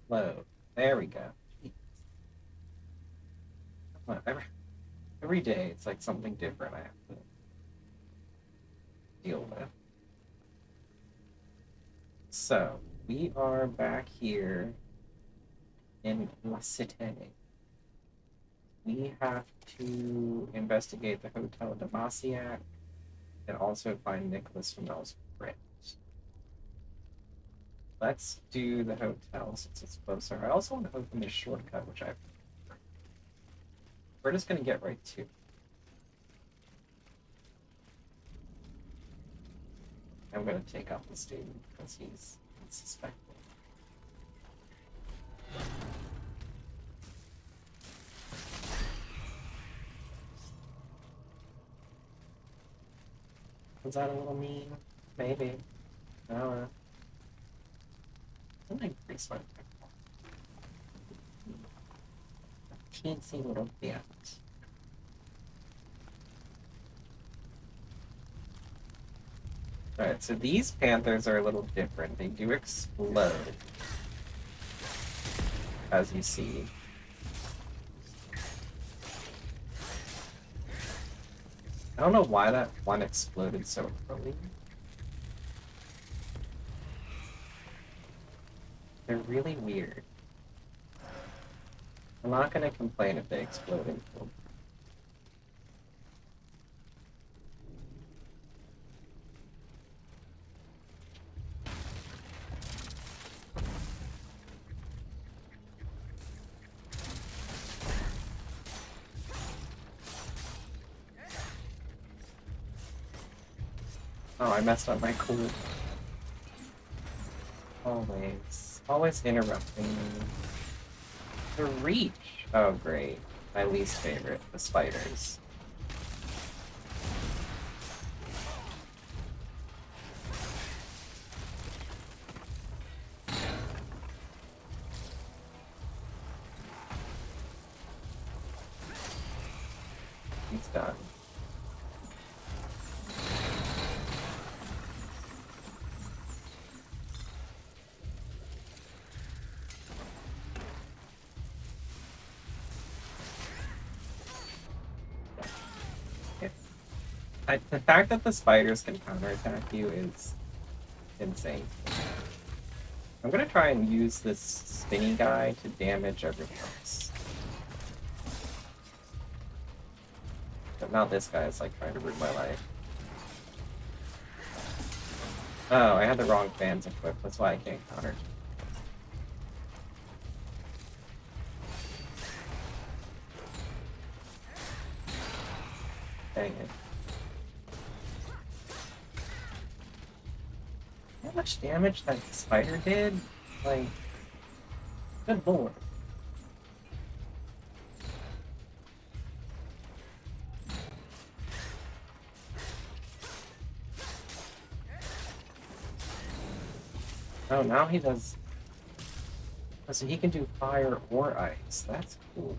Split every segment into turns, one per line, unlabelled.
Load. There we go. Come on, every day it's like something different I have to deal with. So we are back here in La Cité. We have to investigate the Hotel Damasiak and also find Nicholas Flamel's print. Let's do the hotel since it's closer. I also want to open this shortcut, which I've. We're just going to get right to. I'm going to take out the student because he's suspected. Was that a little mean? Maybe. I don't know. I'm going to increase my teensy little bit. Alright, so these panthers are a little different. They do explode, as you see. I don't know why that one exploded so early. They're really weird. I'm not going to complain if they explode in full. Oh, I messed up my cool. Always interrupting me. The reach. Oh, great. My least favorite, the spiders. He's done. The fact that the spiders can counterattack you is insane. I'm gonna try and use this spinny guy to damage everyone else. But now this guy is like trying to ruin my life. Oh, I had the wrong fans equipped, that's why I can't counter. Dang it. How much damage that spider did? Like, good lord. Oh, now he does. Oh, so he can do fire or ice. That's cool.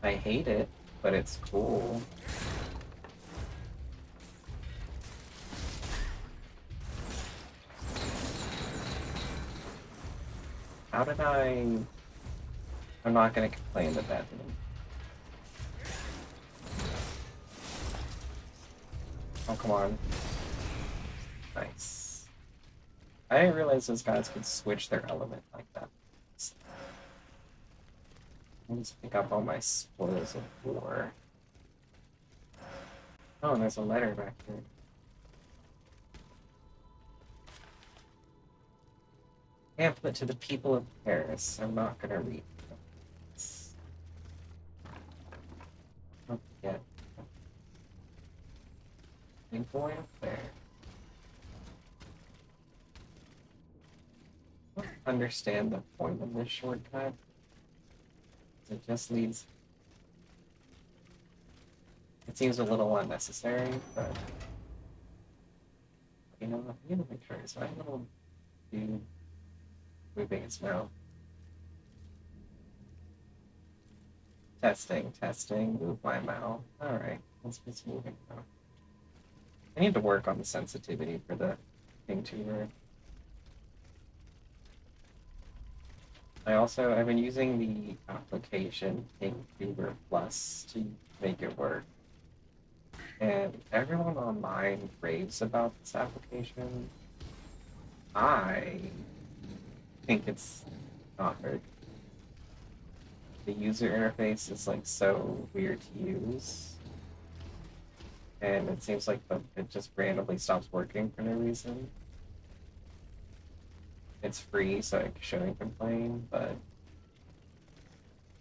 I hate it, but it's cool. How did I... I'm not going to complain that that didn't. Oh, come on. Nice. I didn't realize those guys could switch their element like that. Let's pick up all my spoils of war. Oh, and there's a letter back here. Pamphlet to the people of Paris. I'm not gonna read this. Oh, yeah. Big boy up there. I don't understand the point of this shortcut. It just leads. It seems a little unnecessary, but you know, I'm gonna make sure it's my little dude moving his mouth. Testing, move my mouth. Alright, let's just move it now. I need to work on the sensitivity for the thing tuner. I've been using the application Uber Plus to make it work. And everyone online raves about this application. I think it's not very good. The user interface is like so weird to use. And it seems like it just randomly stops working for no reason. It's free, so I shouldn't complain, but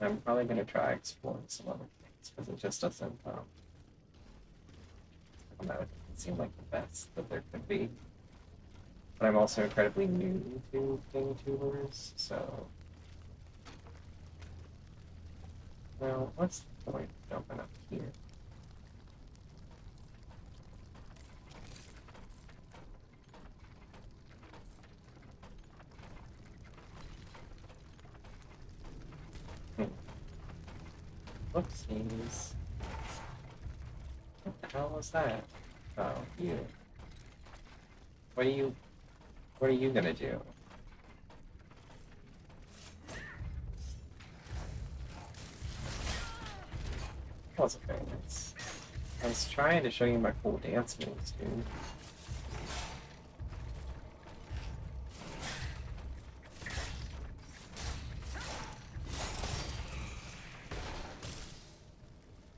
I'm probably gonna try exploring some other things because it just doesn't I don't know, it doesn't seem like the best that there could be. But I'm also incredibly new to King Tubers, so well, what's the point of jumping up here? Whoopsies. What the hell was that? Oh, you. What are you gonna do? That wasn't very nice. I was trying to show you my cool dance moves, dude.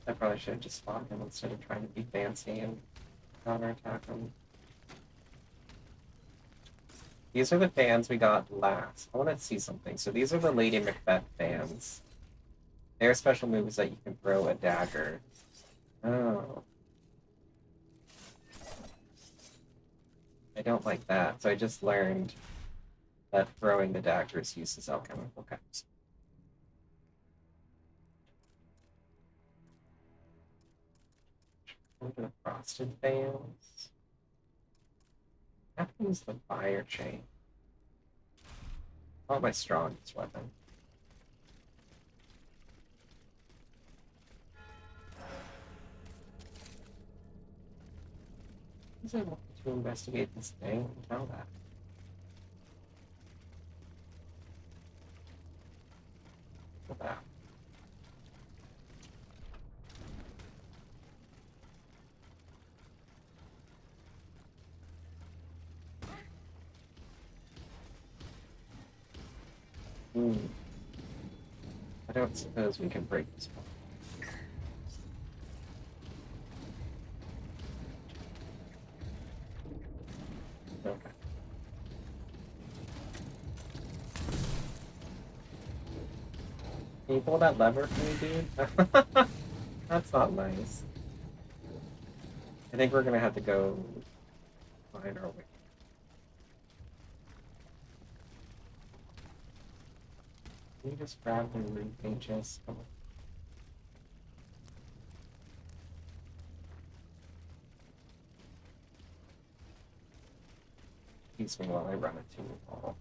I probably should have just fought him instead of trying to be fancy and counterattack him. These are the fans we got last. I want to see something. So these are the Lady Macbeth fans. Their special move is that you can throw a dagger. Oh. I don't like that. So I just learned that throwing the daggers uses alchemical caps. What are the frosted fans? I have to use the fire chain. Oh, my strongest weapon. Is I want to investigate this thing and tell that? Look at that. I don't suppose we can break this one. Okay. Can you pull that lever for me, dude? That's not nice. I think we're gonna have to go find our way. Can you just grab the root pages? Come on. Excuse me while I run it to the wall.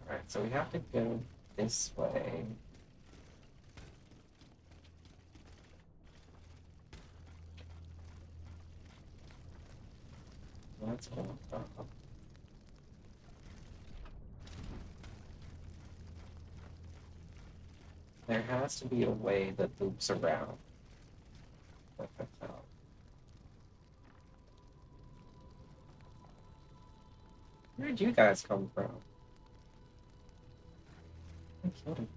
Alright, so we have to go this way. Let's go up. There has to be a way that loops around. Where did you guys come from? I killed him.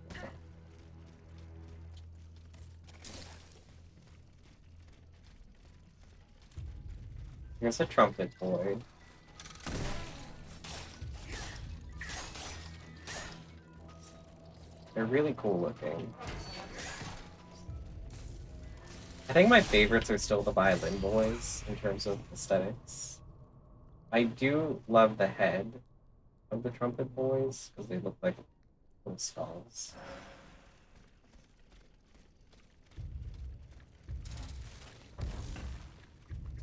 Here's a trumpet boy. They're really cool looking. I think my favorites are still the violin boys in terms of aesthetics. I do love the head of the trumpet boys because they look like little skulls.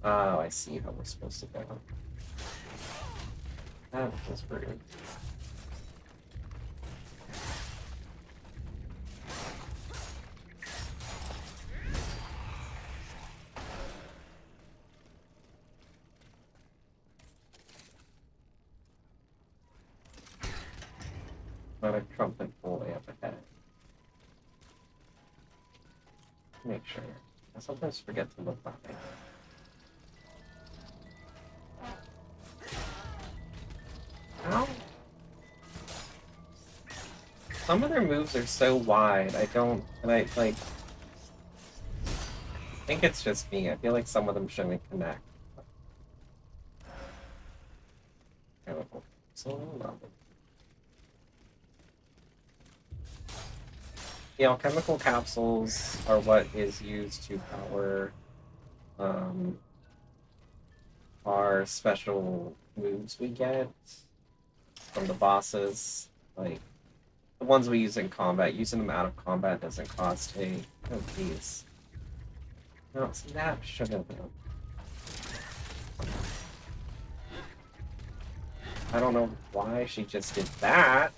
Oh, I see how we're supposed to go. That was rude. not a trumpet boy up ahead. Make sure. I sometimes forget to look behind. Ow. Some of their moves are so wide, I think it's just me. I feel like some of them shouldn't connect. Chemical capsule, chemical capsules are what is used to power our special moves we get from the bosses. Like, the ones we use in combat, using them out of combat doesn't cost a... Oh, geez. No, see, that should have been... I don't know why she just did that.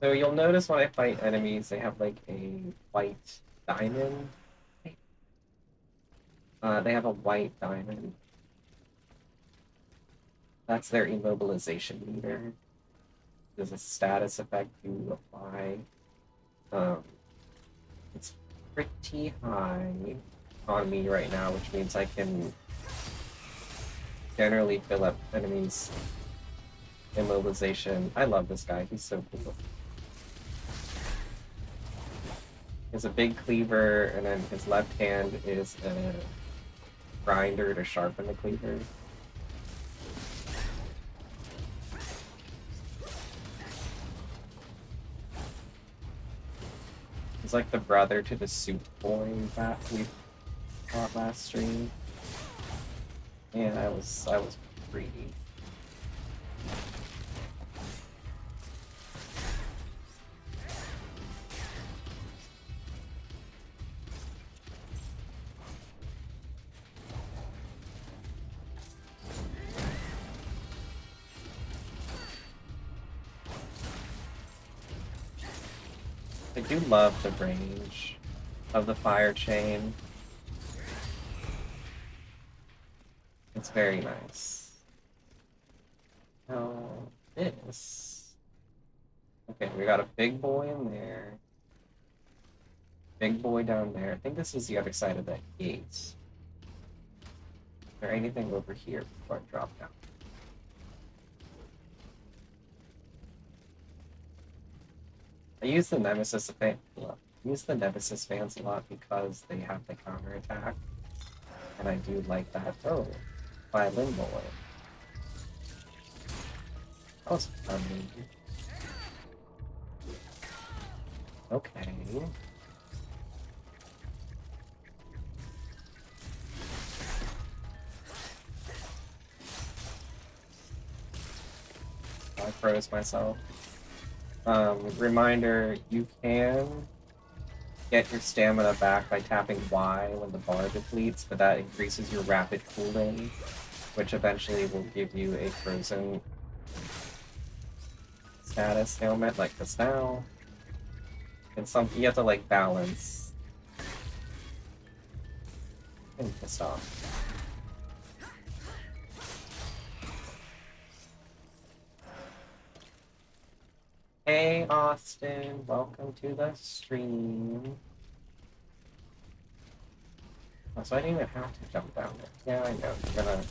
So you'll notice when I fight enemies, they have like a white diamond. They have a white diamond. That's their immobilization meter. There's a status effect you apply. It's pretty high on me right now, which means I can generally fill up enemies' immobilization. I love this guy, he's so cool. He has a big cleaver, and then his left hand is a grinder to sharpen the cleaver. He's like the brother to the soup boy that we fought last stream. And I was greedy. I do love the range of the fire chain. It's very nice. Now, this... Okay, we got a big boy in there. Big boy down there. I think this is the other side of that gate. Is there anything over here before I drop down? I use the Nemesis fans a lot because they have the counterattack. And I do like that. Oh, violin boy. That was fun. Okay. I froze myself. Reminder, you can get your stamina back by tapping Y when the bar depletes, but that increases your rapid cooling, which eventually will give you a frozen status ailment like this now. And you have to like balance. I'm pissed off. Hey Austin, welcome to the stream. Oh, so I didn't even have to jump down there. Yeah, I know. You're gonna...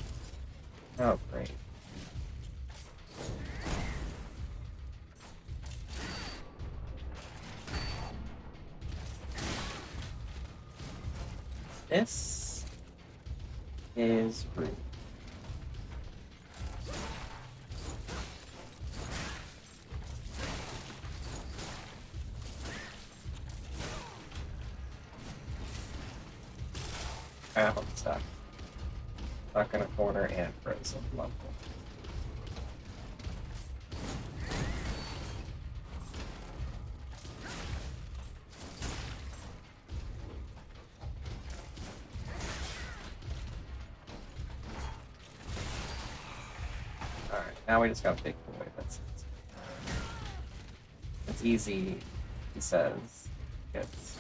Oh, great. This is rude. I'm stuck. Stuck in a corner and frozen. Lovely. Alright, now we just got big boy. It's easy, he says. It's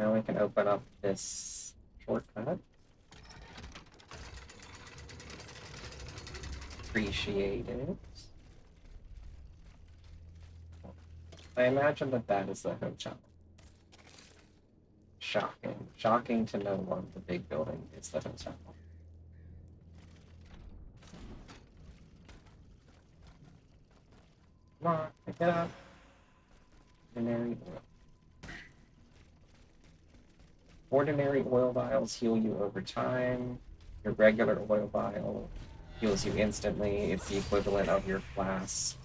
Now we can open up this shortcut. Appreciate it. I imagine that that is the hotel. Shocking. Shocking to know one of the big building is the hotel. Come on, pick it up. Ordinary oil. Ordinary oil vials heal you over time. Your regular oil vial heals you instantly. It's the equivalent of your class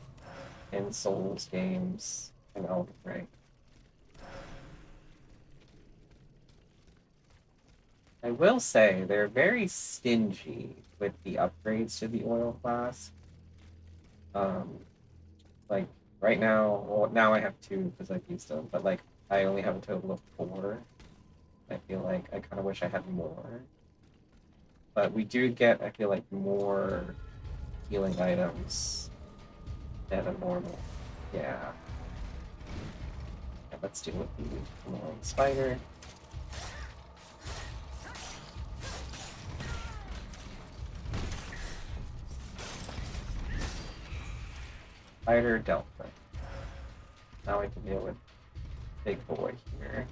in Souls games and Elden Ring. I will say they're very stingy with the upgrades to the oil class. Like right now, well, now I have two because I've used them, but like I only have a total of 4. I feel like I kind of wish I had more. But we do get, I feel like, more healing items than a normal. Yeah. Let's deal with the annoying spider. Spider dealt with. Now I can deal with big boy here.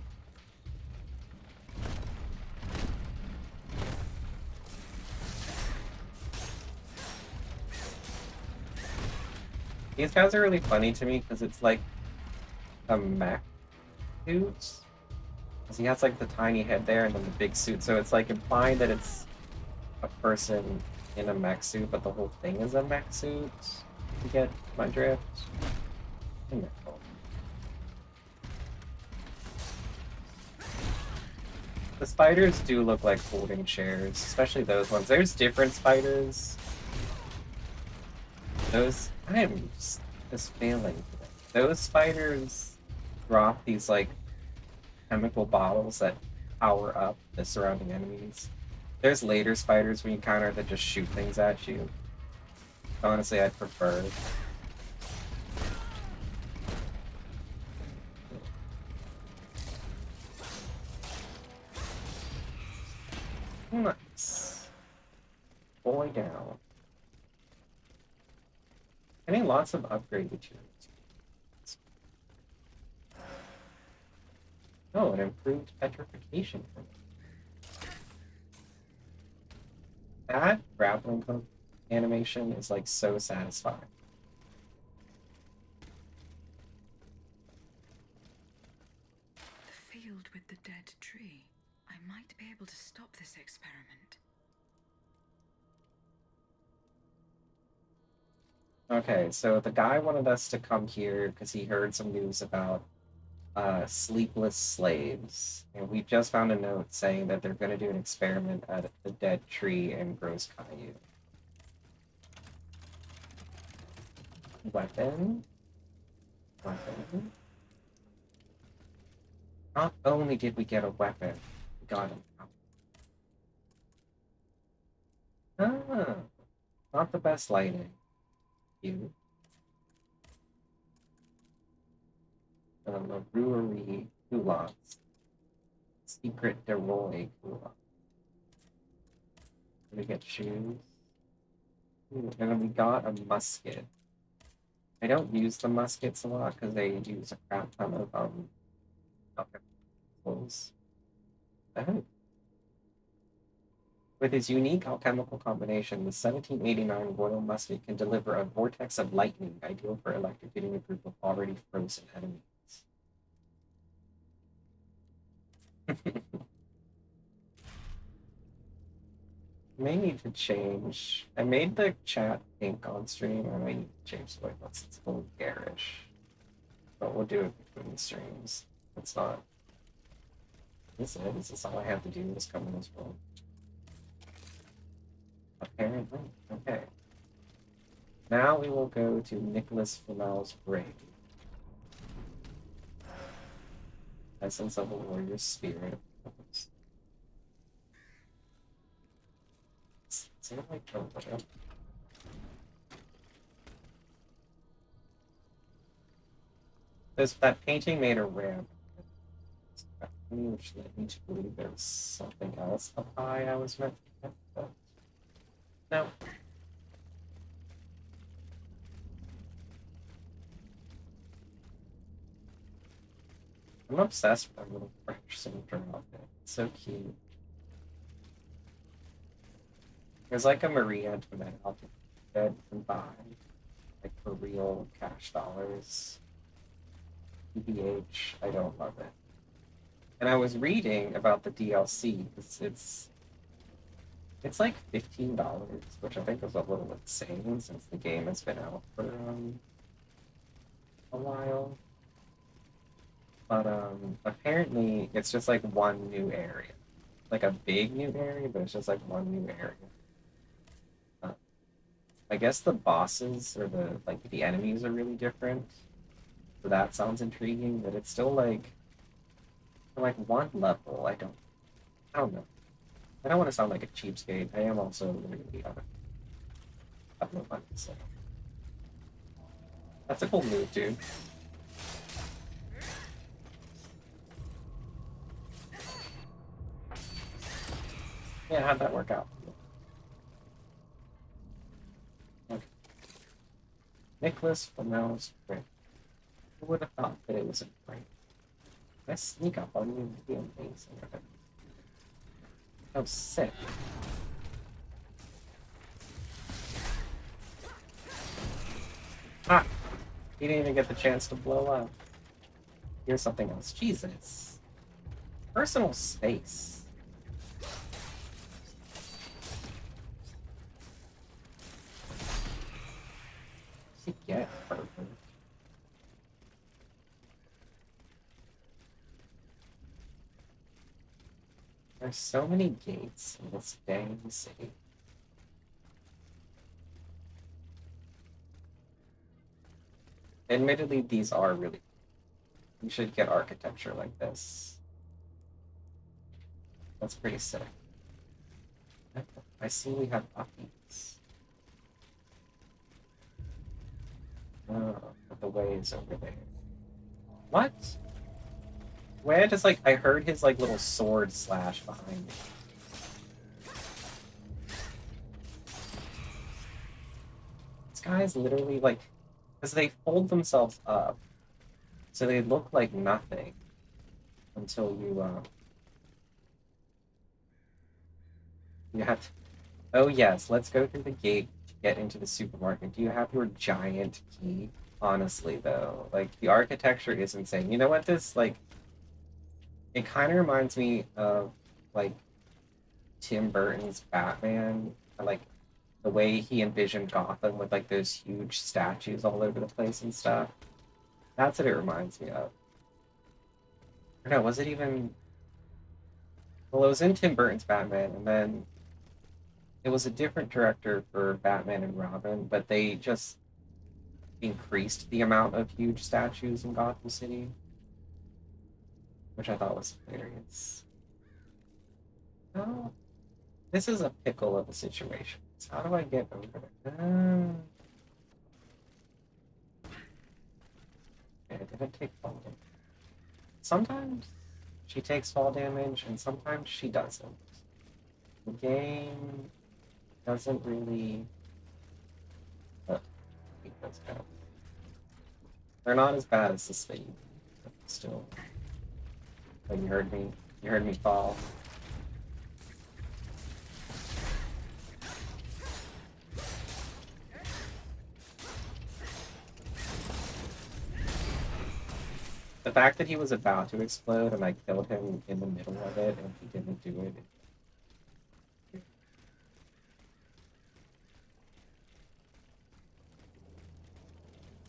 These guys are really funny to me because it's like a mech suit. Because he has like the tiny head there and then the big suit, so it's like implying that it's a person in a mech suit, but the whole thing is a mech suit. You get my drift? The spiders do look like folding chairs, especially those ones. There's different spiders. Those, I am just failing. Those spiders drop these like chemical bottles that power up the surrounding enemies. There's later spiders we encounter that just shoot things at you. Honestly, I'd prefer. Nice. Boy down. Getting lots of upgrade materials. Oh, an improved petrification. That grappling hook animation is like so satisfying.
The field with the dead tree. I might be able to stop this experiment.
Okay, so the guy wanted us to come here because he heard some news about sleepless slaves. And we just found a note saying that they're going to do an experiment at the dead tree in Gross Caillou. Weapon. Weapon. Not only did we get a weapon, we got an outfit. Ah, not the best lighting. You. The brewery culottes. Secret de Roy culotte. We get shoes. Ooh, and then we got a musket. I don't use the muskets a lot because they use a crap ton of alchemicals. Oh. With its unique alchemical combination, the 1789 Royal Musket can deliver a vortex of lightning, ideal for electrocuting a group of already frozen enemies. May need to change. I made the chat pink on stream. I may need to change the way it's a little garish. But we'll do it between streams. It's not. This is all I have to do is come in this room. Apparently. Okay. Now we will go to Nicholas Flamel's grave. Essence of a warrior's spirit. Is it like a little? That painting made a ramp. balcony, which led me to believe there was something else up high I was meant to get, but no. I'm obsessed with that little French soldier outfit. It's so cute. There's like a Marie Antoinette outfit that you can buy, like for real cash dollars. PBH, I don't love it. And I was reading about the DLC. It's like $15, which I think is a little insane since the game has been out for a while. But apparently it's just like one new area, like a big new area, but it's just like one new area. Uh, I guess the bosses or the enemies are really different, so that sounds intriguing. But it's still like for like one level. I don't know. I don't want to sound like a cheapskate. I am also really have no money, so that's a cool move, dude. Yeah, how'd that work out? Okay. Nicholas Flamel's friend. Who would have thought that it was a prank? Let's sneak up on you and be amazing. Oh, sick. Ah! He didn't even get the chance to blow up. Here's something else. Jesus. Personal space. Get perfect. There's so many gates in this dang city. Admittedly, these are really. You should get architecture like this. That's pretty sick. I see we have puppies. Oh, but the way is over there. What? The way I just like I heard his like little sword slash behind me. This guy is literally like, because they fold themselves up, so they look like nothing until you have to. Oh yes, let's go through the gate to get into the supermarket. Do you have your giant key? Honestly, though, like the architecture is insane. You know what this like? It kind of reminds me of like Tim Burton's Batman, like the way he envisioned Gotham with like those huge statues all over the place and stuff. That's what it reminds me of. Or no, was it even? Well, it was in Tim Burton's Batman, and then it was a different director for Batman and Robin, but they just increased the amount of huge statues in Gotham City, which I thought was hilarious. Oh, this is a pickle of a situation. So how do I get over there? Okay, I didn't take fall damage. Sometimes she takes fall damage, and sometimes she doesn't. The game doesn't really. Keep those guys. They're not as bad as the speed. Still, but you heard me. You heard me fall. The fact that he was about to explode and I killed him in the middle of it and he didn't do it.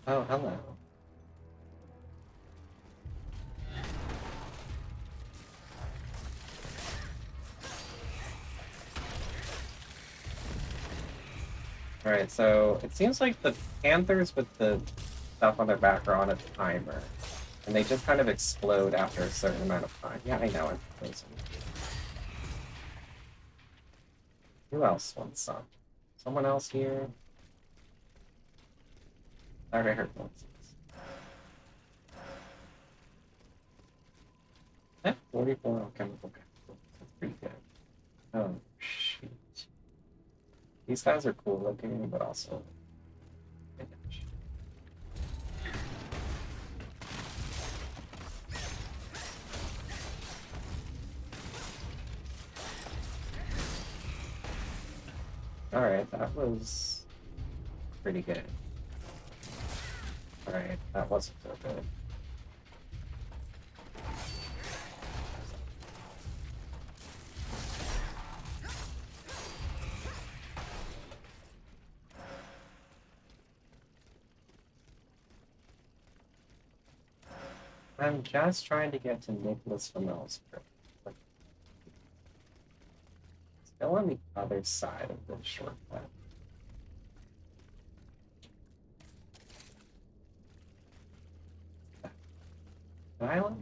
Oh, hello. Alright, so it seems like the Panthers with the stuff on their back are on a timer. And they just kind of explode after a certain amount of time. Yeah, I know, I'm frozen. Who else wants some? Someone else here? I already heard voices. 44 on chemical chemicals. That's pretty good. Oh, shoot. These guys are cool looking, but also. Alright, that was pretty good. Alright, that wasn't so good. I'm just trying to get to Nicholas Flamel's grip. Still on the other side of the shortcut. Can I like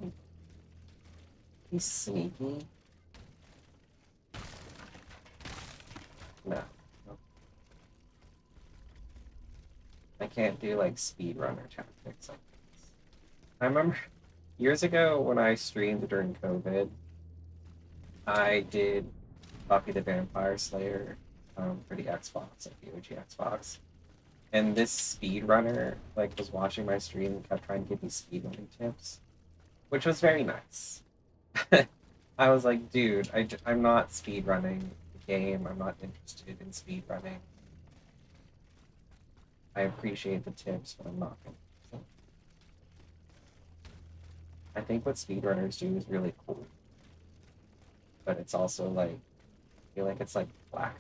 be sneaky? No. I can't do like speedrunner tactics like this. I remember years ago when I streamed during COVID, I did Buffy the Vampire Slayer for the Xbox, like the OG Xbox. And this speedrunner like was watching my stream and kept trying to give me speedrunning tips, which was very nice. I was like, dude, I'm not speedrunning the game. I'm not interested in speedrunning. I appreciate the tips, but I'm not going to. I think what speedrunners do is really cool. But it's also like, I feel like it's like black.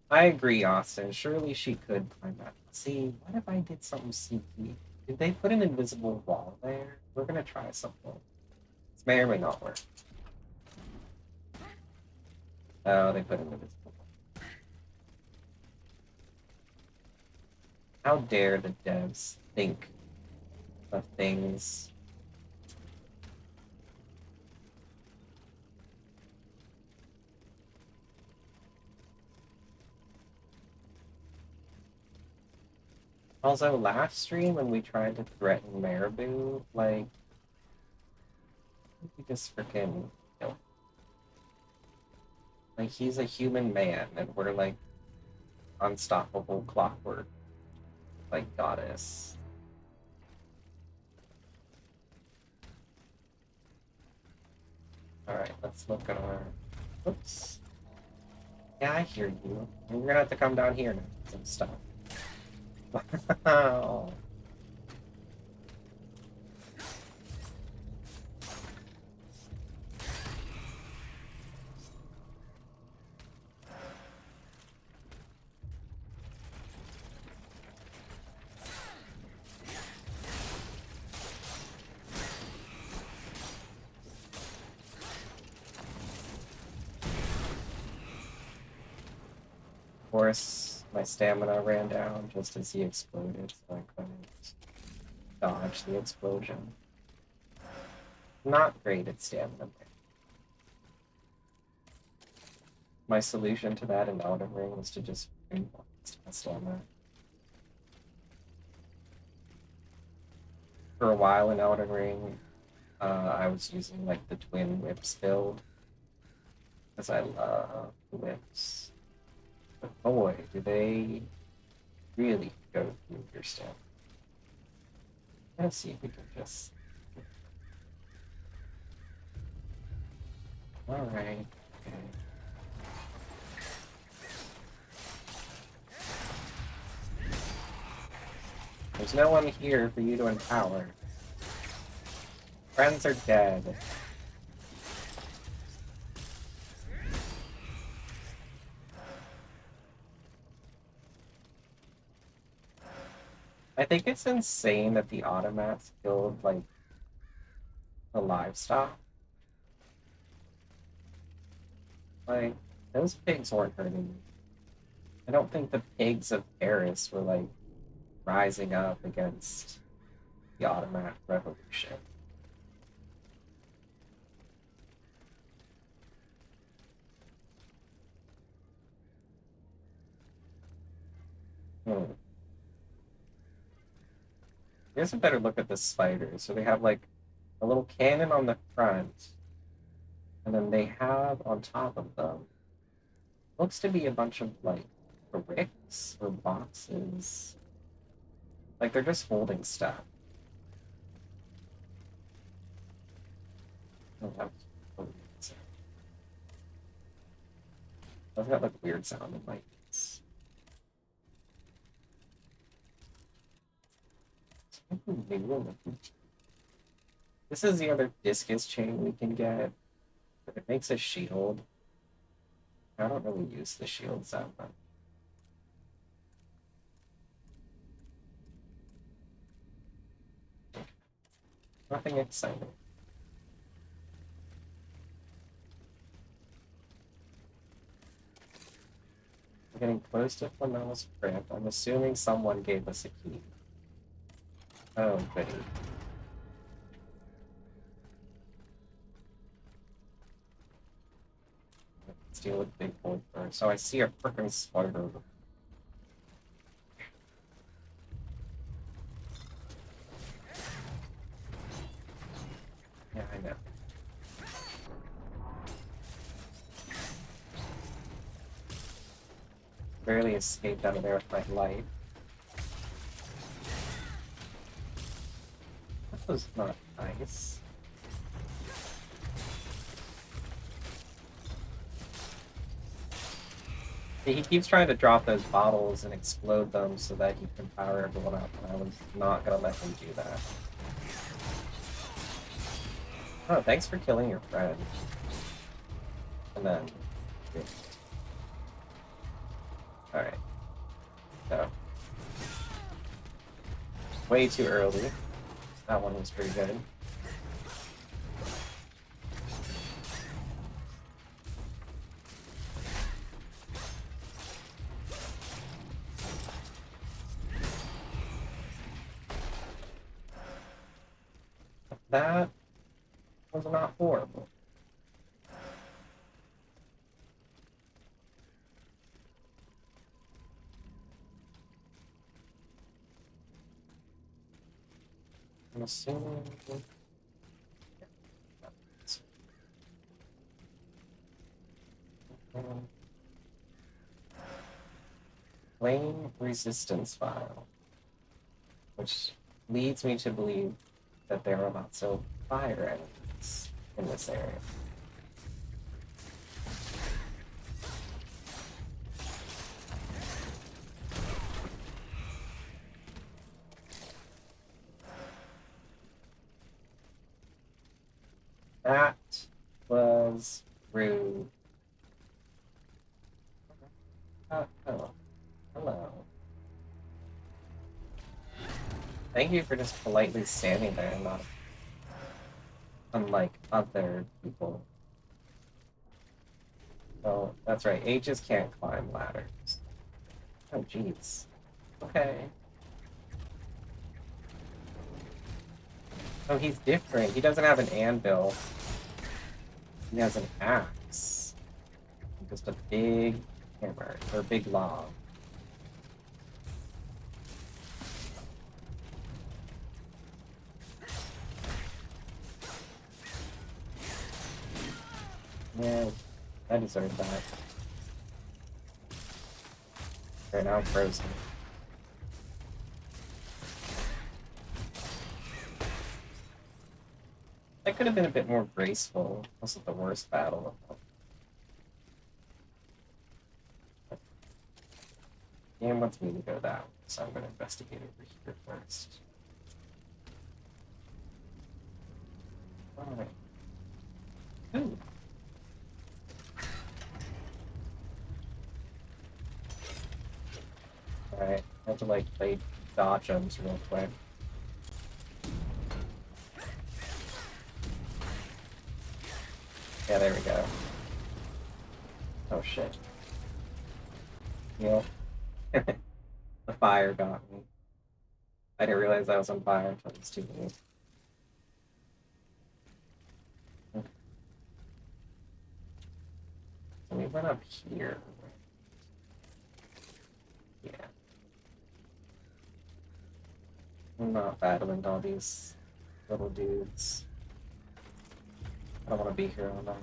I agree, Austin. Surely she could climb that. See, what if I did something sneaky? Did they put an invisible wall there? We're gonna try something. This may or may not work. Oh, they put an invisible wall. How dare the devs think of things. Also, last stream when we tried to threaten Marabou, like, we just freaking killed him. Like, he's a human man, and we're like unstoppable clockwork, like, goddess. Alright, let's look at our. Oops. Yeah, I hear you. We're gonna have to come down here now. Some stuff. Wow. Of course, my stamina ran down just as he exploded, so I couldn't dodge the explosion. Not great at stamina. My solution to that in Elden Ring was to just remove my stamina. For a while in Elden Ring, I was using like the twin whips build because I love whips. But boy, do they really go through your stamina. Let's see if we can just. Alright. Okay. There's no one here for you to empower. Friends are dead. I think it's insane that the automats killed, like, the livestock. Like, those pigs weren't hurting me. I don't think the pigs of Paris were, like, rising up against the automat revolution. Hmm. Here's a better look at the spiders. So they have like a little cannon on the front, and then they have on top of them looks to be a bunch of like bricks or boxes. Like they're just holding stuff. Oh, that's got like weird sounding like this. This is the other discus chain we can get. It makes a shield. I don't really use the shields that much. Nothing exciting. We're getting close to Flamel's crypt. I'm assuming someone gave us a key. Oh, goody. Let's deal with big boy first. So I see a freaking spider. Yeah, I know. Barely escaped out of there with my life. That was not nice. He keeps trying to drop those bottles and explode them so that he can power everyone up, and I was not gonna let him do that. Oh, thanks for killing your friend. And then... Alright. So. Way too early. That one was pretty good. That was not horrible. I'm assuming... Flame resistance file, which leads me to believe that there are lots of fire enemies in this area. That was rude. Hello. Hello. Thank you for just politely standing there and not unlike other people. Oh, that's right. Ages can't climb ladders. Oh, jeez. Okay. Oh, he's different. He doesn't have an anvil. He has an axe. Just a big hammer, or a big log. Yeah, I deserve that. Okay, now I'm frozen. That could have been a bit more graceful. Wasn't the worst battle of them. Game wants me to go that way, so I'm going to investigate over here first. Alright. Ooh. Alright, I have to like play dodge jumps real quick. Yeah, there we go. Oh shit. Yeah. The fire got me. I didn't realize I was on fire until it was too late. Let me run up here. Yeah. I'm not battling all these little dudes. I don't want to be here all night.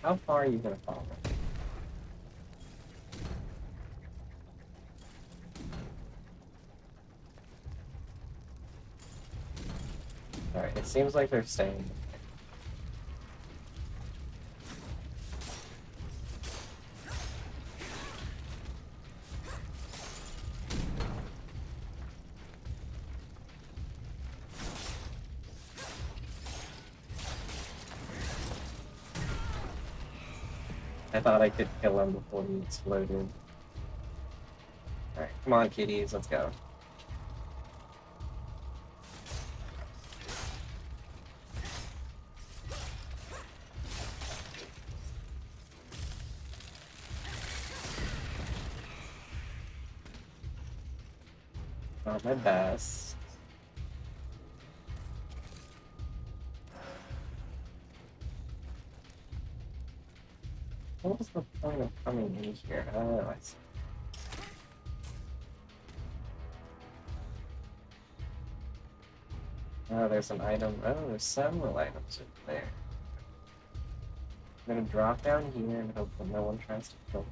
How far are you gonna follow? Alright, it seems like they're staying. I thought I could kill him before he exploded. Alright, come on, kitties, let's go. Not my best. What was the point of coming in here? Oh, I see. Oh, there's an item. Oh, there's several items over there. I'm gonna drop down here and hope that no one tries to kill me.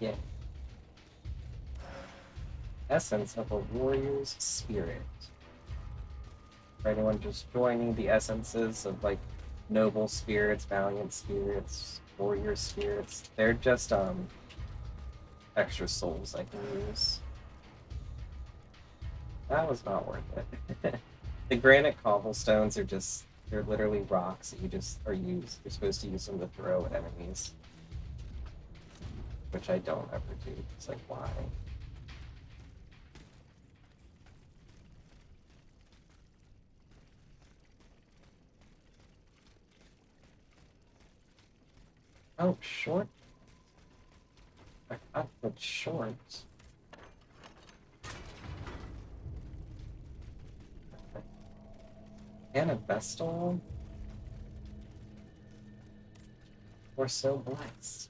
Yeah. Essence of a warrior's spirit. For anyone just joining, the essences of like noble spirits, valiant spirits, warrior spirits, they're just extra souls I can use. That was not worth it. The granite cobblestones are just, they're literally rocks that you just are used. You're supposed to use them to throw at enemies. Which I don't ever do. It's like, why? Oh, short. I put short. And a vestal. We're so blessed.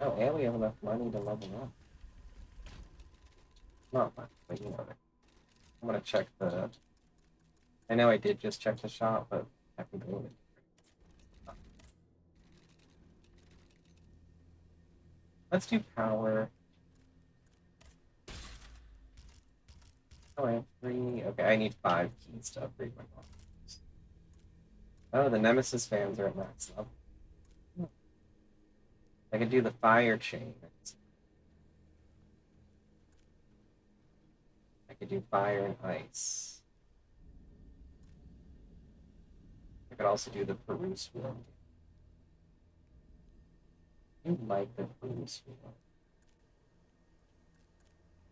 Oh, and we have enough money to level up. Not much, but you know. I'm gonna check the. I know I did just check the shop, but I can do it. Let's do power. Oh, I have 3. Okay, I need 5 keys to upgrade my bombs. Oh, the Nemesis fans are at max level. I could do the fire chain. I could do fire and ice. I could also do the Peruse wheel. You like the Peruse wheel.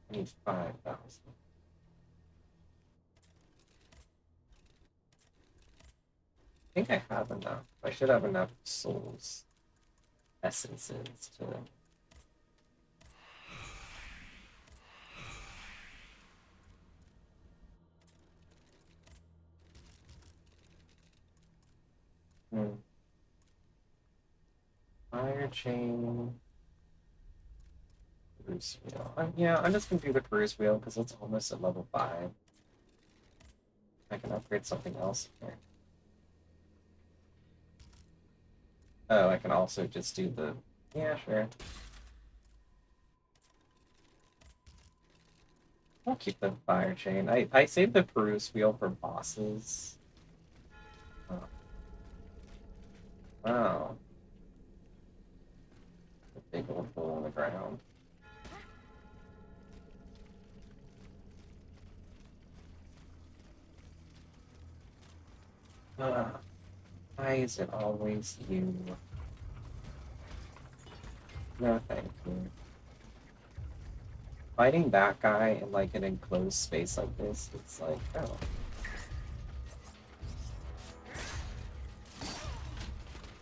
I need 5,000. I think I have enough. I should have enough souls essences to. Fire chain. Peruse wheel. Yeah, I'm just gonna do the Peruse wheel because it's almost at level 5. I can upgrade something else here. Oh, I can also just do the. Yeah, sure. I'll keep the fire chain. I saved the Peruse wheel for bosses. Oh. Wow. A big old hole in the ground. Why is it always you? No, thank you. Fighting that guy in like an enclosed space like this, it's like, oh.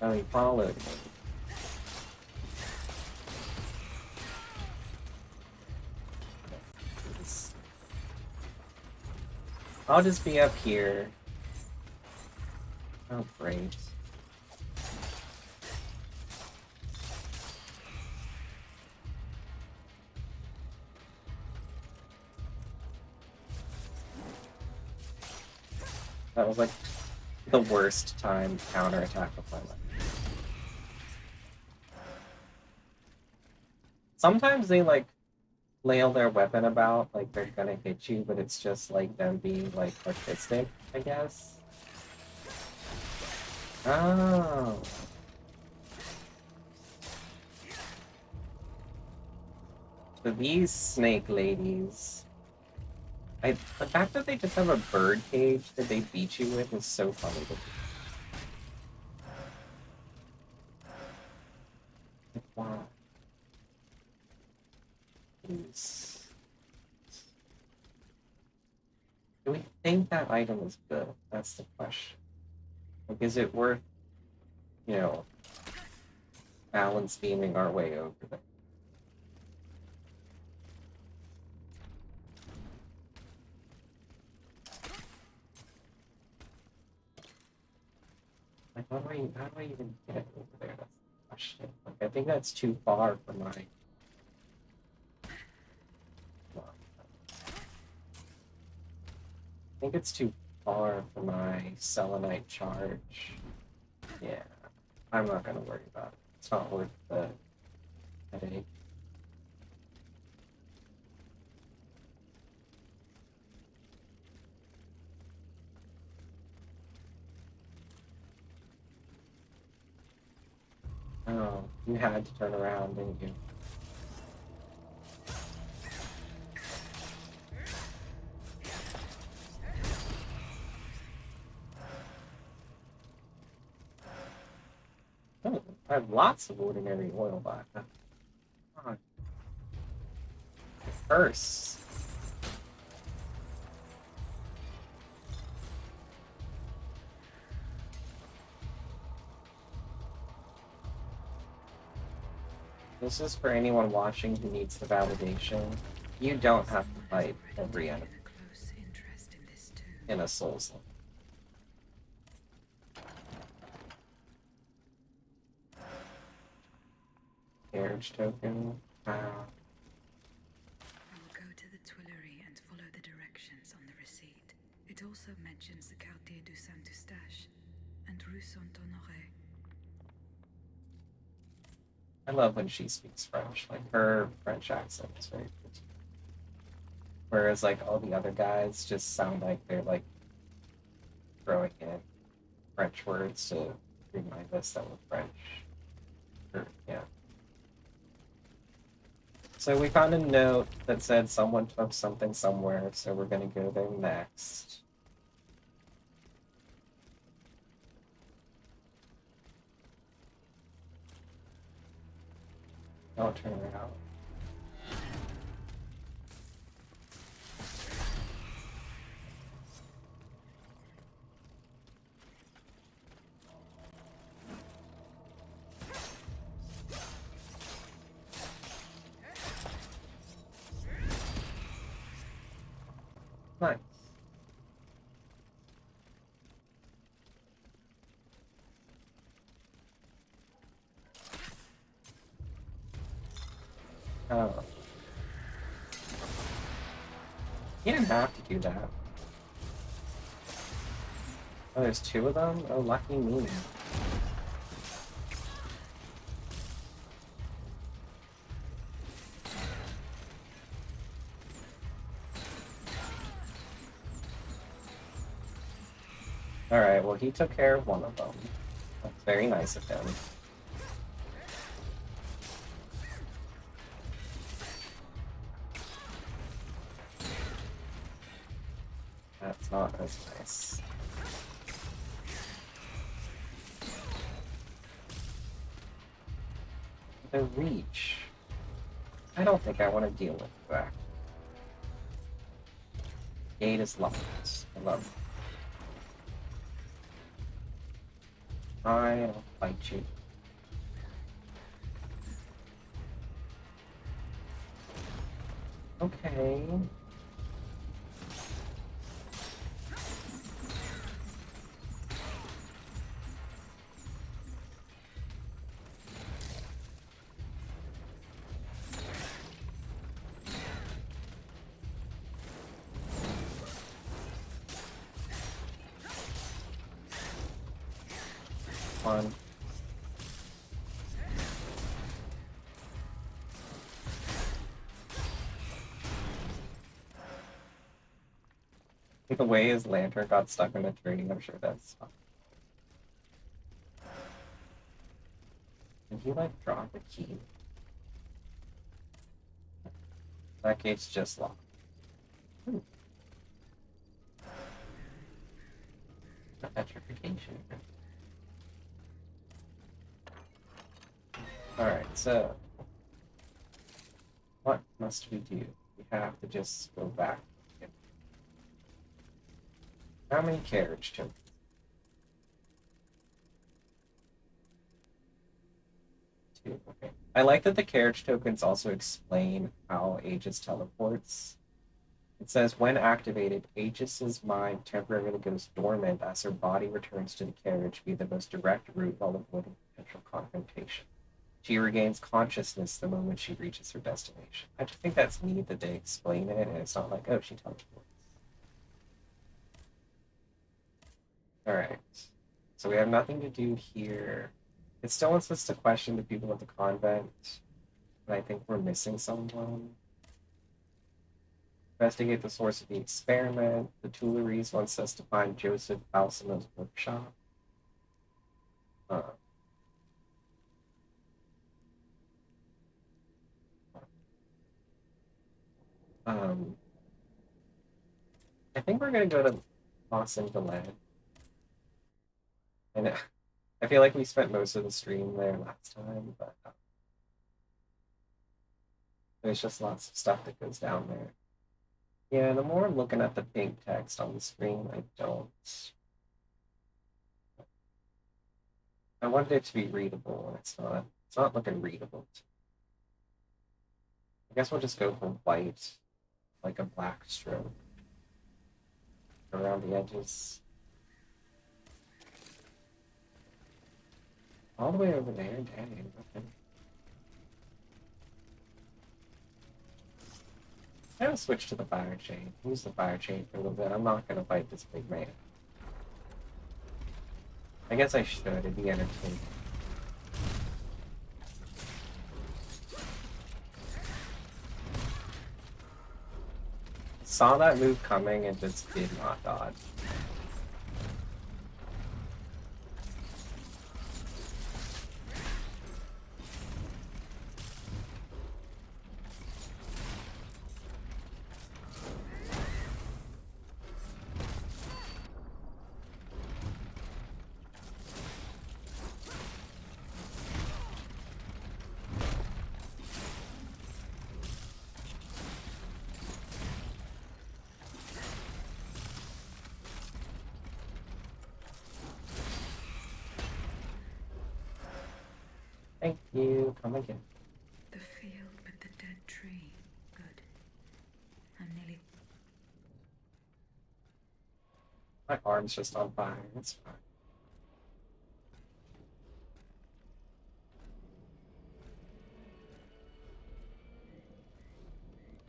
Oh, he followed me. Jeez. I'll just be up here. Oh, great. That was like the worst time to counterattack with my weapon. Sometimes they like flail their weapon about like they're gonna hit you, but it's just like them being like artistic, I guess. Oh. So these snake ladies. The fact that they just have a bird cage that they beat you with is so funny to me. Like, why? Please. Do we think that item is good? That's the question. Like, is it worth, you know, balance beaming our way over there? Like, how do I even get over there? That's the question. Like, I think that's too far for my. I think it's too far for my selenite charge. Yeah, I'm not gonna worry about it. It's not worth the headache. Oh, you had to turn around, didn't you? Oh, I have lots of ordinary oil back. Oh, first. This is for anyone watching who needs the validation. You don't have to fight every enemy in a Souls. Carriage token. Wow.
I will go to the Tuileries and follow the directions on the receipt. It also mentions the Quartier du Saint-Eustache and Rue Saint-Honoré.
I love when she speaks French. Like, her French accent is very good. Whereas, like, all the other guys just sound like they're, like, throwing in French words to remind us that we're French. Or, yeah. So we found a note that said someone took something somewhere, so we're gonna go there next. I'll turn around. Nice. Oh. You didn't have to do that. Oh, there's two of them? Oh, lucky me. Alright, well, he took care of one of them. That's very nice of him. That's not as nice. The reach. I don't think I want to deal with that. Gate is locked. I love it. I'll fight you. Okay. Fun. The way his lantern got stuck in a tree, I'm sure that's fun. Did you like drop a key? That gate's just locked. Ooh. Petrification. Alright, so what must we do? We have to just go back. How many carriage tokens? 2. Okay. I like that the carriage tokens also explain how Aegis teleports. It says when activated, Aegis's mind temporarily goes dormant as her body returns to the carriage via the most direct route while avoiding potential confrontation. She regains consciousness the moment she reaches her destination. I just think that's neat that they explain it, and it's not like, oh, she teleports. Alright. So we have nothing to do here. It still wants us to question the people at the convent, and I think we're missing someone. Investigate the source of the experiment. The Tuileries wants us to find Joseph Balsamo's workshop. Um, I think we're gonna go to Los Angeles. And I feel like we spent most of the stream there last time, but there's just lots of stuff that goes down there. Yeah, the more I'm looking at the pink text on the screen, I don't. I wanted it to be readable, and it's not. It's not looking readable. I guess we'll just go for white, like a black stroke around the edges. All the way over there, dang. Okay. I'll switch to the fire chain. Use the fire chain for a little bit. I'm not gonna fight this big man. I guess I should. It'd be entertaining. Saw that move coming and just did not dodge. Thank you. Come again.
The field with the dead tree. Good. I'm nearly.
My arm's just on fire. It's fine.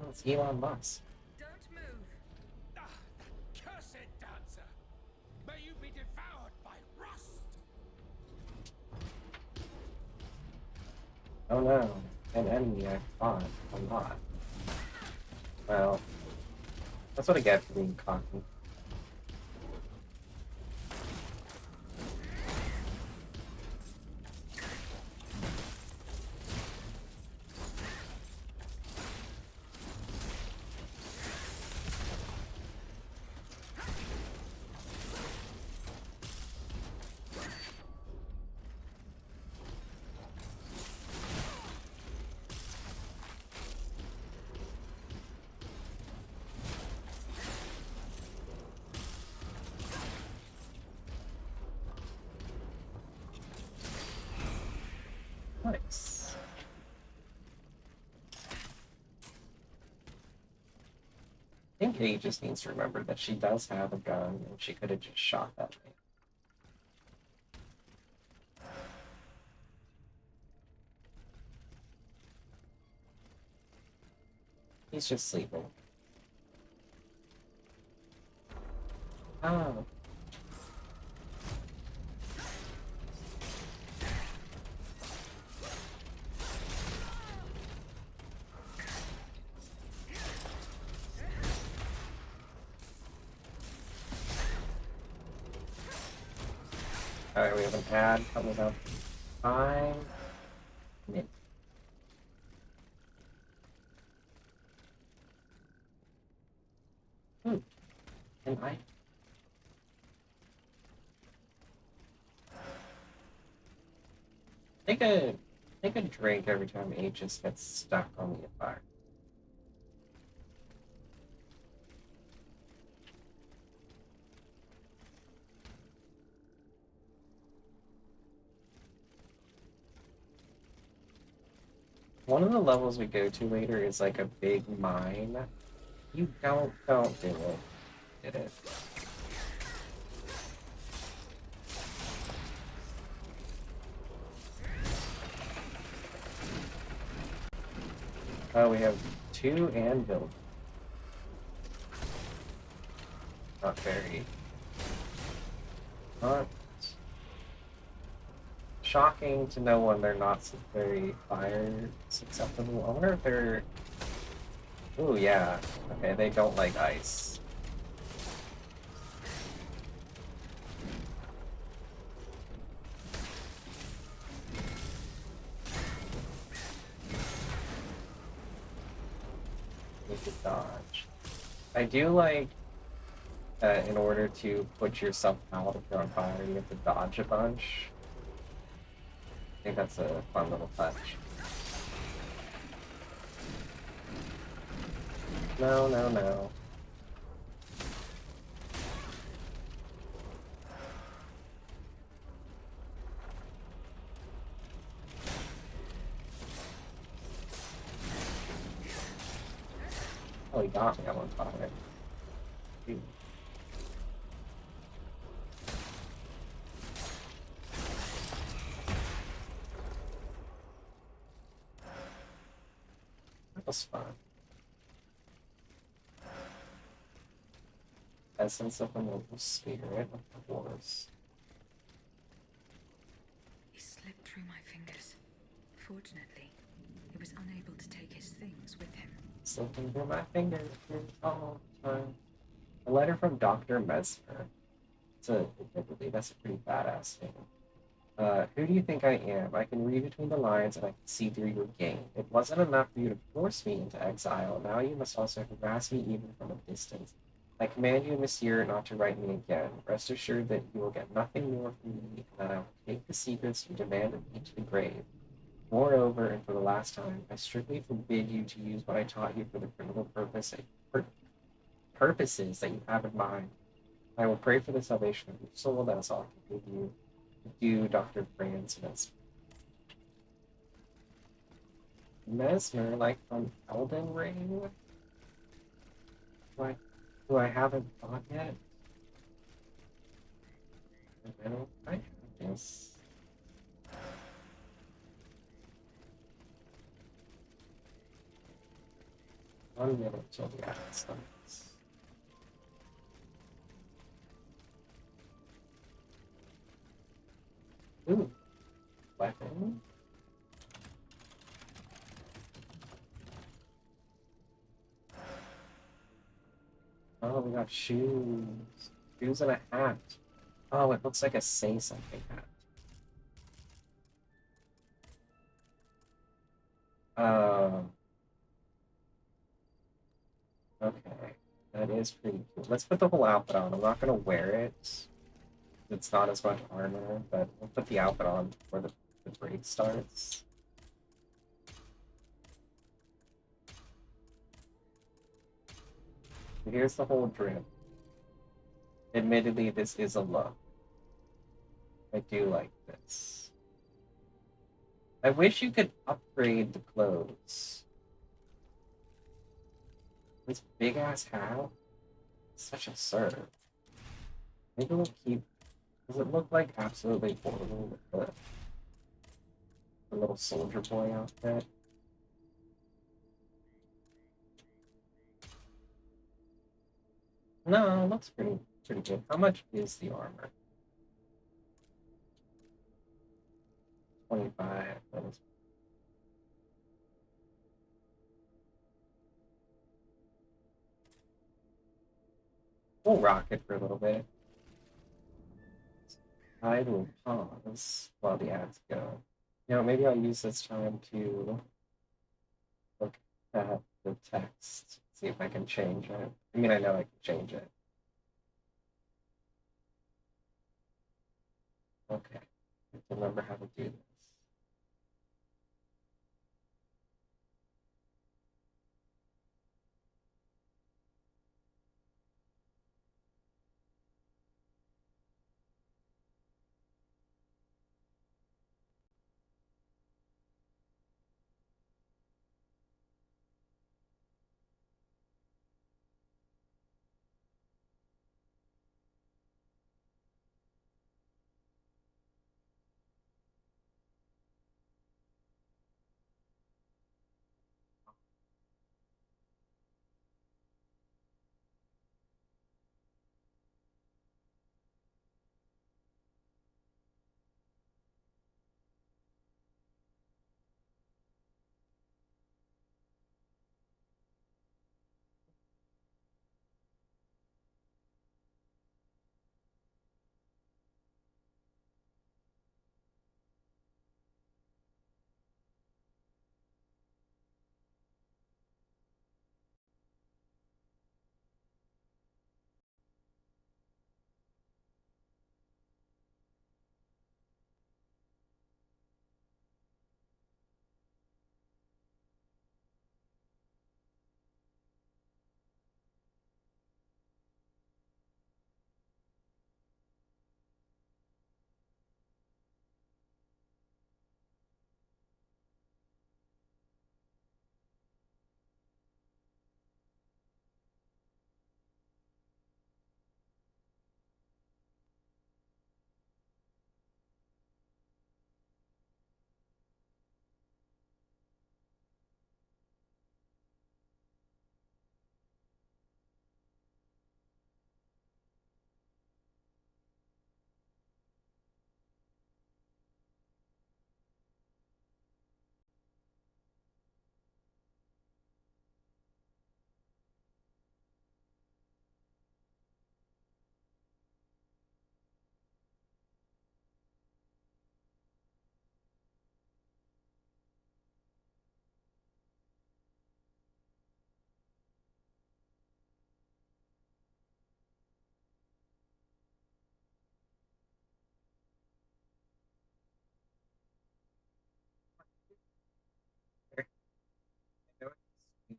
Oh, it's Elon Musk.
Don't move!
Ah, that cursed dancer! May you be devoured by rust!
Oh no. An enemy I fought a lot. Well, that's what I get for being cocky. Nice. I think A just needs to remember that she does have a gun and she could have just shot that thing. He's just sleeping. Oh. Alright, we have an ad coming up. 5 minutes. And I take a drink every time A just gets stuck on the fire. One of the levels we go to later is like a big mine. You don't do it. Did it. Oh, we have 2 anvil. Not very. Not shocking to no one they're not very fire susceptible. I wonder if they're. Ooh, yeah. Okay, they don't like ice. We could dodge. I do like in order to put yourself out if you're on fire, you have to dodge a bunch. I think that's a fun little touch. No, no, no. Oh, he got me. I'm on fire. Dude. That was fun. Essence of a noble spirit of the horse.
He slipped through my fingers. Fortunately, he was unable to take his things with him.
Slipping through my fingers all the time. A letter from Dr. Mesmer. That's a pretty badass thing. Who do you think I am? I can read between the lines and I can see through your game. It wasn't enough for you to force me into exile. Now you must also harass me even from a distance. I command you, monsieur, not to write me again. Rest assured that you will get nothing more from me, and that I will take the secrets you demand of me to the grave. Moreover, and for the last time, I strictly forbid you to use what I taught you for the criminal purposes that you have in mind. I will pray for the salvation of your soul. That is all I can give you. Do Dr. Franz Mesmer, like from Elden Ring? Who I haven't thought yet? I don't. I guess. One minute till the act starts. Ooh, weapon. Oh, we got shoes. Shoes and a hat. Oh, it looks like a say something hat. Okay. That is pretty cool. Let's put the whole outfit on. I'm not gonna wear it. It's not as much armor, but we'll put the outfit on before the break starts. Here's the whole drip. Admittedly, this is a look. I do like this. I wish you could upgrade the clothes. This big ass hat, such a serve. Maybe we'll keep. Does it look like absolutely horrible with the little soldier boy outfit? No, it looks pretty good. How much is the armor? 25. That is. We'll rock it for a little bit. I will pause while the ads go. You know, maybe I'll use this time to look at the text, see if I can change it. I mean, I know I can change it. Okay. I have to remember how to do this.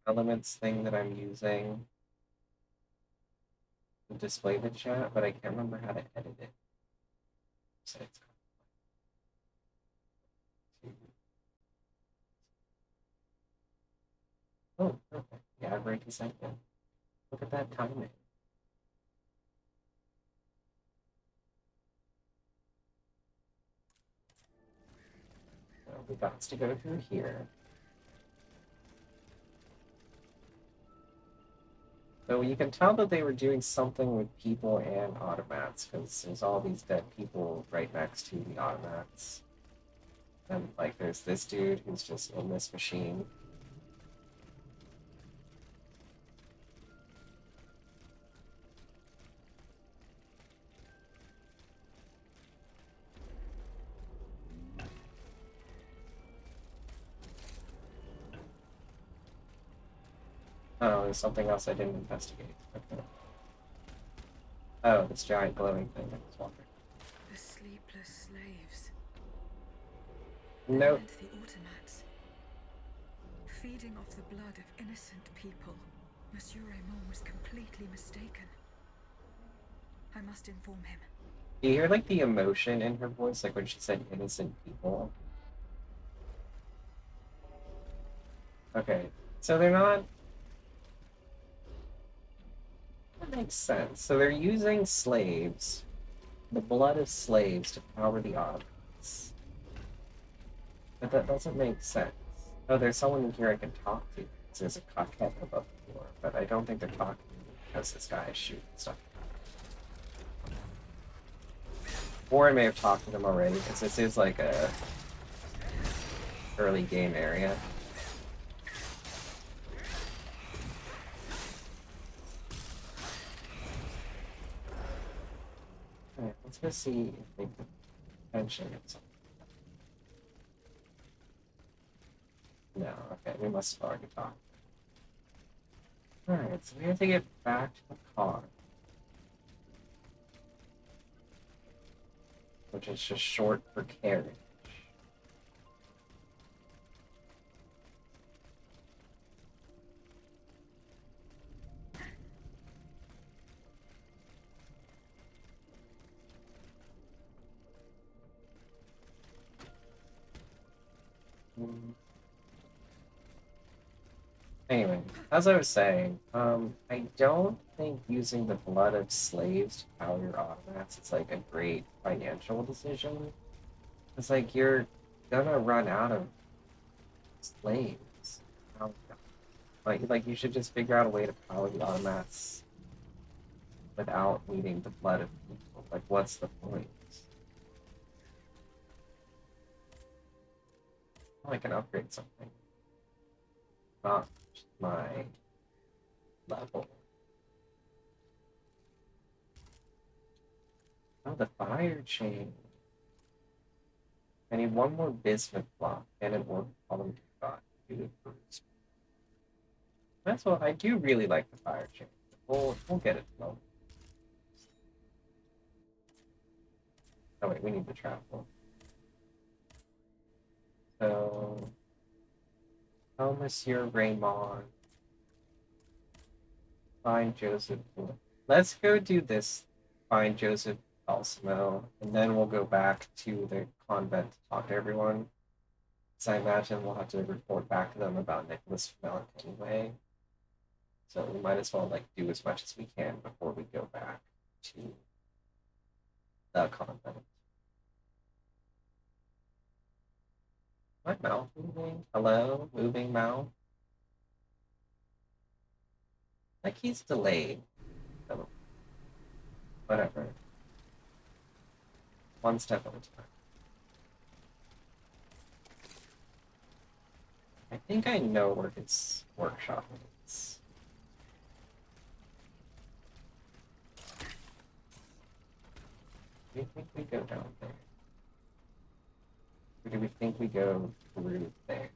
Elements thing that I'm using to display the chat, but I can't remember how to edit it. So it's oh, perfect. Yeah, I've already sent it. Look at that timing. So we got to go through here. So you can tell that they were doing something with people and automats because there's all these dead people right next to the automats. And like there's this dude who's just in this machine. Oh, there's something else I didn't investigate. Okay. Oh, this giant glowing thing I was wondering.
The sleepless slaves.
Nope.
Meant the automats. Feeding off the blood of innocent people. Monsieur Raymond was completely mistaken. I must inform him.
You hear like the emotion in her voice, like when she said innocent people. Okay, so they're not. That makes sense. So they're using slaves, the blood of slaves, to power the Ottomans. But that doesn't make sense. Oh, there's someone in here I can talk to. There's a cockhead above the door, but I don't think they're talking to me because this guy is shooting stuff. Or I may have talked to them already because this is like a early game area. Alright, let's go see if they can pension it. No, okay, we must have already talked. Alright, so we have to get back to the car. Which is just short for carriage. Anyway, as I was saying, I don't think using the blood of slaves to power your automats is like a great financial decision. It's like you're gonna run out of slaves. How- like you should just figure out a way to power the automats without needing the blood of people. Like, what's the point? I can upgrade something. Not my level. Oh, the fire chain. I need one more bismuth block and an orb column dot to do it. That's what I do really like the fire chain. We'll get it though. Oh wait, we need the travel. So, oh Monsieur Raymond, find Joseph. Let's go do this. Find Joseph Balsamo, and then we'll go back to the convent to talk to everyone. So I imagine we'll have to report back to them about Nicholas Flamel anyway. So we might as well like do as much as we can before we go back to the convent. My mouth moving? Hello? Moving mouth? Like he's delayed. So, whatever. One step at a time. I think I know where his workshop is. Do we think we go down there? Or do we think we go through there?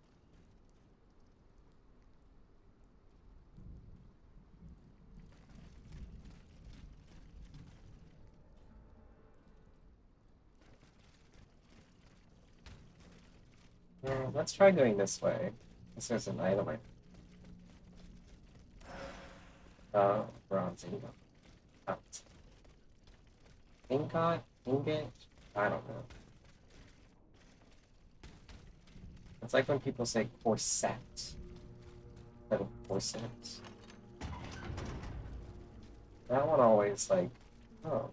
Let's try going this way. This is an item bronze ingot. Ingot? I don't know. It's like when people say corset instead of corset. That one always like, oh,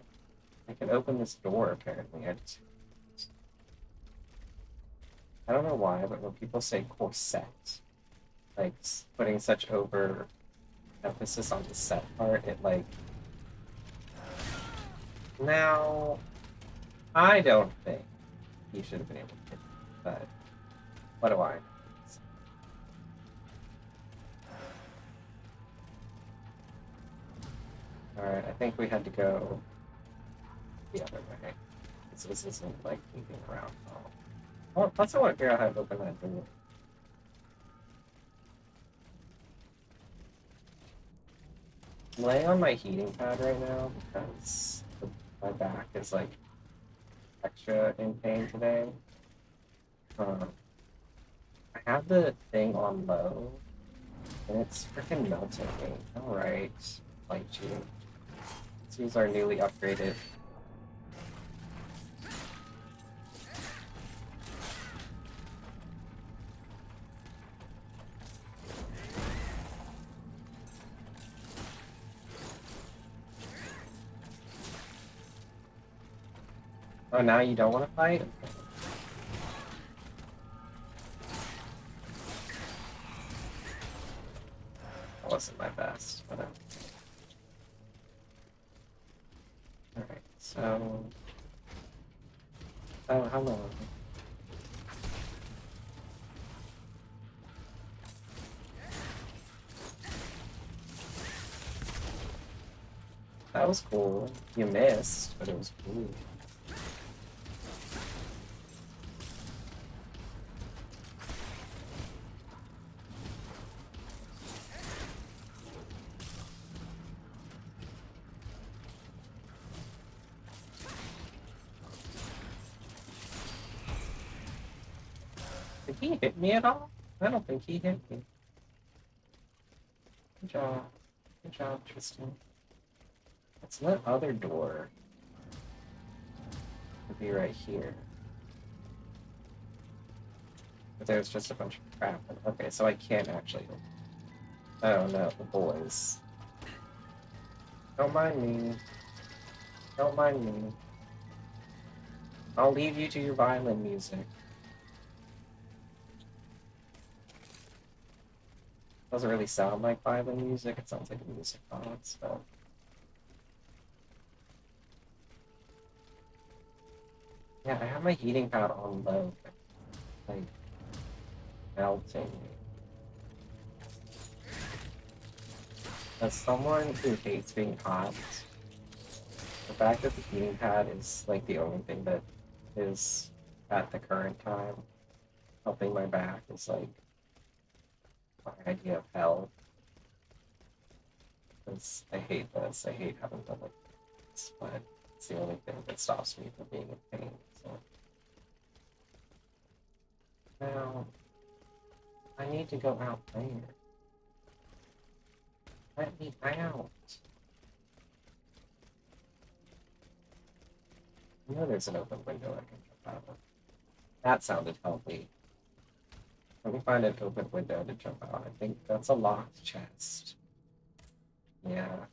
I can open this door apparently. I don't know why, but when people say corset, like putting such over emphasis on the set part, it like. Now, I don't think he should have been able to hit me, but what do I know? Alright, I think we had to go the other way. This isn't like moving around at all. Well, plus I want to figure out how to open that door. I'm laying on my heating pad right now because my back is like extra in pain today. I have the thing on low and it's freaking melting me. Alright, light shooting. Let's use our newly upgraded. Oh, now you don't want to fight? That wasn't my best, but alright, so... Oh, hello. That was cool. You missed, but it was cool. Did he hit me at all? I don't think he hit me. Good job. Good job, Tristan. What's that other door? Could be right here. But there's just a bunch of crap. Okay, so I can't actually. Oh no, the boys. Don't mind me. Don't mind me. I'll leave you to your violin music. Doesn't really sound like violin music, it sounds like a music box, so. Yeah, I have my heating pad on low. Like, melting. As someone who hates being hot, the fact that the heating pad is like the only thing that is at the current time helping my back is like my idea of hell. Because I hate this. I hate having to like this, but it's the only thing that stops me from being in pain. So now I need to go out there. Let me out. I know there's an open window I can jump out of. That sounded healthy. Let me find an open window to jump out. I think that's a locked chest. Yeah.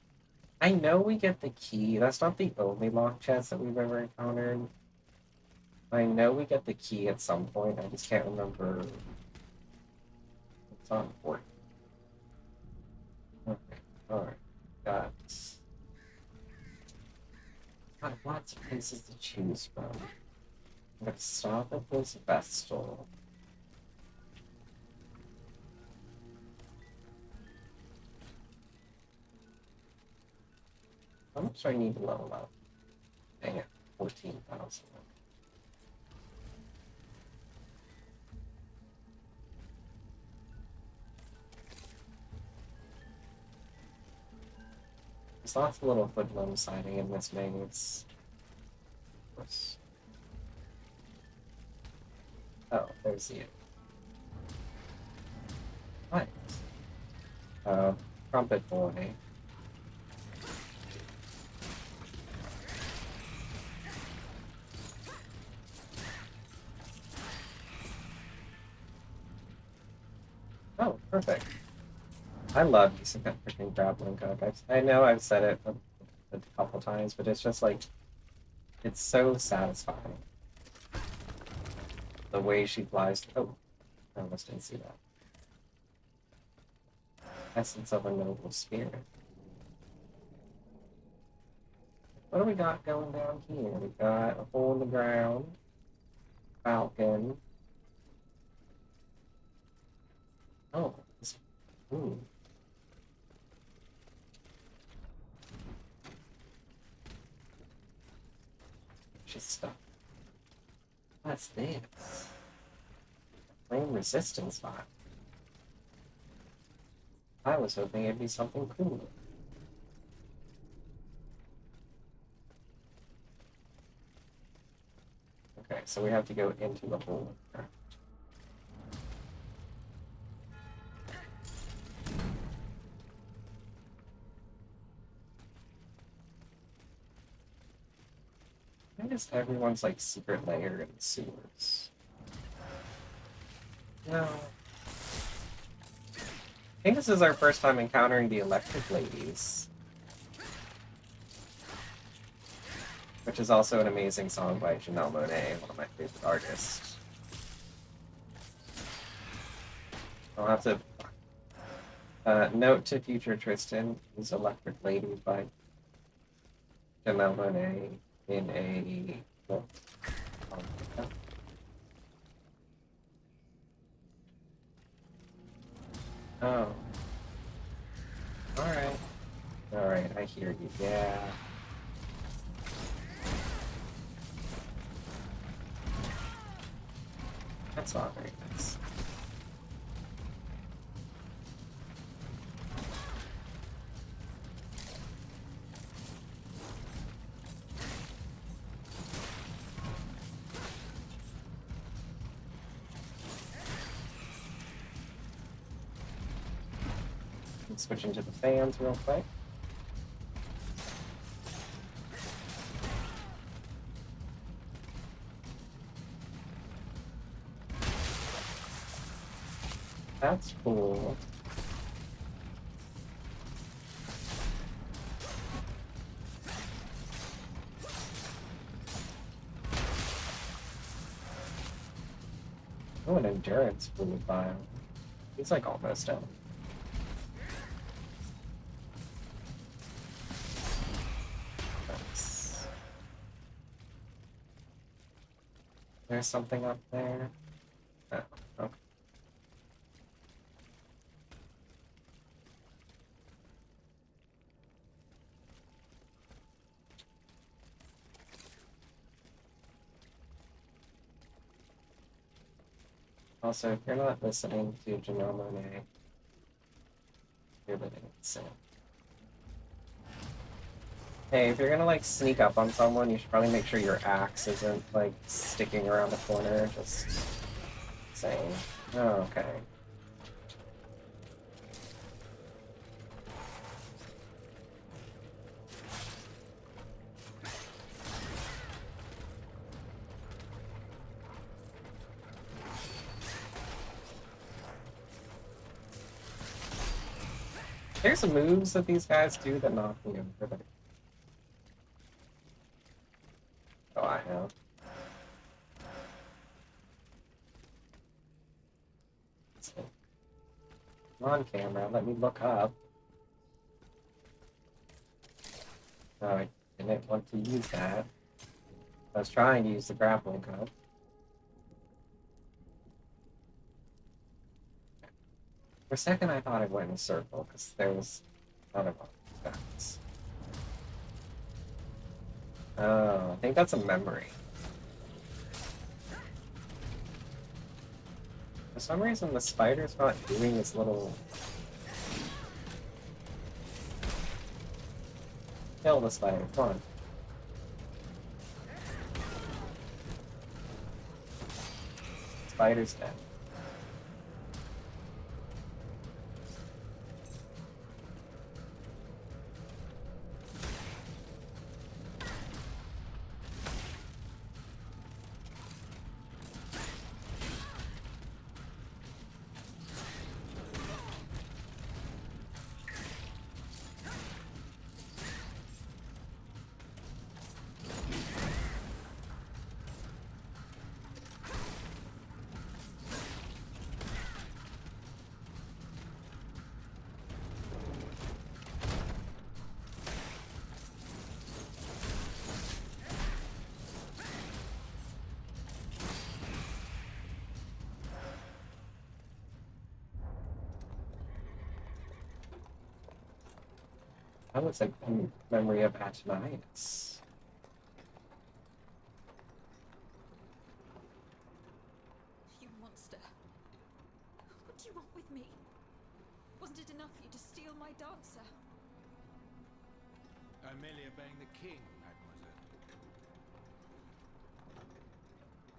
I know we get the key. That's not the only locked chest that we've ever encountered. I know we get the key at some point. I just can't remember. It's not important. Okay. Alright. Got lots of places to choose from. I'm gonna stop at this Vestal. How much do I need to level up? Dang it, 14,000. There's lots of little hoodlum siding in this maze. Of course. Oh, there's you. What? Trumpet boy. Oh, perfect. I love using that freaking grappling hook. I know I've said it a couple times, but it's just like, it's so satisfying. The way she flies. Oh, I almost didn't see that. Essence of a noble spirit. What do we got going down here? We got a hole in the ground, falcon. Oh, ooh. Just stuff. What's this? Flame resistance vial. I was hoping it'd be something cool. Okay, so we have to go into the hole. I guess everyone's like secret lair in the sewers. No. I think this is our first time encountering the electric ladies. which is also an amazing song by Janelle Monáe, one of my favorite artists. I'll have to note to future Tristan is Electric Lady by Janelle Monáe in a book. Oh. Alright. Alright, I hear you. Yeah. That's not very nice. Switch into the fans real quick. That's cool. Oh, an endurance fluid vial. He's like almost done. Nice. There's something up there. Oh, okay. Also, if you're not listening to Janelle Monáe, you're living insane. Hey, if you're gonna like sneak up on someone, you should probably make sure your axe isn't like sticking around the corner. Just saying. Oh, okay. There's some moves that these guys do that knock me over. Oh, I have. Come on, camera, let me look up. Oh, I didn't want to use that. I was trying to use the grappling hook. For a second, I thought it went in a circle because there was another one. That's... Oh, I think that's a memory. For some reason, the spider's not doing this little... Kill the spider, come on. Spider's dead. That looks like a memory of Atonitis.
You monster. What do you want with me? Wasn't it enough for you to steal my dancer?
I'm merely obeying the king, mademoiselle.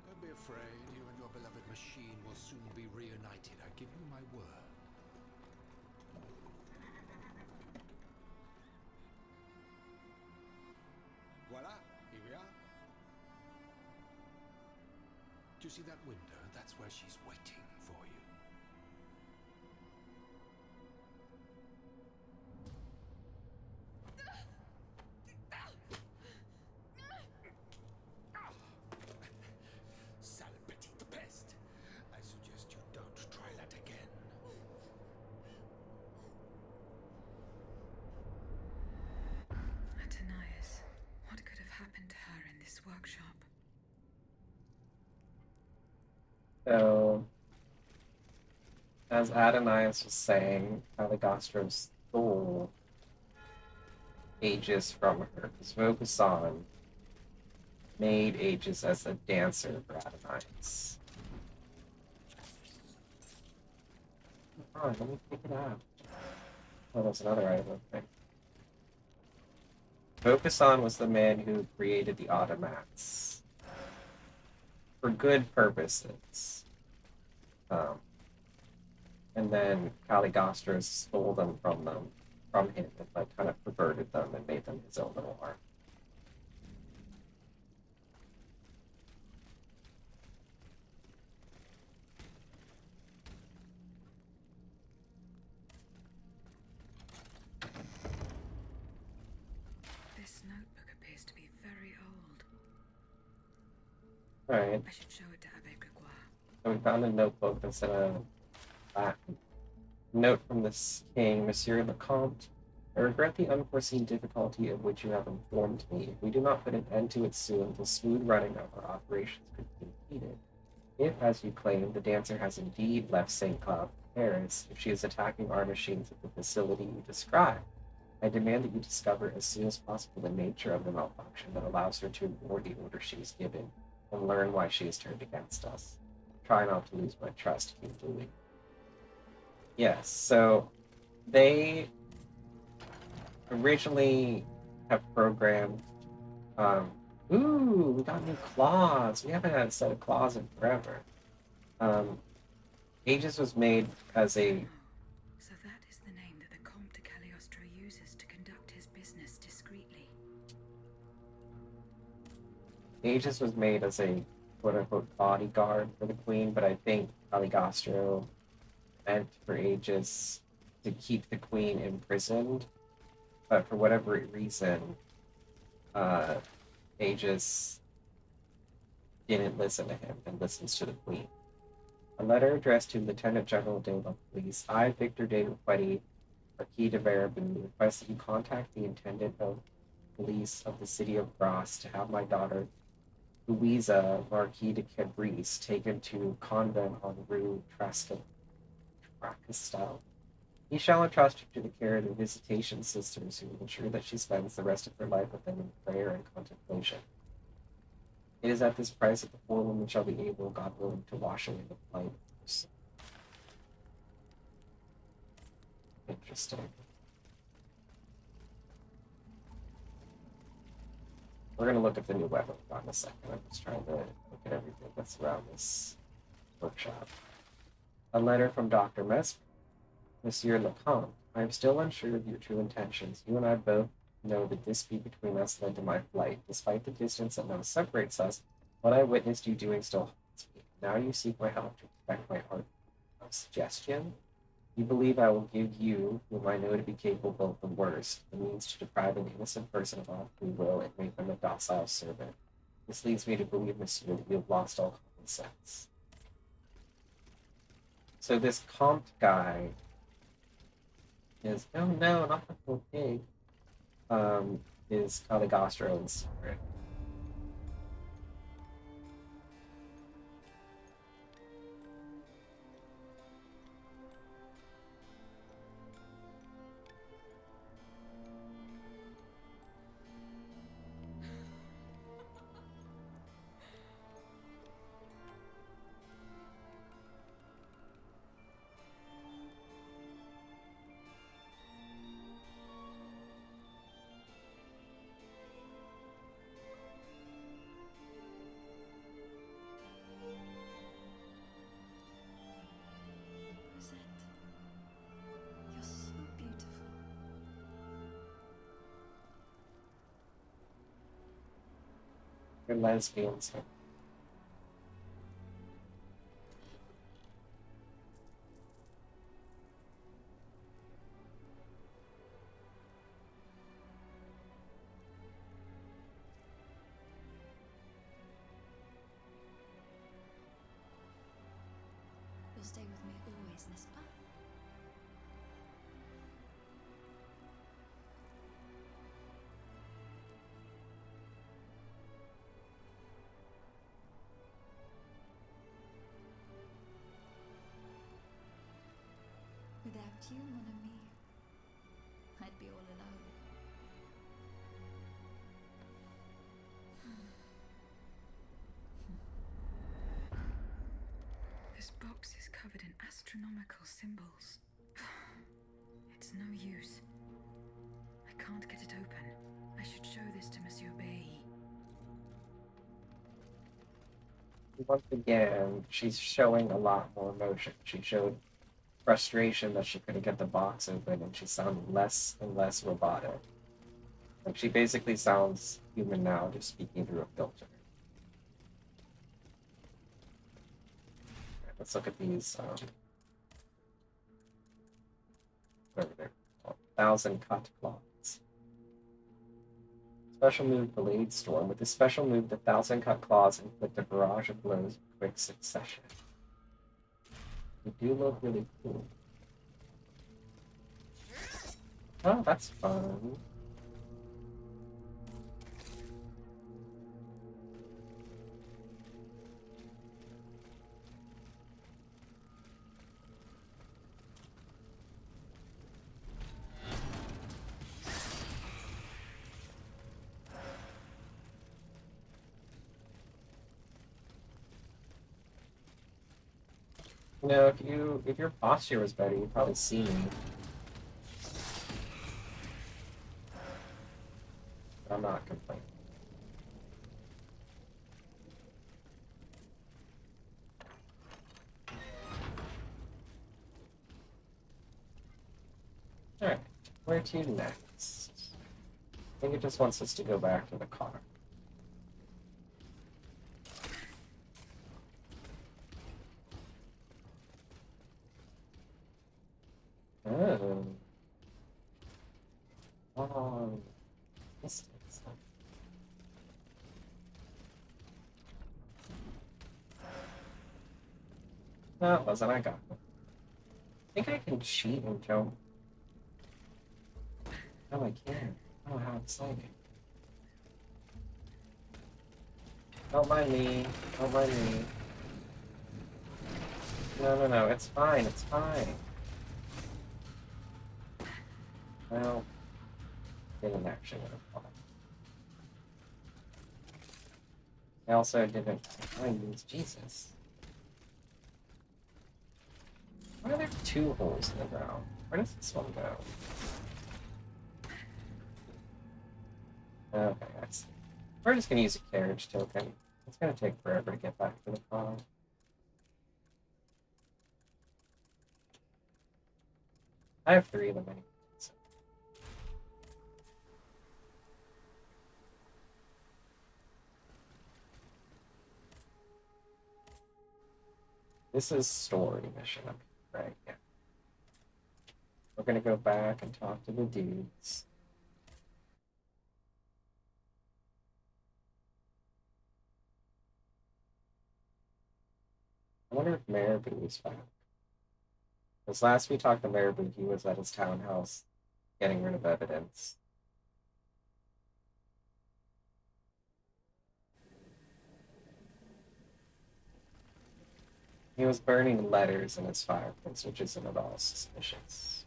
Don't be afraid. You and your beloved machine will soon be reunited. I give you my word. Voila, here we are. Do you see that window? That's where she's waiting for you.
workshop.
So, as Adonias was saying, Caligostro stole Aegis from her. Because Vokusan made Aegis as a dancer for Adonias. Oh, let me pick it up. Oh, there's another item. Okay. Vokusan was the man who created the automats for good purposes. And then Caligostro stole them from him, and like kind of perverted them and made them his own little art.
This notebook appears to be very old.
Alright,
I should show it to Abbe Grégoire.
so we found a notebook that said a Latin note from the king, Monsieur le Comte. I regret the unforeseen difficulty of which you have informed me. If we do not put an end to it soon, the smooth running of our operations could be impeded. If, as you claim, the dancer has indeed left St. Cloud for Paris, if she is attacking our machines at the facility you describe, I demand that you discover as soon as possible the nature of the malfunction that allows her to ignore the order she is given, and learn why she is turned against us. Try not to lose my trust, King Louis. Yes, so they originally have programmed. Ooh, we got new claws. We haven't had a set of claws in forever. Aegis was made as a.
Oh, so that is the name that the Comte de Cagliostro uses to conduct his business discreetly.
Aegis was made as a quote unquote bodyguard for the queen, but I think Caligostro meant for Aegis to keep the queen imprisoned. But for whatever reason, Aegis didn't listen to him and listens to the queen. A letter addressed to Lieutenant General de la Police, I, Victor de Muquetti, Marquis de Baraboo, request that you contact the Intendant of Police of the city of Grasse to have my daughter, Louisa Marquis de Cabrice, taken to convent on Rue Tracastel. He shall entrust her to the care of the visitation sisters who will ensure that she spends the rest of her life with them in prayer and contemplation. It is at this price that the poor woman shall be able, God willing, to wash away the blood of her sin. Interesting. We're going to look at the new weapon in a second. I'm just trying to look at everything that's around this workshop. A letter from Dr. Mesmer. Monsieur Lecomte, I am still unsure of your true intentions. You and I both know the dispute between us led to my flight. Despite the distance that now separates us, what I witnessed you doing still haunts me. Now you seek my help to protect my art of suggestion. You believe I will give you, whom I know to be capable of the worst, the means to deprive an innocent person of all free will and make them a docile servant. This leads me to believe, monsieur, that you have lost all common sense. So this Comte guy is, oh no, not the poor pig, is Caligostro in secret.
Rosette, you're so beautiful.
You're lesbians.
You'll stay with me always, n'est-ce pas? you, mon ami, I'd be all alone.
This box is covered in astronomical symbols. It's no use. I can't get it open. I should show this to Monsieur Bay.
Once again, she's showing a lot more emotion. She showed frustration that she couldn't get the box open, and she sounded less and less robotic. Like she basically sounds human now, just speaking through a filter. Right, let's look at these. Whatever they're called. 1,000 cut claws. Special move Blade Storm. With this special move, the 1,000 cut claws inflict a barrage of blows in quick succession. They do look really cool. Oh, that's fun. You know, if your posture was better, you'd probably see me. But I'm not complaining. Alright, where to next? I think it just wants us to go back to the car. Oh. Oh. This is no, it wasn't. I got it. I think I can cheat and jump. No, I can't. I don't know how exciting. Don't mind me. Don't mind me. No. It's fine. It's fine. Well, didn't actually want to. I also didn't. I use Jesus. Why are there 2 holes in the ground? Where does this one go? Okay, I see. We're just gonna use a carriage token. It's gonna take forever to get back to the car. I have 3 of them anyway. So. This is story mission, right? Yeah. We're gonna go back and talk to the dudes. I wonder if Marabou is back. Because last we talked to Marabou, he was at his townhouse getting rid of evidence. He was burning letters in his fireplace, which isn't at all suspicious.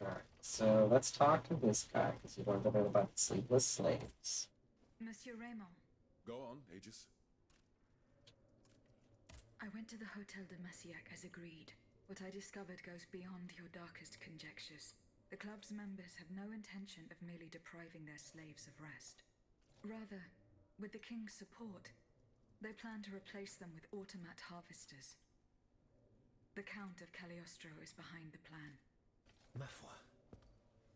Alright, so let's talk to this guy, because he wanted to know about the sleepless slaves.
Monsieur Raymond,
Go on, Aegis.
I went to the Hotel de Massiac as agreed. What I discovered goes beyond your darkest conjectures. The club's members have no intention of merely depriving their slaves of rest. Rather, with the king's support, they plan to replace them with automat harvesters. The Count of Cagliostro is behind the plan.
Ma foi.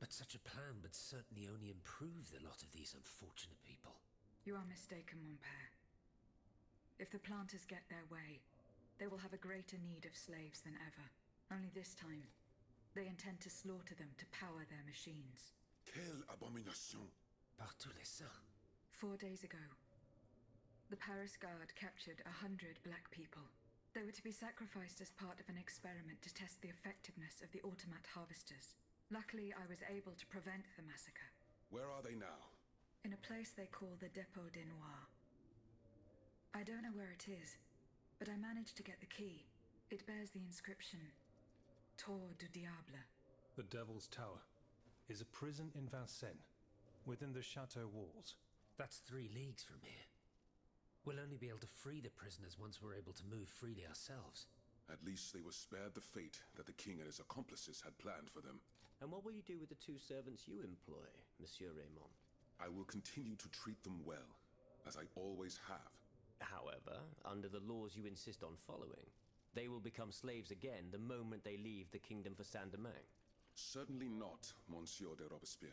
But such a plan would certainly only improve the lot of these unfortunate people.
You are mistaken, mon père. If the planters get their way, they will have a greater need of slaves than ever. Only this time, they intend to slaughter them to power their machines.
Quelle abomination!
Par tous les saints.
4 days ago, the Paris Guard captured 100 black people. They were to be sacrificed as part of an experiment to test the effectiveness of the automat harvesters. Luckily, I was able to prevent the massacre.
Where are they now?
in a place they call the Dépôt des Noirs. I don't know where it is, but I managed to get the key. It bears the inscription, Tour du Diable.
The Devil's Tower is a prison in Vincennes, within the chateau walls.
That's 3 leagues from here. We'll only be able to free the prisoners once we're able to move freely ourselves.
At least they were spared the fate that the king and his accomplices had planned for them.
And what will you do with the 2 servants you employ, Monsieur Raymond?
I will continue to treat them well, as I always have.
However, under the laws you insist on following, they will become slaves again the moment they leave the kingdom for Saint-Domingue.
Certainly not, Monsieur de Robespierre.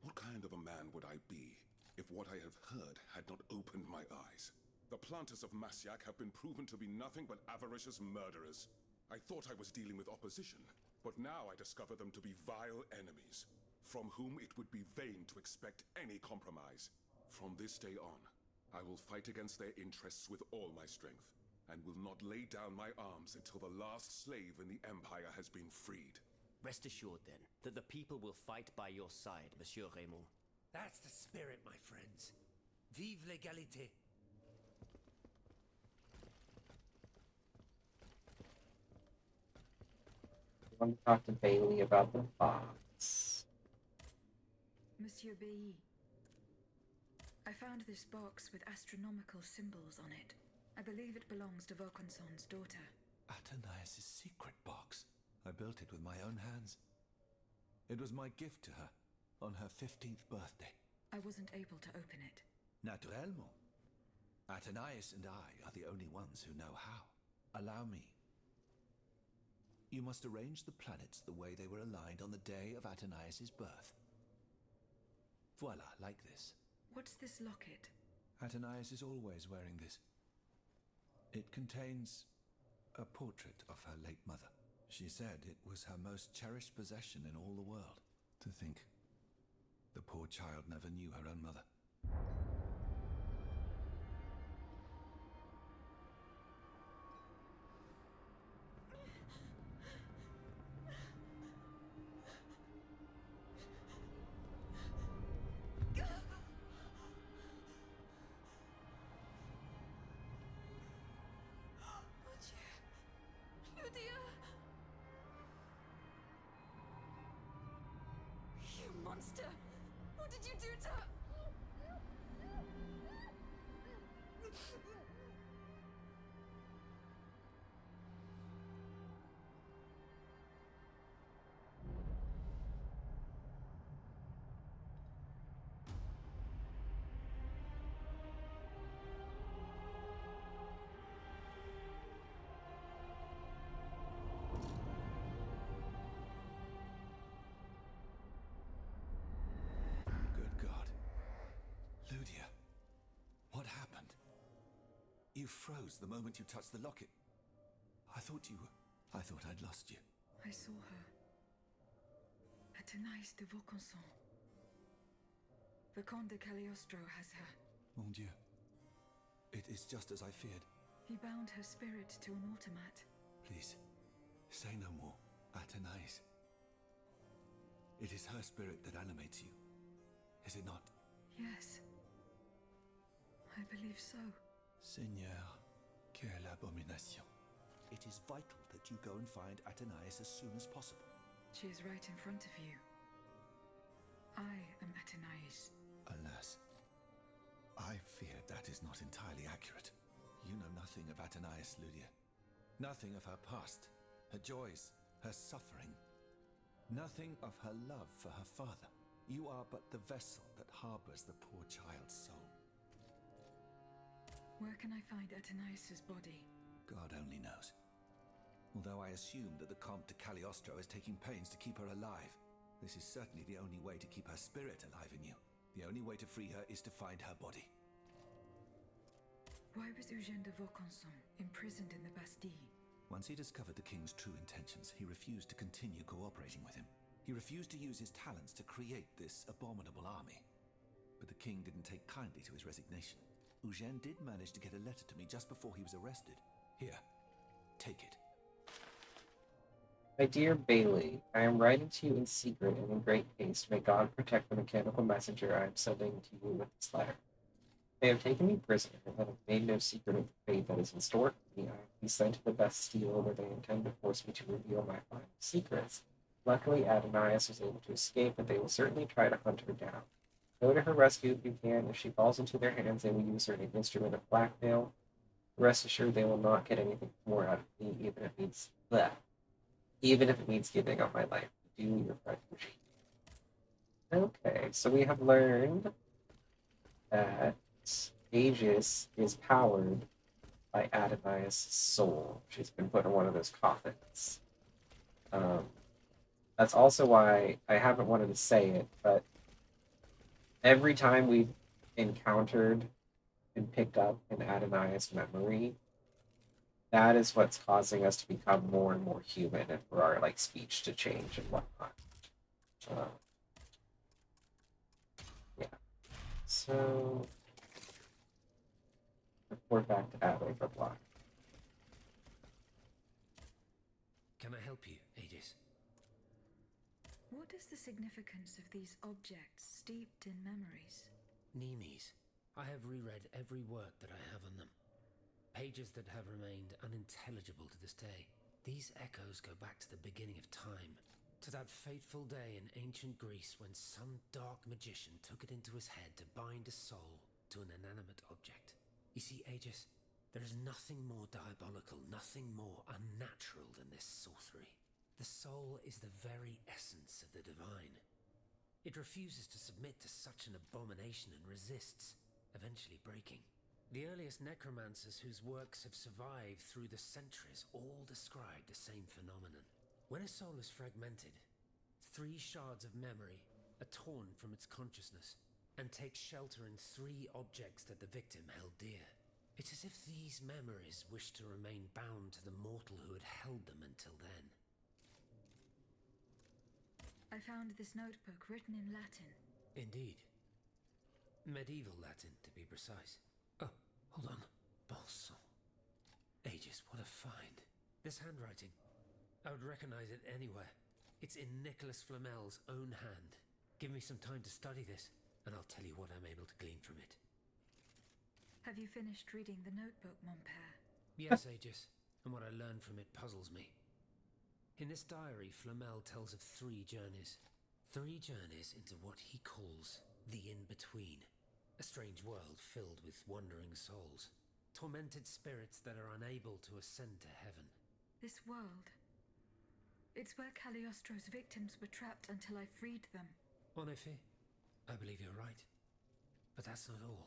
What kind of a man would I be if what I have heard had not opened my eyes? The planters of Massiac have been proven to be nothing but avaricious murderers. I thought I was dealing with opposition, but now I discover them to be vile enemies, from whom it would be vain to expect any compromise. From this day on, I will fight against their interests with all my strength, and will not lay down my arms until the last slave in the Empire has been freed.
Rest assured, then, that the people will fight by your side, Monsieur Raymond.
That's the spirit, my friends. Vive l'égalité.
I want to talk to Bailey about the box.
Monsieur B. I found this box with astronomical symbols on it. I believe it belongs to Vaucanson's daughter.
Athénaïs' secret box. I built it with my own hands. It was my gift to her on her 15th birthday.
I wasn't able to open it.
Naturellement. Athénaïs and I are the only ones who know how. Allow me. You must arrange the planets the way they were aligned on the day of Athénaïs' birth. Voila, like this.
What's this locket?
Athénaïs is always wearing this. It contains a portrait of her late mother. She said it was her most cherished possession in all the world. To think, the poor child never knew her own mother.
Lydia! You monster! What did you do to her?
Good God. Lydia, what happened? You froze the moment you touched the locket. I thought I'd lost you.
I saw her. Athénaïs de Vaucanson. The Comte de Cagliostro has her.
Mon Dieu. It is just as I feared.
He bound her spirit to an automat.
Please, say no more. Athénaïs. It is her spirit that animates you. Is it not?
Yes. I believe so.
Seigneur, quelle abomination. It is vital that you go and find Athénaïs as soon as possible.
She is right in front of you. I am Athénaïs.
Alas, I fear that is not entirely accurate. You know nothing of Athénaïs, Lydia. Nothing of her past, her joys, her suffering. Nothing of her love for her father. You are but the vessel that harbors the poor child's soul.
Where can I find Athénaïs' body?
God only knows. Although I assume that the Comte de Cagliostro is taking pains to keep her alive, this is certainly the only way to keep her spirit alive in you. The only way to free her is to find her body.
Why was Eugène de Vaucanson imprisoned in the Bastille?
Once he discovered the king's true intentions, he refused to continue cooperating with him. He refused to use his talents to create this abominable army. But the king didn't take kindly to his resignation. Eugène did manage to get a letter to me just before he was arrested. Here, take it.
My dear Bailey, I am writing to you in secret and in great haste. May God protect the mechanical messenger I am sending to you with this letter. They have taken me prisoner and have made no secret of the fate that is in store for me. I have been sent to the best steel where they intend to force me to reveal my final secrets. Luckily, Adonias was able to escape, but they will certainly try to hunt her down. Go to her rescue if you can. If she falls into their hands, they will use her as an instrument of blackmail. Rest assured, they will not get anything more out of me, even if it means giving up my life. Do your friend Eugene. Okay, so we have learned that Aegis is powered by Adonias' soul. She's been put in one of those coffins. That's also why I haven't wanted to say it, but every time we've encountered and picked up an Adonias memory, that is what's causing us to become more and more human and for our like speech to change and whatnot. Yeah. So report back to Adley for block.
Can I help you, Aegis?
What is the significance of these objects steeped in memories?
Nemes. I have reread every work that I have on them. Pages that have remained unintelligible to this day. These echoes go back to the beginning of time, to that fateful day in ancient Greece when some dark magician took it into his head to bind a soul to an inanimate object. You see, Aegis, there is nothing more diabolical, nothing more unnatural than this sorcery. The soul is the very essence of the divine. It refuses to submit to such an abomination and resists, eventually breaking. The earliest necromancers whose works have survived through the centuries all describe the same phenomenon. When a soul is fragmented, 3 shards of memory are torn from its consciousness and take shelter in 3 objects that the victim held dear. It's as if these memories wish to remain bound to the mortal who had held them until then.
I found this notebook written in Latin.
Indeed. Medieval Latin, to be precise. Oh, hold on. Bon sang. Aegis, what a find. This handwriting, I would recognize it anywhere. It's in Nicholas Flamel's own hand. Give me some time to study this, and I'll tell you what I'm able to glean from it.
Have you finished reading the notebook, mon père?
Yes, Aegis, and what I learned from it puzzles me. In this diary, Flamel tells of 3 journeys. 3 journeys into what he calls the in-between. A strange world filled with wandering souls. Tormented spirits that are unable to ascend to heaven.
This world. It's where Cagliostro's victims were trapped until I freed them.
En effet, I believe you're right. But that's not all.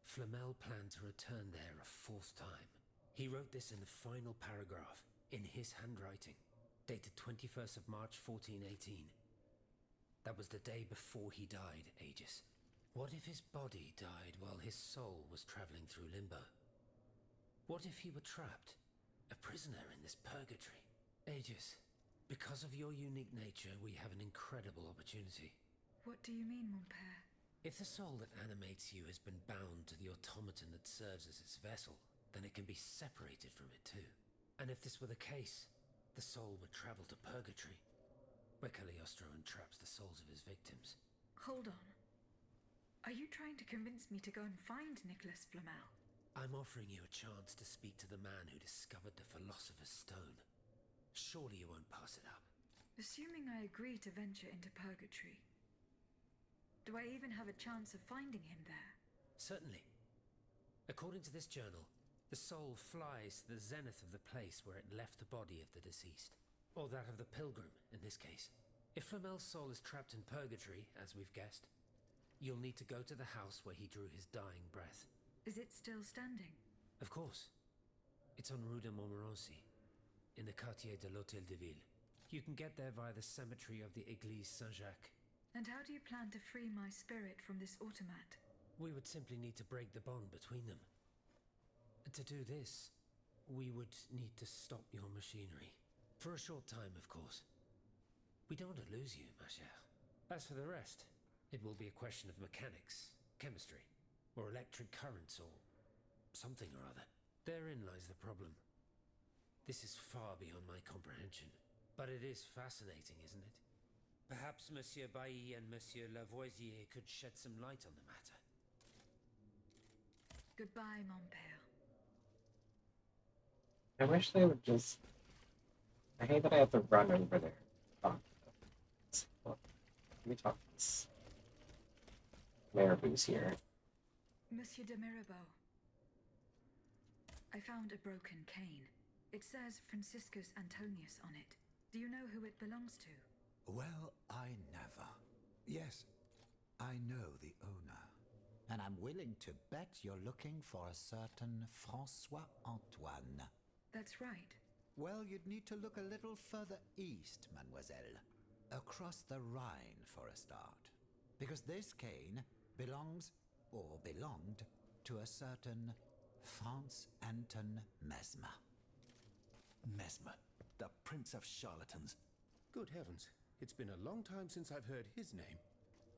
Flamel planned to return there a 4th time. He wrote this in the final paragraph, in his handwriting, dated 21st of March 1418. That was the day before he died, Aegis. What if his body died while his soul was traveling through limbo? What if he were trapped, a prisoner in this purgatory? Aegis, because of your unique nature, we have an incredible opportunity.
What do you mean, mon père?
If the soul that animates you has been bound to the automaton that serves as its vessel, then it can be separated from it too. And if this were the case, the soul would travel to purgatory, where Cagliostro entraps the souls of his victims.
Hold on. Are you trying to convince me to go and find Nicholas Flamel?
I'm offering you a chance to speak to the man who discovered the Philosopher's Stone. Surely you won't pass it up.
Assuming I agree to venture into purgatory, do I even have a chance of finding him there?
Certainly. According to this journal, the soul flies to the zenith of the place where it left the body of the deceased. Or that of the pilgrim, in this case. If Flamel's soul is trapped in purgatory, as we've guessed, you'll need to go to the house where he drew his dying breath.
Is it still standing?
Of course. It's on Rue de Montmorency, in the quartier de l'Hôtel de Ville. You can get there via the cemetery of the Église Saint-Jacques.
And how do you plan to free my spirit from this automat?
We would simply need to break the bond between them. To do this, we would need to stop your machinery. For a short time, of course. We don't want to lose you, ma chère. As for the rest, it will be a question of mechanics, chemistry, or electric currents, or something or other. Therein lies the problem. This is far beyond my comprehension, But it is fascinating, isn't it? Perhaps Monsieur Bailly and Monsieur Lavoisier could shed some light on the matter.
Goodbye, mon père.
I wish they would just. I hate that I have to run over there. Oh, well, let me talk to this mayor who's here.
Monsieur de Mirabeau. I found a broken cane. It says Franciscus Antonius on it. Do you know who it belongs to?
Well, I never. Yes, I know the owner. And I'm willing to bet you're looking for a certain Francois Antoine.
That's right.
Well, you'd need to look a little further east, mademoiselle. Across the Rhine for a start. Because this cane belongs, or belonged, to a certain Franz Anton Mesmer.
Mesmer, the prince of charlatans.
Good heavens, it's been a long time since I've heard his name.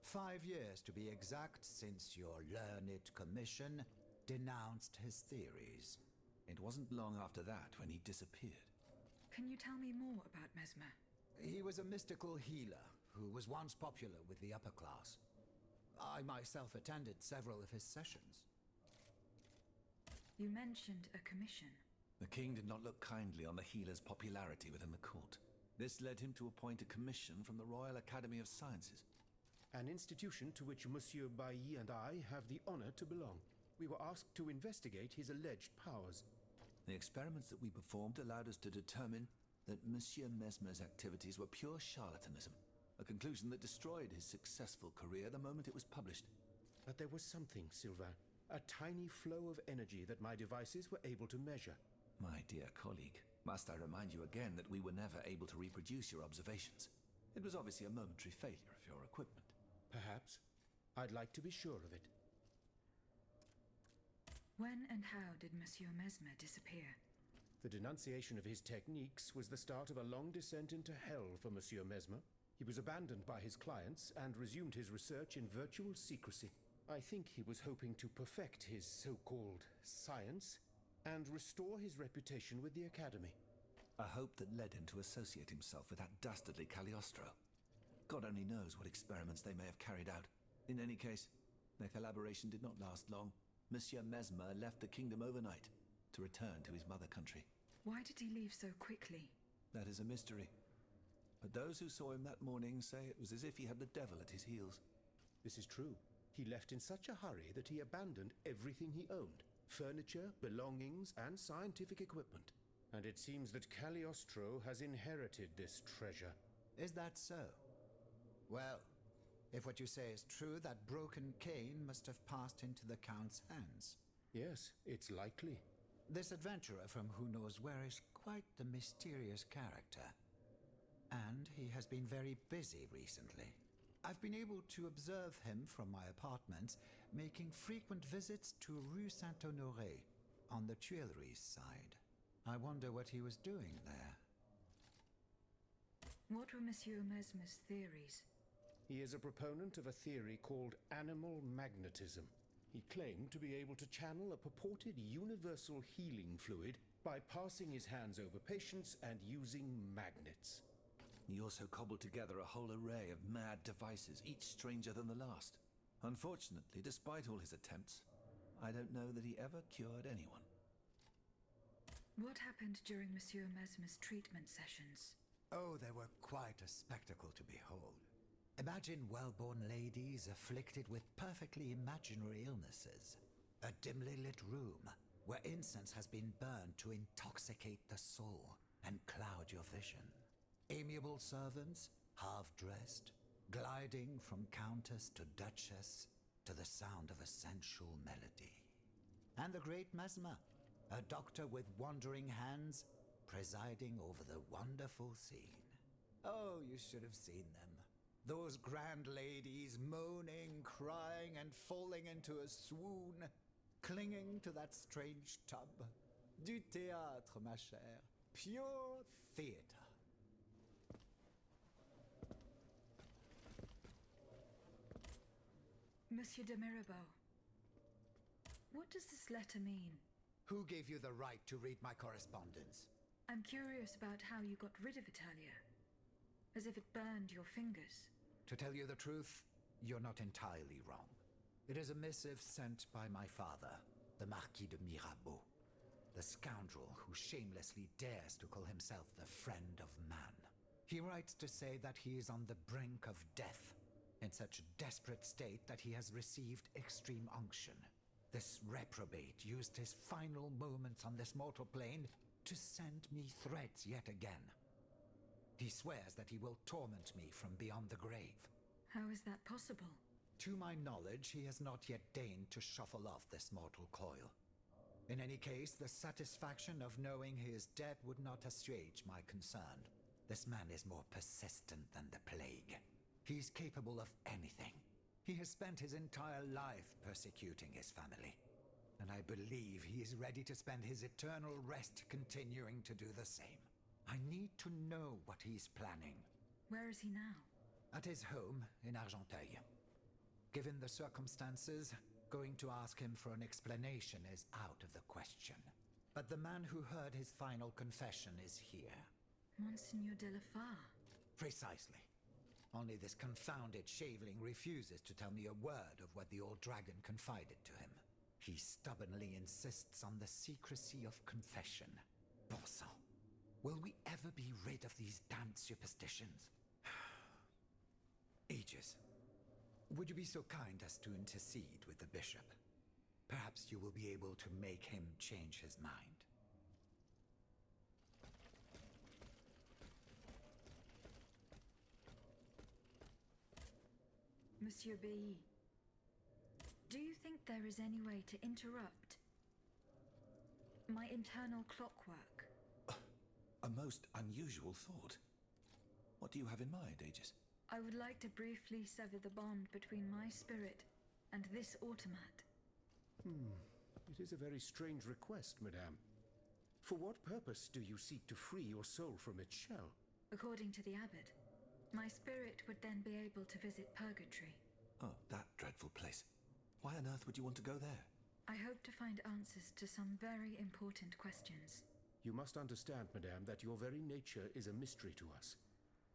5 years to be exact since your learned commission denounced his theories.
It wasn't long after that when he disappeared.
Can you tell me more about Mesmer?
He was a mystical healer who was once popular with the upper class. I myself attended several of his sessions.
You mentioned a commission.
The king did not look kindly on the healer's popularity within the court. This led him to appoint a commission from the Royal Academy of Sciences.
An institution to which Monsieur Bailly and I have the honor to belong. We were asked to investigate his alleged powers.
The experiments that we performed allowed us to determine that Monsieur Mesmer's activities were pure charlatanism, a conclusion that destroyed his successful career the moment it was published.
But there was something, Sylvain, a tiny flow of energy that my devices were able to measure.
My dear colleague, must I remind you again that we were never able to reproduce your observations? It was obviously a momentary failure of your equipment.
Perhaps. I'd like to be sure of it.
When and how did Monsieur Mesmer disappear?
The denunciation of his techniques was the start of a long descent into hell for Monsieur Mesmer. He was abandoned by his clients and resumed his research in virtual secrecy. I think he was hoping to perfect his so-called science and restore his reputation with the Academy.
A hope that led him to associate himself with that dastardly Cagliostro. God only knows what experiments they may have carried out. In any case, their collaboration did not last long. Monsieur Mesmer left the kingdom overnight to return to his mother country.
Why did he leave so quickly?
That is a mystery. But those who saw him that morning say it was as if he had the devil at his heels.
This is true. He left in such a hurry that he abandoned everything he owned. Furniture, belongings, and scientific equipment. And it seems that Cagliostro has inherited this treasure.
Is that so? Well, if what you say is true, that broken cane must have passed into the Count's hands.
Yes, it's likely.
This adventurer from who knows where is quite the mysterious character. And he has been very busy recently. I've been able to observe him from my apartments, making frequent visits to Rue Saint-Honoré, on the Tuileries side. I wonder what he was doing there.
What were Monsieur Mesmer's theories?
He is a proponent of a theory called animal magnetism. He claimed to be able to channel a purported universal healing fluid by passing his hands over patients and using magnets.
He also cobbled together a whole array of mad devices, each stranger than the last. Unfortunately, despite all his attempts, I don't know that he ever cured anyone.
What happened during Monsieur Mesmer's treatment sessions?
Oh, they were quite a spectacle to behold. Imagine well-born ladies afflicted with perfectly imaginary illnesses. A dimly lit room where incense has been burned to intoxicate the soul and cloud your vision. Amiable servants, half-dressed, gliding from countess to duchess to the sound of a sensual melody. And the great Mesmer, a doctor with wandering hands, presiding over the wonderful scene. Oh, you should have seen them. Those grand ladies moaning, crying, and falling into a swoon, clinging to that strange tub. Du théâtre, ma chère. Pure theater.
Monsieur de Mirabeau, what does this letter mean?
Who gave you the right to read my correspondence?
I'm curious about how you got rid of Italia. As if it burned your fingers.
To tell you the truth, you're not entirely wrong. It is a missive sent by my father, the Marquis de Mirabeau, the scoundrel who shamelessly dares to call himself the friend of man. He writes to say that he is on the brink of death, in such a desperate state that he has received extreme unction. This reprobate used his final moments on this mortal plane to send me threats yet again. He swears that he will torment me from beyond the grave.
How is that possible?
To my knowledge, he has not yet deigned to shuffle off this mortal coil. In any case, the satisfaction of knowing he is dead would not assuage my concern. This man is more persistent than the plague. He's capable of anything. He has spent his entire life persecuting his family. And I believe he is ready to spend his eternal rest continuing to do the same. I need to know what he's planning.
Where is he now?
At his home in Argenteuil. Given the circumstances, going to ask him for an explanation is out of the question. But the man who heard his final confession is here.
Monseigneur de la Fare.
Precisely. Only this confounded shaveling refuses to tell me a word of what the old dragon confided to him. He stubbornly insists on the secrecy of confession. Bon sang. Will we ever be rid of these damned superstitions? Aegis, would you be so kind as to intercede with the bishop? Perhaps you will be able to make him change his mind.
Monsieur B. Do you think there is any way to interrupt my internal clockwork?
A most unusual thought. What do you have in mind, Aegis?
I would like to briefly sever the bond between my spirit and this automat.
It is a very strange request, madame. For what purpose do you seek to free your soul from its shell?
According to the abbot, my spirit would then be able to visit purgatory.
Oh, that dreadful place. Why on earth would you want to go there?
I hope to find answers to some very important questions.
You must understand, madame, that your very nature is a mystery to us.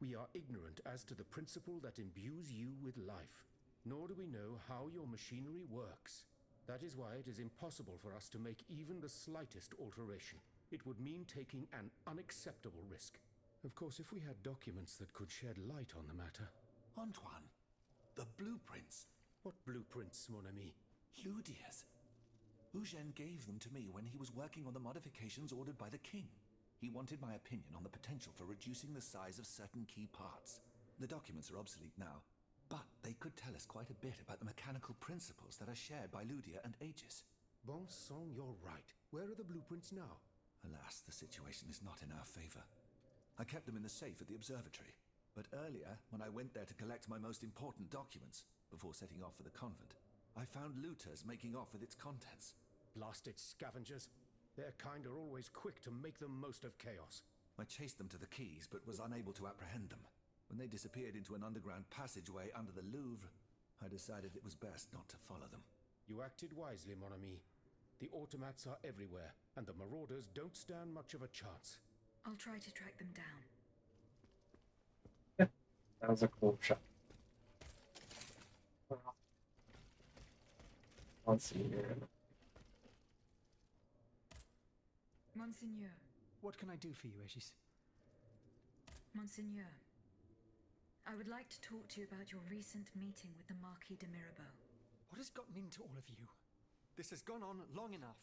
We are ignorant as to the principle that imbues you with life, nor do we know how your machinery works. That is why it is impossible for us to make even the slightest alteration. It would mean taking an unacceptable risk. Of course, if we had documents that could shed light on the matter.
Antoine, the blueprints.
What blueprints, mon ami?
Ludia's. Eugène gave them to me when he was working on the modifications ordered by the king. He wanted my opinion on the potential for reducing the size of certain key parts. The documents are obsolete now, but they could tell us quite a bit about the mechanical principles that are shared by Ludia and Aegis.
Bon sang, you're right. Where are the blueprints now?
Alas, the situation is not in our favor. I kept them in the safe at the observatory, but earlier, when I went there to collect my most important documents, before setting off for the convent, I found looters making off with its contents.
Blasted scavengers. Their kind are always quick to make the most of chaos.
I chased them to the quays, but was unable to apprehend them. When they disappeared into an underground passageway under the Louvre, I decided it was best not to follow them.
You acted wisely, mon ami. The automats are everywhere, and the marauders don't stand much of a chance.
I'll try to track them down.
That was a cool shot. Monseigneur.
Monseigneur.
What can I do for you, Aegis?
Monseigneur, I would like to talk to you about your recent meeting with the Marquis de Mirabeau.
What has gotten into all of you? This has gone on long enough.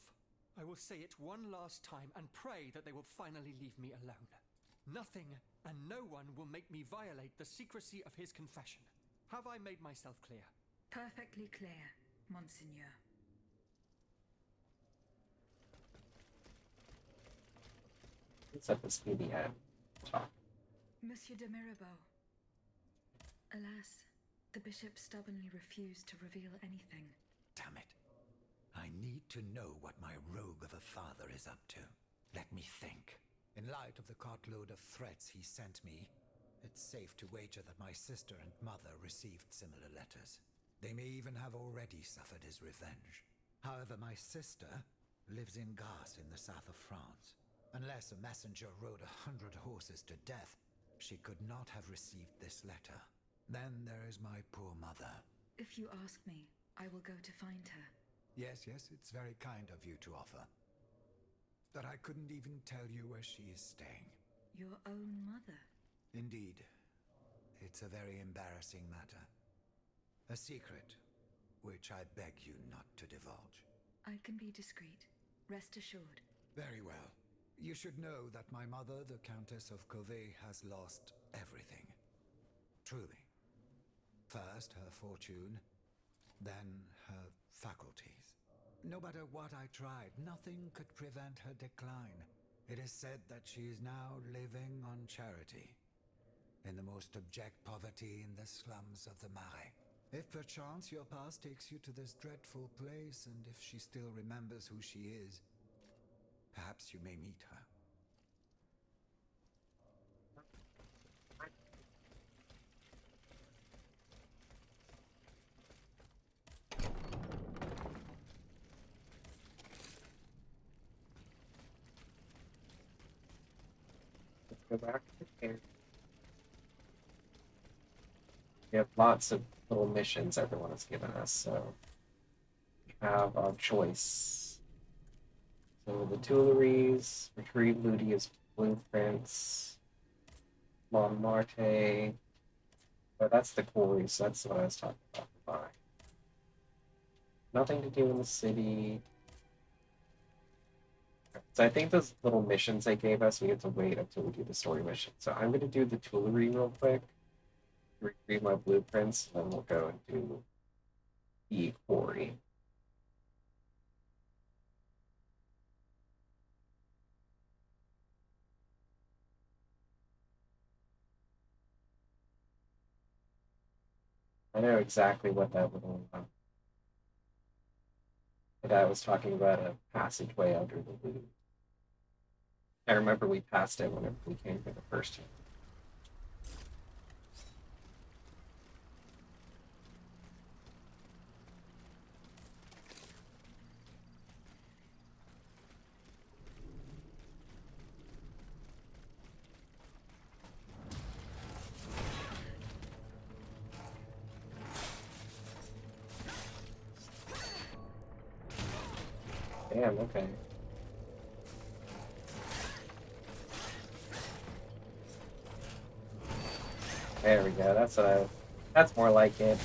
I will say it one last time and pray that they will finally leave me alone. Nothing and no one will make me violate the secrecy of his confession. Have I made myself clear?
Perfectly clear, Monseigneur.
Let's have this be the end. Talk.
Monsieur de Mirabeau. Alas, the bishop stubbornly refused to reveal anything.
Damn it. I need to know what my rogue of a father is up to. Let me think. In light of the cartload of threats he sent me, it's safe to wager that my sister and mother received similar letters. They may even have already suffered his revenge. However, my sister lives in Garce in the south of France. Unless a messenger rode 100 horses to death, she could not have received this letter. Then there is my poor mother.
If you ask me, I will go to find her.
Yes, it's very kind of you to offer. But I couldn't even tell you where she is staying.
Your own mother?
Indeed. It's a very embarrassing matter. A secret, which I beg you not to divulge.
I can be discreet. Rest assured.
Very well. You should know that my mother, the Countess of Covey, has lost everything. Truly. First her fortune, then her faculties. No matter what I tried, nothing could prevent her decline. It is said that she is now living on charity, in the most abject poverty in the slums of the Marais. If perchance your past takes you to this dreadful place, and if she still remembers who she is, perhaps you may meet her.
Let's go back to here. We have lots of little missions everyone has given us, so we have our choice. So the Tuileries, retrieve Ludia's blueprints, Montmartre. Oh, that's the quarries, so that's what I was talking about. Bye. Nothing to do in the city. So I think those little missions they gave us, we have to wait until we do the story mission. So I'm going to do the Tuileries real quick, retrieve my blueprints, and then we'll go and do the quarry. I know exactly what that little the guy was talking about, a passageway under the Louvre. I remember we passed it whenever we came here the first time. Damn, okay. There we go, that's more like it.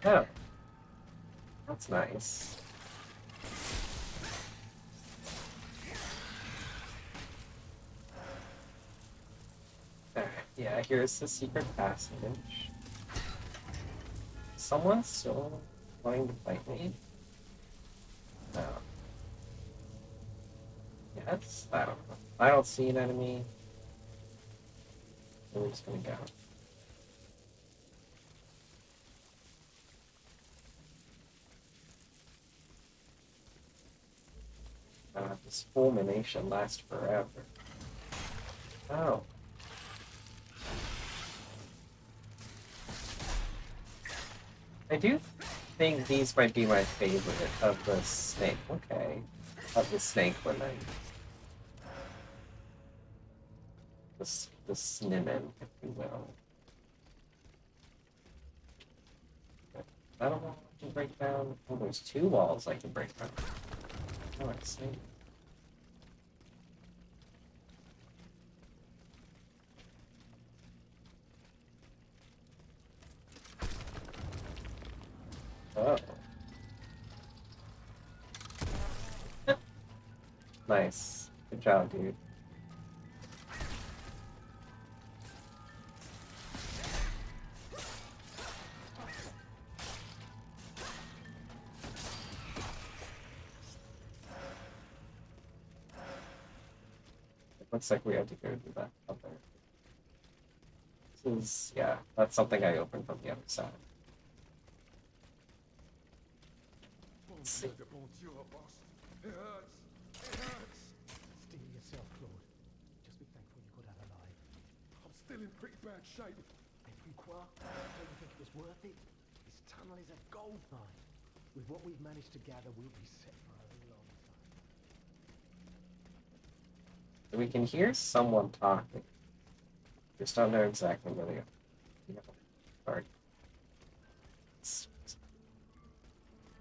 Oh. That's nice. Alright, yeah, here's the secret passage. Someone's still wanting to fight me? No. Yes? I don't know. I don't see an enemy. So we're just gonna go. This fulmination lasts forever. Oh. I do think these might be my favorite of the snake. Okay. Of the snake women. The snimmin, if you will. I don't know if I can break down. Oh, there's two walls I can break down. Oh, I see. Oh. Nice. Good job, dude. It looks like we have to go to that other. is, yeah, that's something I opened from the other side. Let's see.
It hurts. It hurts.
Steel yourself, Claude. Just be thankful you got out alive.
I'm still in pretty bad shape.
Et puis quoi? Don't you think it was worth it? This tunnel is a gold mine. With what we've managed to gather, we'll be set for a long time.
We can hear someone talking. Just don't know exactly where they are. Sorry.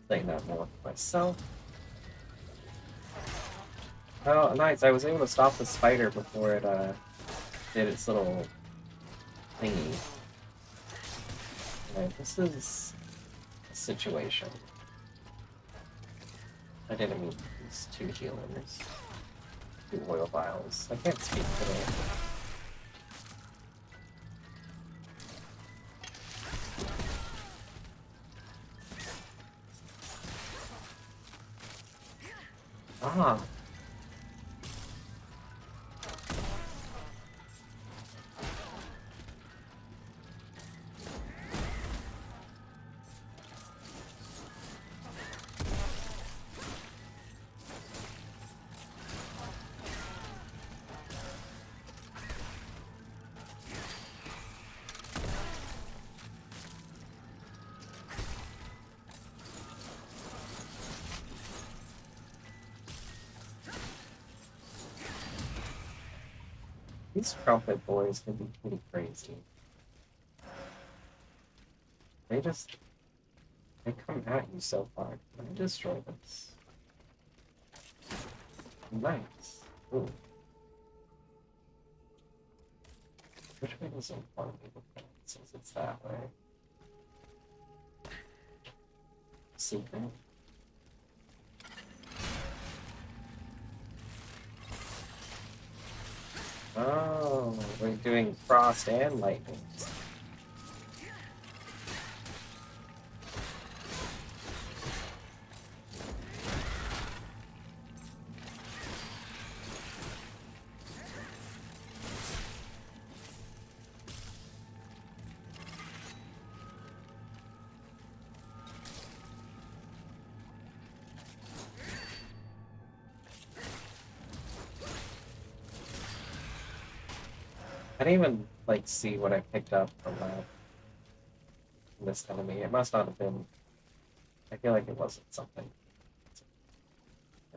Saying that more for myself. Oh, nice. I was able to stop the spider before it did its little thingy. Right, this is a situation. I didn't mean these 2 healers. 2 oil vials. I can't speak today. Ah. These trumpet boys can be pretty crazy. They come at you so hard. Let me destroy this. Nice. Ooh. Which way does it want me to go? Since it's that way. Secret. Oh, we're doing frost and lightning. I didn't even like see what I picked up from this enemy. It must not have been. I feel like it wasn't something.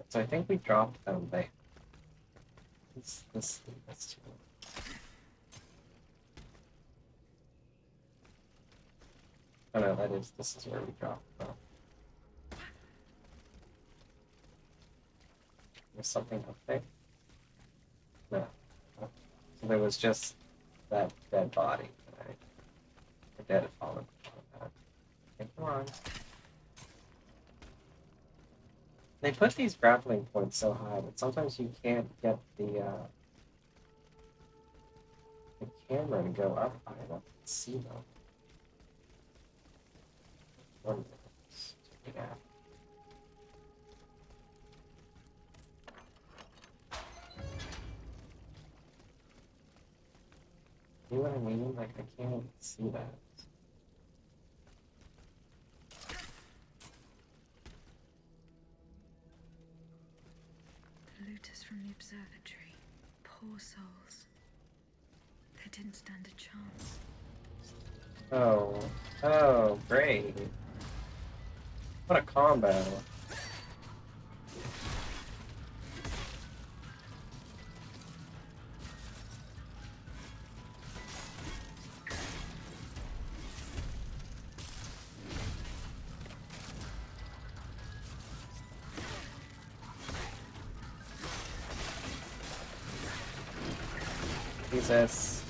So I think we dropped them there. This too. Oh no, this is where we dropped them. There's something up there. No. So there was just that dead body. Right? The dead had fallen. Okay, come on. They put these grappling points so high that sometimes you can't get the camera to go up high enough to see them. One minute. Yeah. You know what I mean? Like, I can't see that.
The looters from the observatory. Poor souls. They didn't stand a chance.
Oh, great. What a combo. Jesus.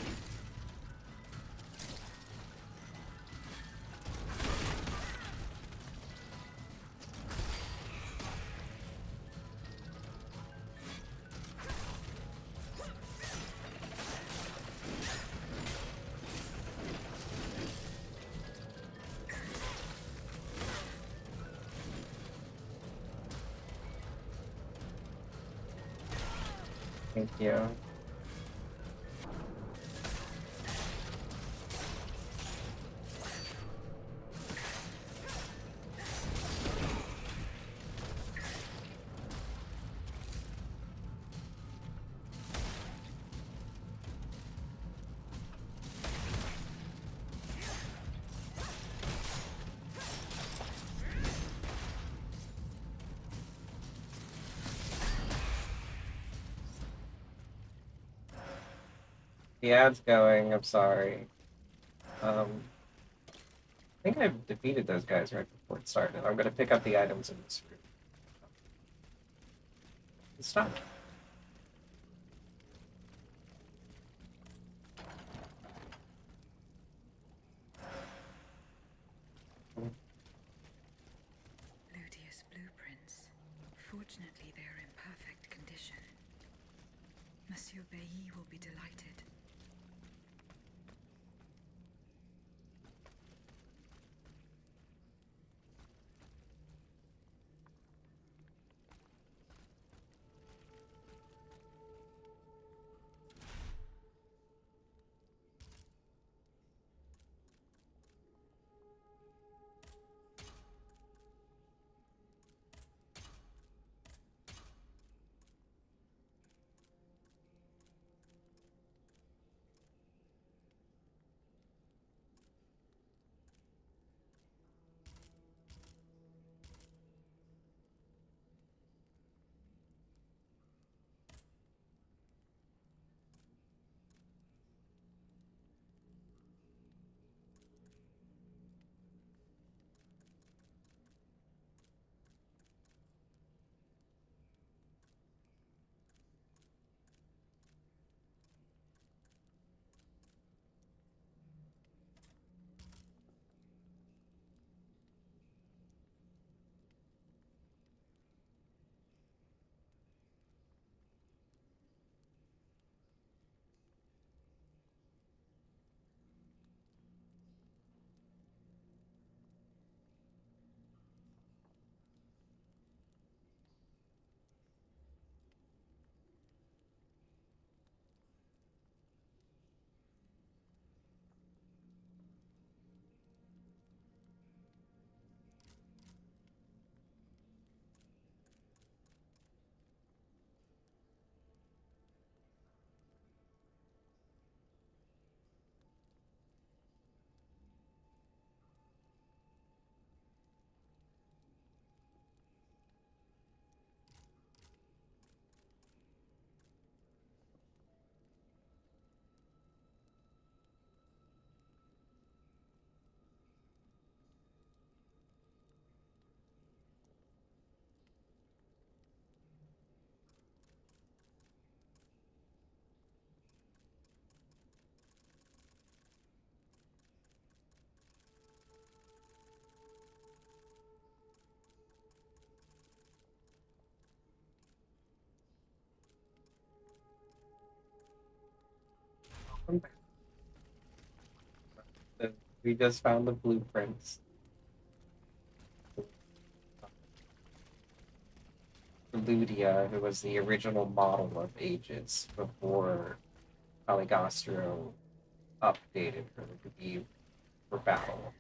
Thank you. The ad's going. I'm sorry. I think I defeated those guys right before it started. I'm gonna pick up the items in this room. Stop.
Ludius blueprints. Fortunately, they are in perfect condition. Monsieur Bailly will be delighted.
We just found the blueprints. Ludia, who was the original model of Aegis before Caligostro updated her to be for battle.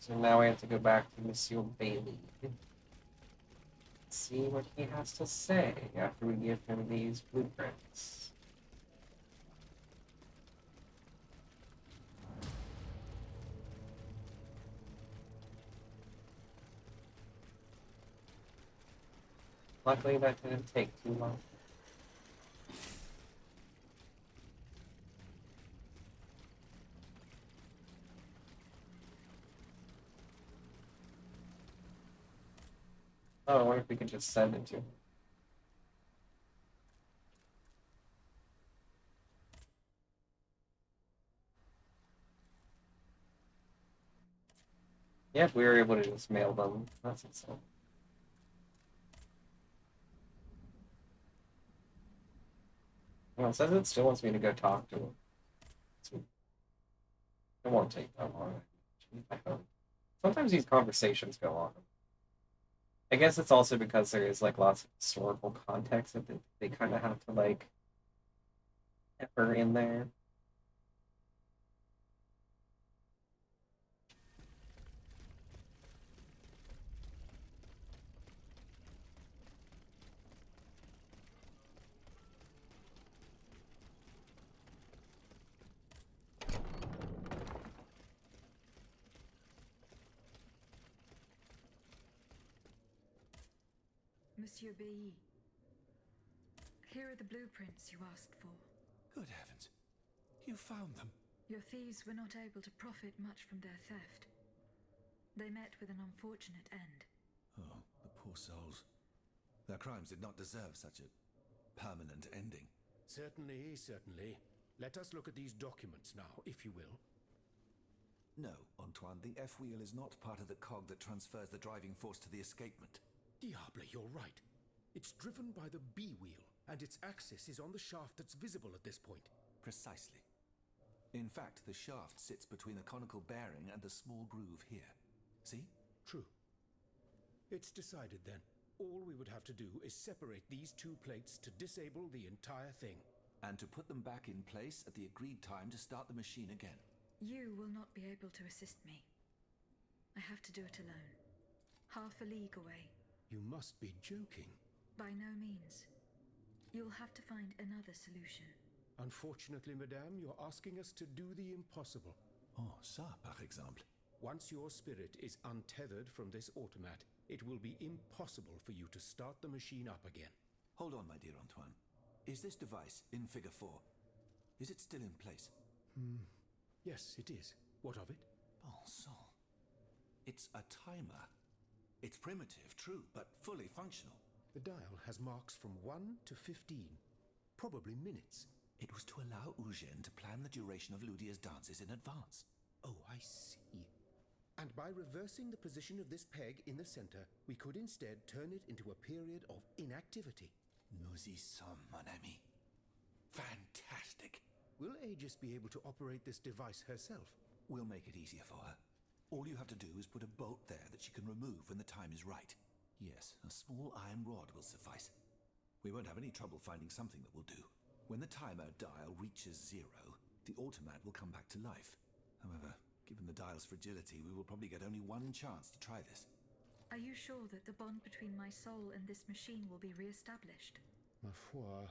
So now we have to go back to Monsieur Bailey. See what he has to say after we give him these blueprints. Luckily, that didn't take too long. Oh, I wonder if we can just send it to him. Yeah, we were able to just mail them. That's insane. Well, it says it still wants me to go talk to him. So it won't take that long. Sometimes these conversations go on. I guess it's also because there is like lots of historical context that they kind of have to like pepper in there.
Monsieur Bailly, Here are the blueprints you asked for.
Good heavens. You found them.
Your thieves were not able to profit much from their theft. They met with an unfortunate end.
Oh, the poor souls. Their crimes did not deserve such a permanent ending.
Certainly, certainly. Let us look at these documents now, if you will.
No, Antoine, the F-wheel is not part of the cog that transfers the driving force to the escapement.
Diable, you're right. It's driven by the B-wheel, and its axis is on the shaft that's visible at this point.
Precisely. In fact, the shaft sits between the conical bearing and the small groove here. See?
True. It's decided then. All we would have to do is separate these two plates to disable the entire thing.
And to put them back in place at the agreed time to start the machine again.
You will not be able to assist me. I have to do it alone. Half a league away.
You must be joking.
By no means. You'll have to find another solution.
Unfortunately, madame, you're asking us to do the impossible.
Oh, ça, par exemple.
Once your spirit is untethered from this automat, it will be impossible for you to start the machine up again.
Hold on, my dear Antoine. Is this device in figure 4? Is it still in place?
Yes, it is. What of it?
Bon sang. It's a timer. It's primitive, true, but fully functional.
The dial has marks from 1 to 15. Probably minutes.
It was to allow Eugène to plan the duration of Ludia's dances in advance.
Oh, I see. And by reversing the position of this peg in the center, we could instead turn it into a period of inactivity.
Nous y sommes, mon ami. Fantastic.
Will Aegis be able to operate this device herself?
We'll make it easier for her. All you have to do is put a bolt there that she can remove when the time is right. Yes, a small iron rod will suffice. We won't have any trouble finding something that will do. When the timer dial reaches 0, the automat will come back to life. However, given the dial's fragility, we will probably get only one chance to try this.
Are you sure that the bond between my soul and this machine will be re-established?
Ma foi,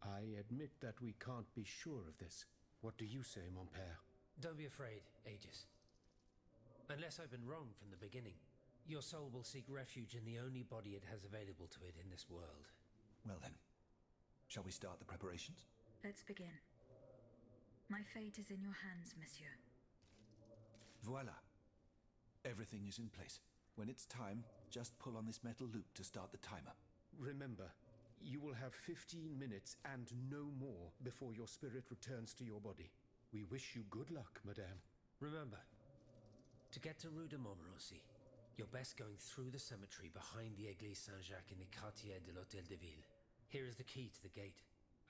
I admit that we can't be sure of this. What do you say, mon père?
Don't be afraid, Aegis. Unless I've been wrong from the beginning, your soul will seek refuge in the only body it has available to it in this world.
Well then, shall we start the preparations?
Let's begin. My fate is in your hands, monsieur.
Voila. Everything is in place. When it's time, just pull on this metal loop to start the timer.
Remember, you will have 15 minutes and no more before your spirit returns to your body. We wish you good luck, madame.
Remember, to get to Rue de Montmorency, you're best going through the cemetery behind the Église Saint-Jacques in the Quartier de l'Hôtel de Ville. Here is the key to the gate.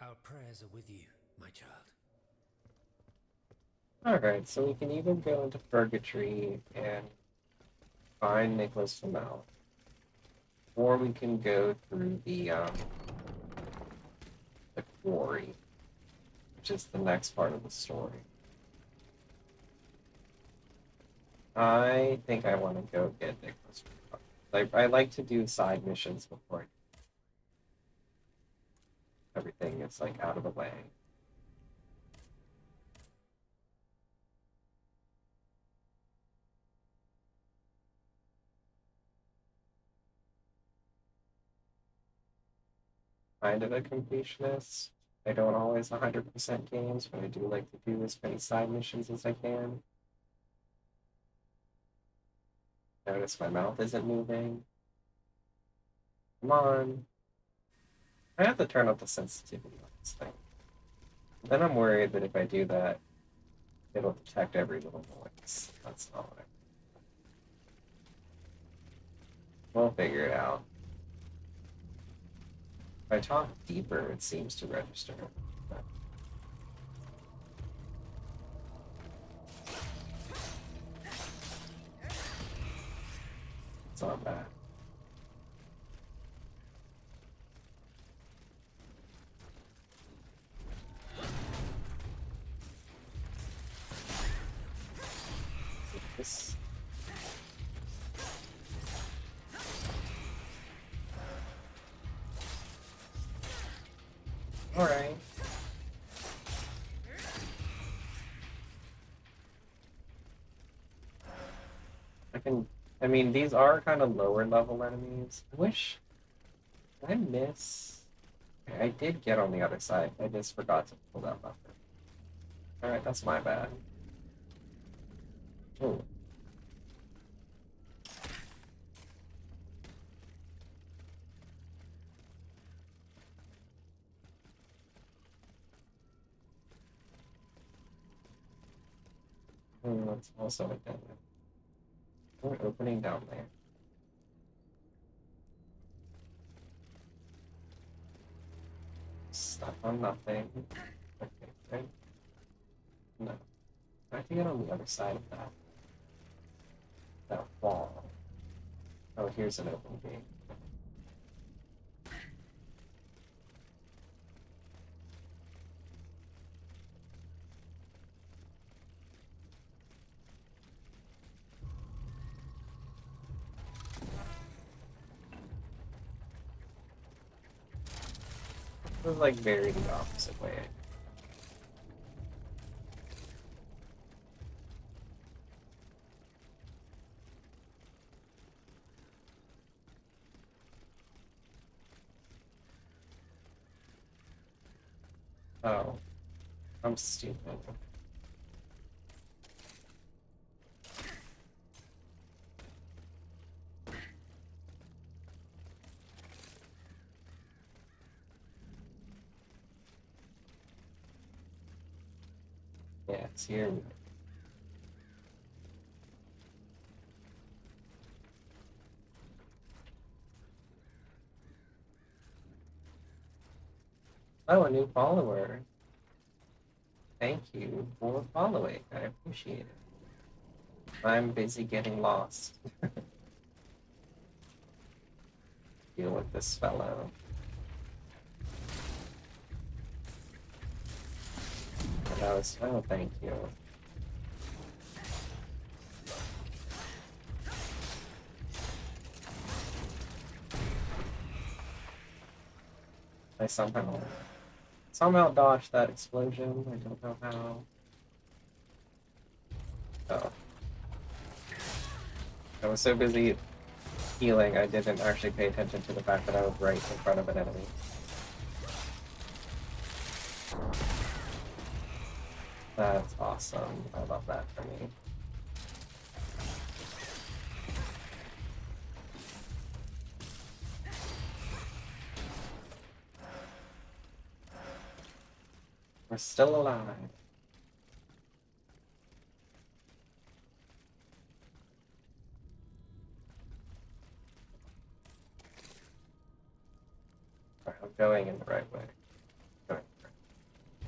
Our prayers are with you, my child.
Alright, so we can either go into Purgatory and find Nicholas Flamel, or we can go through the quarry, which is the next part of the story. I think I want to go get Nicholas Flamel. I like to do side missions before everything is like out of the way. Kind of a completionist. I don't always 100% games, but I do like to do as many side missions as I can. Notice my mouth isn't moving. Come on. I have to turn up the sensitivity on this thing. Then I'm worried that if I do that, it'll detect every little noise. That's not what I... We'll figure it out. If I talk deeper, it seems to register. But... It's not bad. This... All right. I mean, these are kind of lower level enemies. I wish... Did I miss I did get on the other side. I just forgot to pull that buffer. Alright, that's my bad. Oh. That's also a dead end. We're opening down there. Stuck on nothing. Okay, right? No. I have to get on the other side of that. That wall. Oh, here's an open gate. It was like very the opposite way. Oh, I'm stupid. Yeah, it's here. Oh, a new follower. Thank you for following. I appreciate it. I'm busy getting lost. Deal with this fellow. And I was, oh, thank you. I somehow dodged that explosion. I don't know how. Oh. I was so busy healing, I didn't actually pay attention to the fact that I was right in front of an enemy. That's awesome. I love that for me. We're still alive. Alright, I'm going in the right way. Going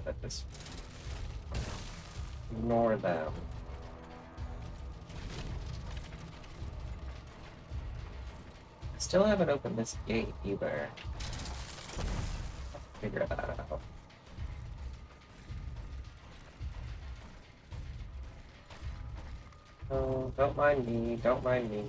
that just ignore them. I still haven't opened this gate either. Figure that out. Oh, don't mind me, don't mind me.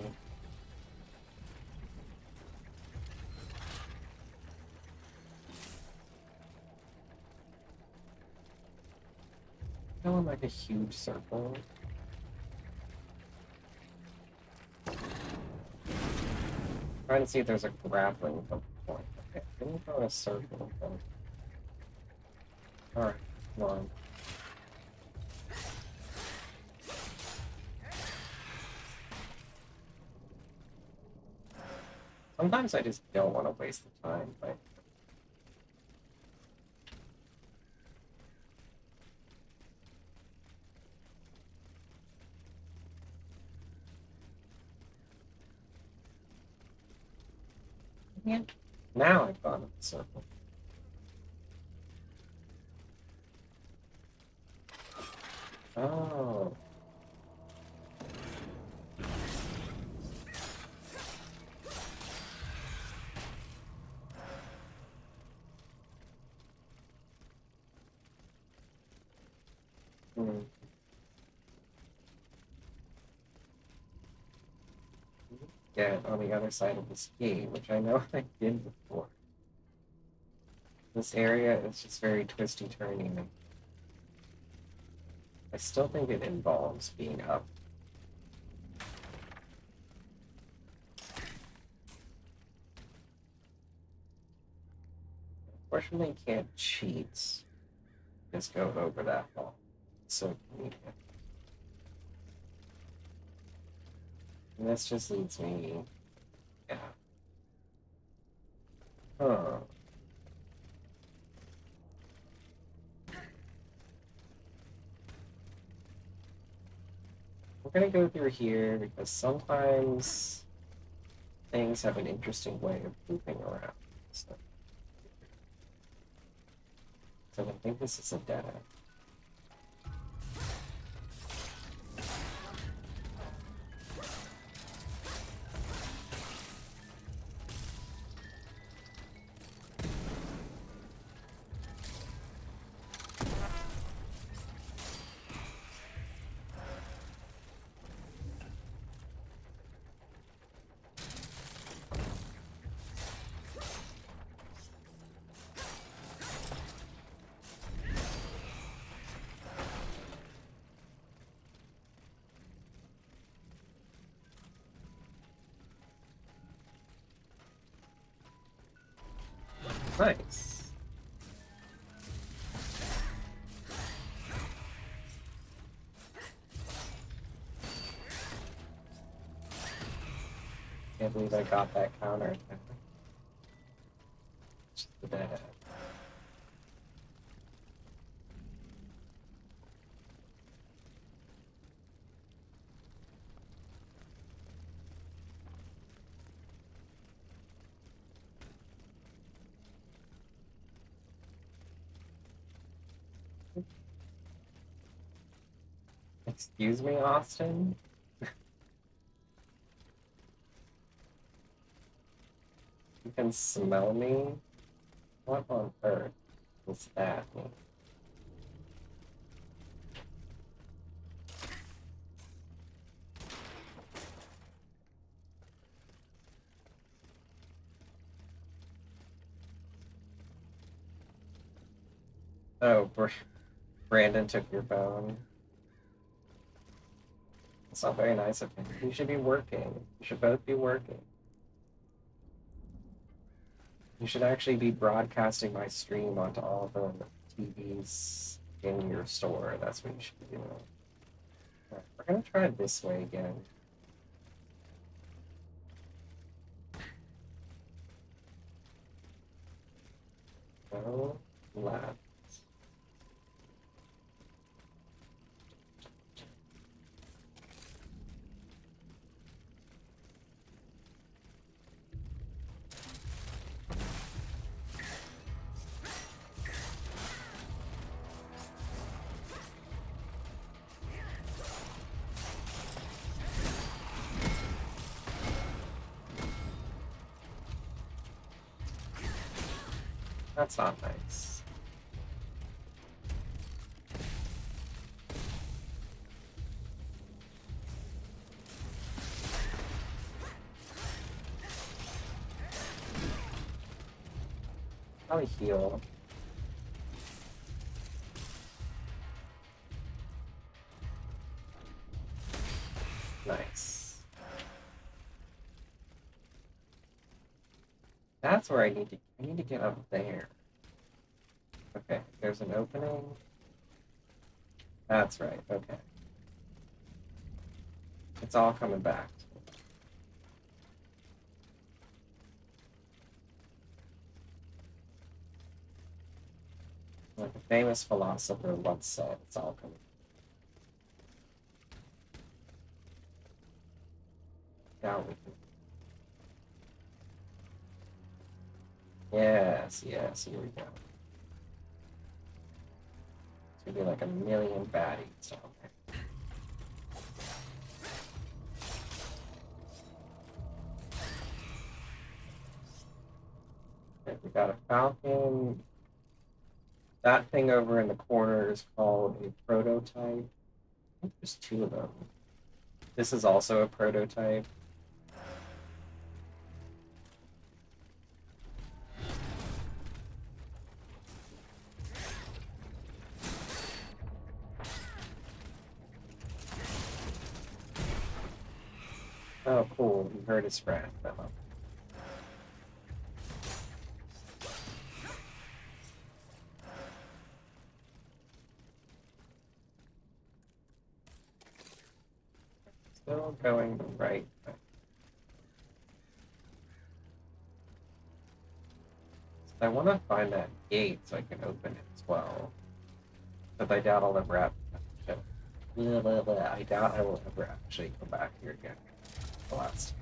Going like a huge circle. Trying to see if there's a grappling hook point. Okay, let me go in a circle. Alright, come on. Sometimes I just don't want to waste the time, but yeah. Now I've gone in the circle. Oh. Hmm. Get on the other side of this gate, which I know I did before. This area is just very twisty-turny. I still think it involves being up. Of unfortunately can't cheat. Just go over that wall. So convenient. And this just leads me. Yeah. Huh. We're gonna go through here because sometimes things have an interesting way of looping around. So I think this is a dead end. Nice. Can't believe I got that counter. Just the dead end. Excuse me, Austin? You can smell me? What on earth does that mean? Oh, Brandon took your phone. It's not very nice of him. You should be working. You should both be working. You should actually be broadcasting my stream onto all the TVs in your store. That's what you should be doing. Right, we're gonna try it this way again. Go left. That's not nice. Probably heal. Nice. That's where I need to get up there. Okay, there's an opening. That's right, okay. It's all coming back. Like a famous philosopher once said, it's all coming. Now we can. Yes, yes, here we go. It's gonna be like a million baddies down there. Okay, we got a falcon. That thing over in the corner is called a prototype. I think there's two of them. This is also a prototype. Oh, cool. You heard his friend. Still going the right way. I want to find that gate so I can open it as well. But I doubt I'll ever have. I doubt I will ever actually come back here again. The last time.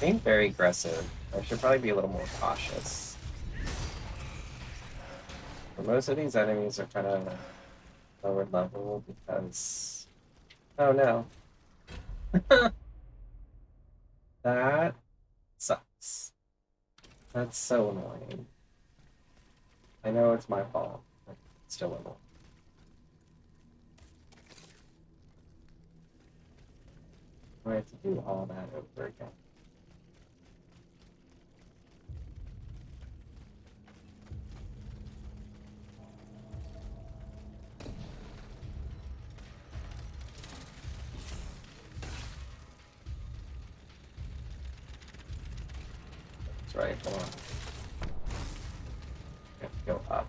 Being very aggressive. I should probably be a little more cautious. But most of these enemies are kind of lower level because... Oh no. That sucks. That's so annoying. I know it's my fault, but it's still annoying. I have to do all that over again. That's right, hold on. I have to go up.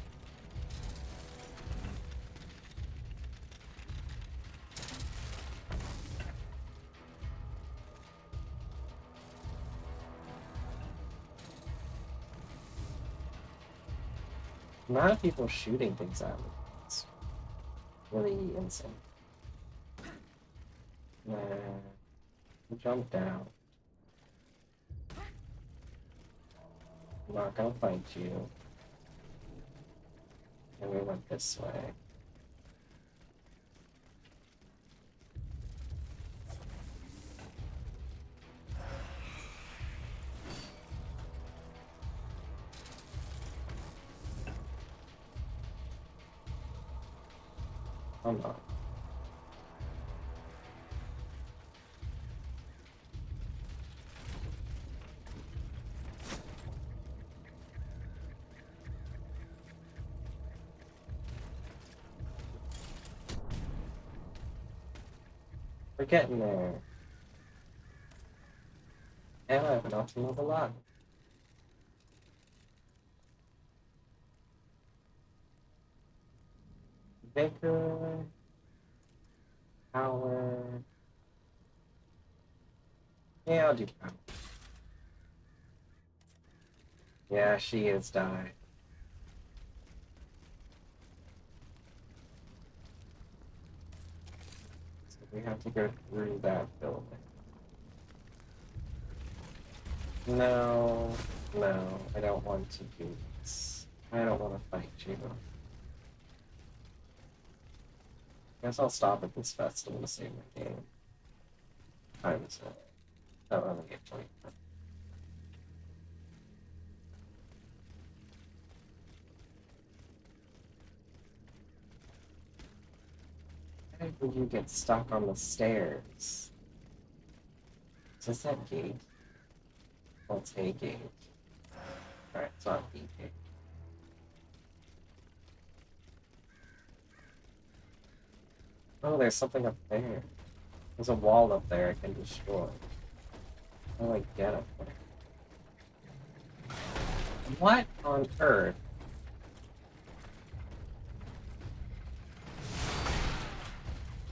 The amount of people shooting things at me is really insane. Jump down. I'm not gonna fight you. And we went this way. Come on. We're getting there. And I have an option level up. Vigor. Power. Yeah, I'll do power. Yeah, she is dying. So we have to go through that building. No, I don't want to do this. I don't want to fight you. Guess I'll stop at this festival to save my game. Time's it. Oh, I'm gonna get 20. How did you get stuck on the stairs? Is this that gate? Well, it's a gate. Alright, it's not B gate. Oh, there's something up there. There's a wall up there I can destroy. How do I get up there? What on earth?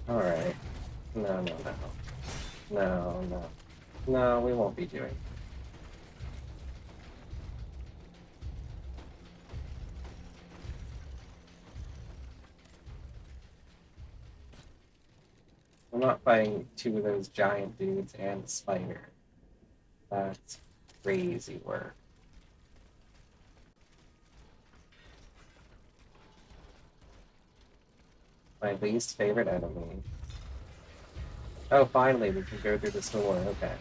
Alright. No. No, we won't be doing it. I'm not fighting two of those giant dudes and the spider. That's crazy work. My least favorite enemy. Oh, finally, we can go through this door. Okay.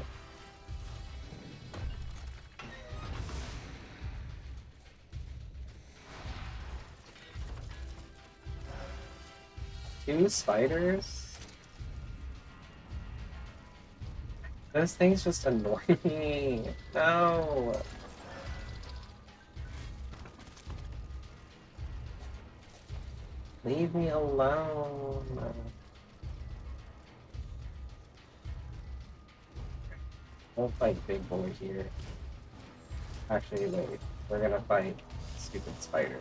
Two spiders? Those things just annoy me. No. Leave me alone. We'll fight Big Boy here. Actually, wait. We're gonna fight Stupid Spider.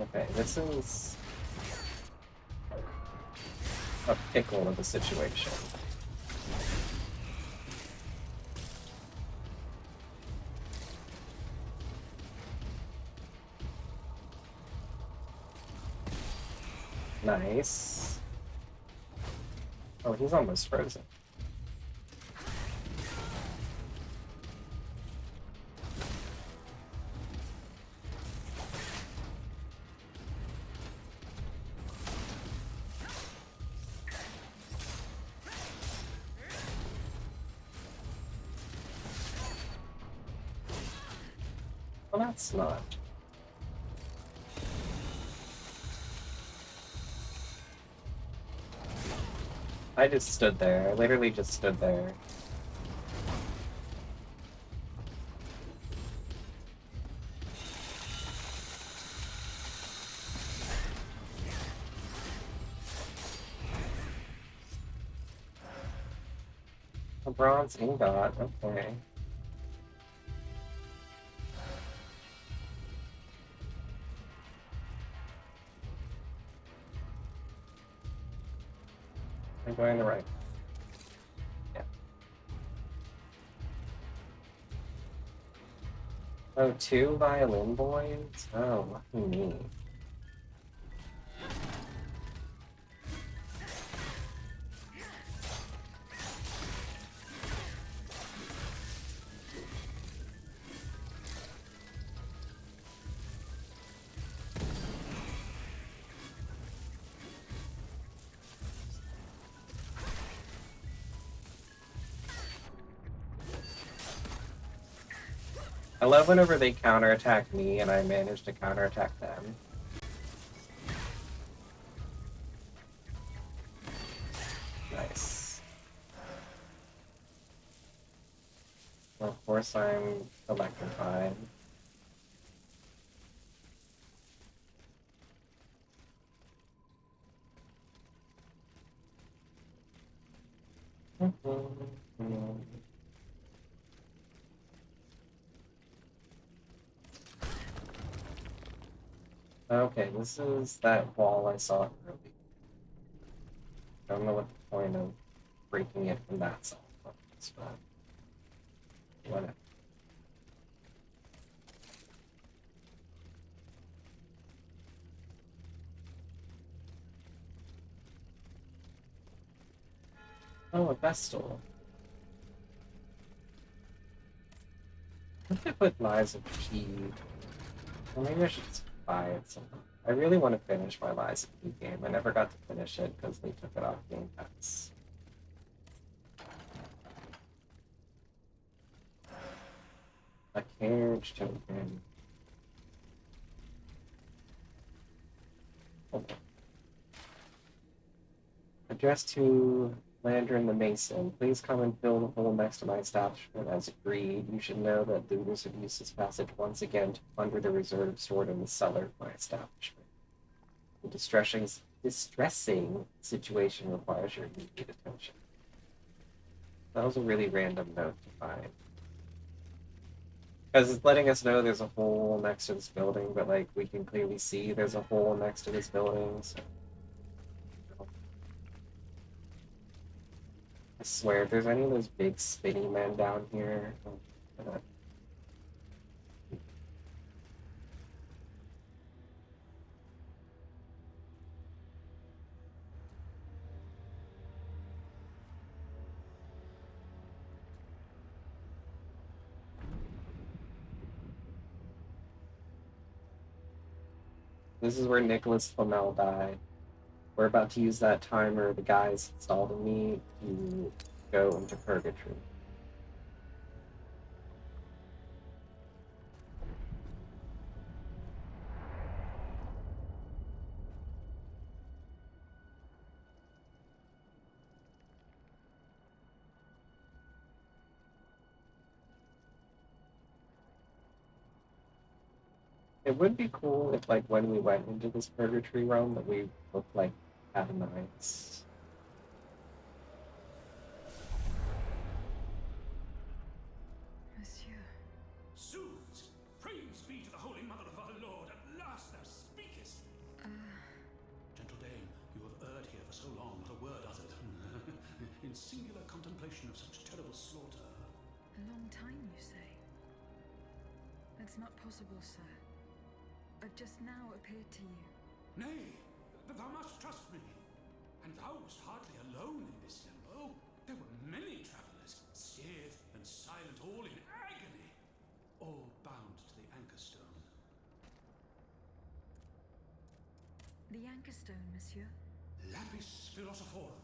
Okay, this is a pickle of a situation. Nice. Oh, he's almost frozen. Well, that's not. I just stood there. I literally just stood there. A bronze ingot, okay. I'm going the right. Yeah. Oh, 2 violin boys? Oh, lucky me. I love whenever they counterattack me and I manage to counterattack them. Nice. Well, of course I'm electrified. Okay, this is that wall I saw earlier. I don't know what the point of breaking it from that side was, but whatever. Oh, a Vestal. I think I put Lies of P. Well, maybe I should just buy it somehow. I really want to finish my Lies of P game. I never got to finish it because they took it off Game Pass. A carriage token. Okay. Address to Landrin the Mason. Please come and fill the hole next to my establishment as agreed. You should know that the wizard used this passage once again to plunder the reserves stored in the cellar of my establishment. The distressing situation requires your immediate attention. That was a really random note to find. Because it's letting us know there's a hole next to this building, but like we can clearly see there's a hole next to this building, so I swear, if there's any of those big spinny men down here, this is where Nicholas Flamel died. We're about to use that timer the guys installed in me to go into purgatory. It would be cool if, like, when we went into this purgatory realm, that we looked like Adamites.
Monsieur.
Zoons! Praise be to the Holy Mother of our Lord, at last thou speakest! Gentle dame, you have erred here for so long, not a word uttered. In singular contemplation of such terrible slaughter.
A long time, you say? That's not possible, sir. I've just now appeared to you.
Nay, thou must trust me. And thou wast hardly alone in this limbo. There were many travelers, stiff and silent, all in agony, all bound to the anchor stone.
The anchor stone, monsieur?
Lapis philosophorum.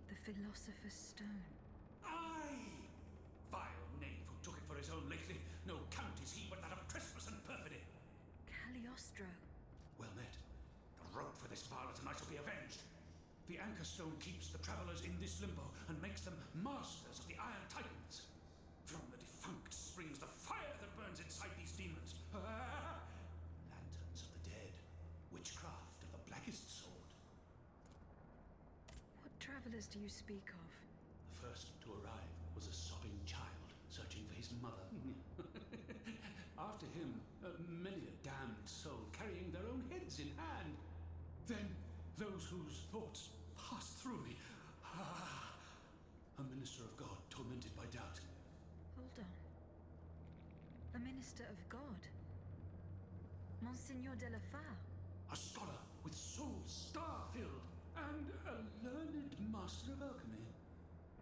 The philosopher's stone.
Aye! Vile knave who took it for his own lately. No count is he but that of trespass and perfidy.
Cagliostro.
Well met. The rope for this varlet and I shall be avenged. The anchor stone keeps the travelers in this limbo and makes them masters of the Iron Titans. From the defunct springs the fire that burns inside these demons. Lanterns of the dead. Witchcraft of the blackest sort.
What travelers do you speak of?
The first to arrive was a sobbing child searching for his mother. After him, many a damned soul carrying their own heads in hand. Then those whose thoughts passed through me. A minister of God tormented by doubt.
Hold on. A minister of God? Monseigneur de la Fare?
A scholar with soul star-filled, and a learned master of alchemy.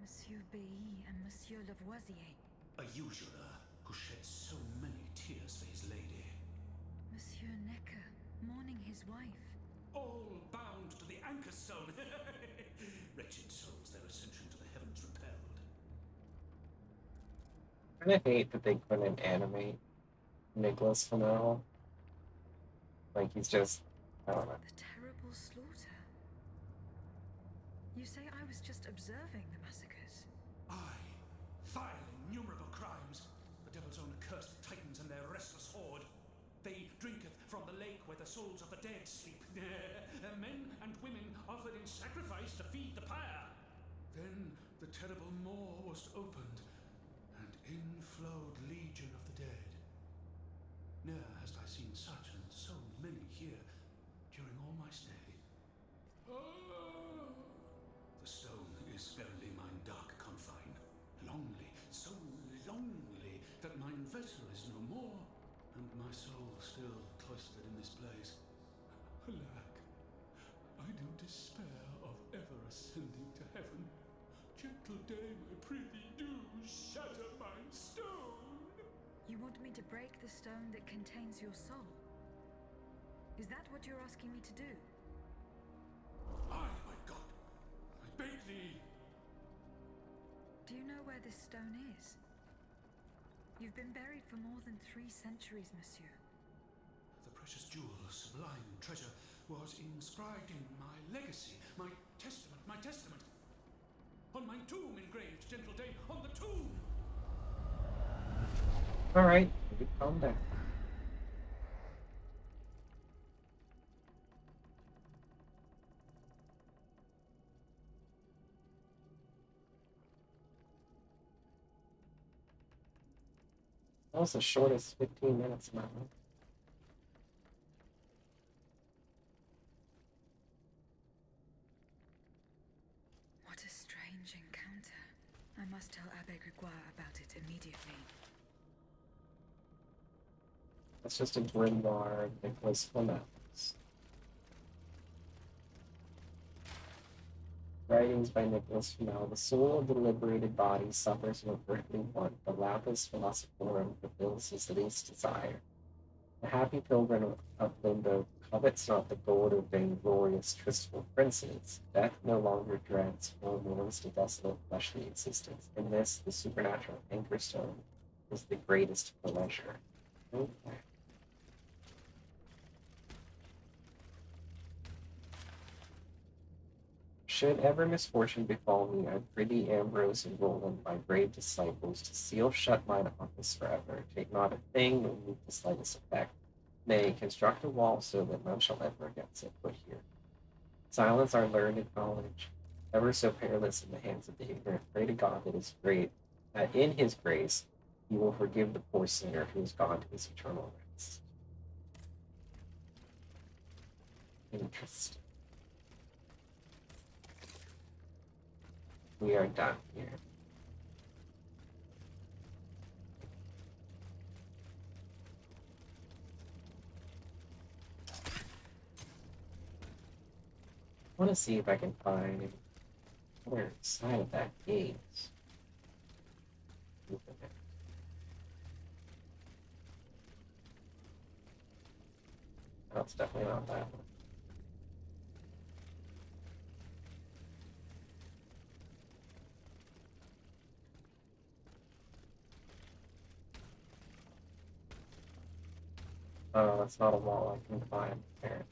Monsieur Bailly and Monsieur Lavoisier.
A usurer who shed so many tears for his lady.
Monsieur Necker, mourning his wife.
All bound to the anchor stone. Wretched souls, their ascension to the heavens repelled.
I kind of hate that they couldn't animate Nicholas Flamel. Like, he's just, I don't know.
The terrible slaughter. You say I was just observing the massacres?
Aye. Vile, innumerable crimes. The devil's own accursed titans and their restless horde. They drinketh from the lake where the souls of the dead sleep. Men and women offered in sacrifice to feed the pyre. Then the terrible maw was opened, and in flowed legion of the dead. Ne'er hast I seen such and so many here during all my stay. The stone is verily mine dark confine. Lonely, so lonely, that mine vessel is no more, and my soul still cloistered in this place. Alack, I do despair of ever ascending to heaven. Gentle dame, I prithee do shatter mine stone.
You want me to break the stone that contains your soul? Is that what you're asking me to do?
Aye, my God, I beg thee.
Do you know where this stone is? You've been buried for more than 3 centuries, monsieur.
The precious jewel, sublime treasure, was inscribed in my legacy, my testament. On my tomb engraved, gentle dame, on the tomb!
Alright, calm down. That was the shortest 15 minutes, man.
What a strange encounter. I must tell Abbe Grégoire about it immediately.
That's just a grimoire of Nicholas Flamel's. Writings by Nicholas Flamel. The soul of the liberated body suffers from earthly want. The lapis philosophorum fulfills his least desire. The happy pilgrim of limbo covets not the gold of vainglorious tristful princes. Death no longer dreads or mourns the desolate fleshly existence. In this, the supernatural anchor stone is the greatest pleasure. Okay. Should ever misfortune befall me, I prithee Ambrose and Roland, my brave disciples, to seal shut mine office forever. Take not a thing, nor move the slightest effect. They construct a wall so that none shall ever again set foot here. Silence our learned knowledge, ever so perilous in the hands of the ignorant. Pray to God that is great, that in his grace he will forgive the poor sinner who has gone to his eternal rest. Interesting. We are done here. I want to see if I can find other side of that gate. No, it's definitely not that one. Oh, that's not a wall I can climb there.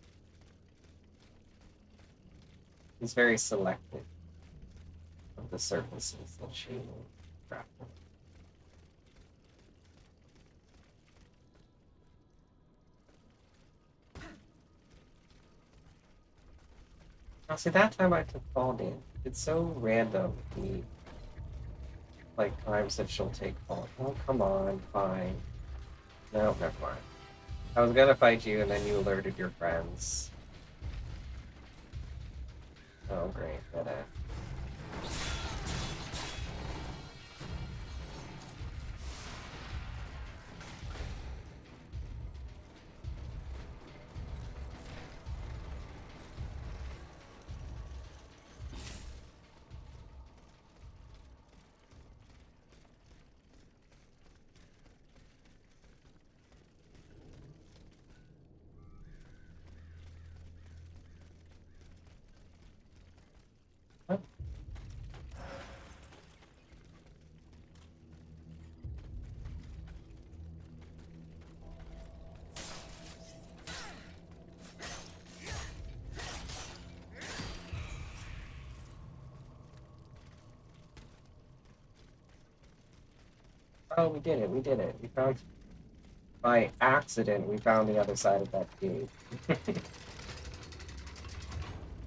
He's very selective of the surfaces that she will craft. Now, see, that time I took fall damage. It's so random, the times that she'll take fall. Oh, come on, fine. No, never mind. I was gonna fight you, and then you alerted your friends. Oh, great. But, oh, we did it. We did it. We found, by accident, we found the other side of that gate.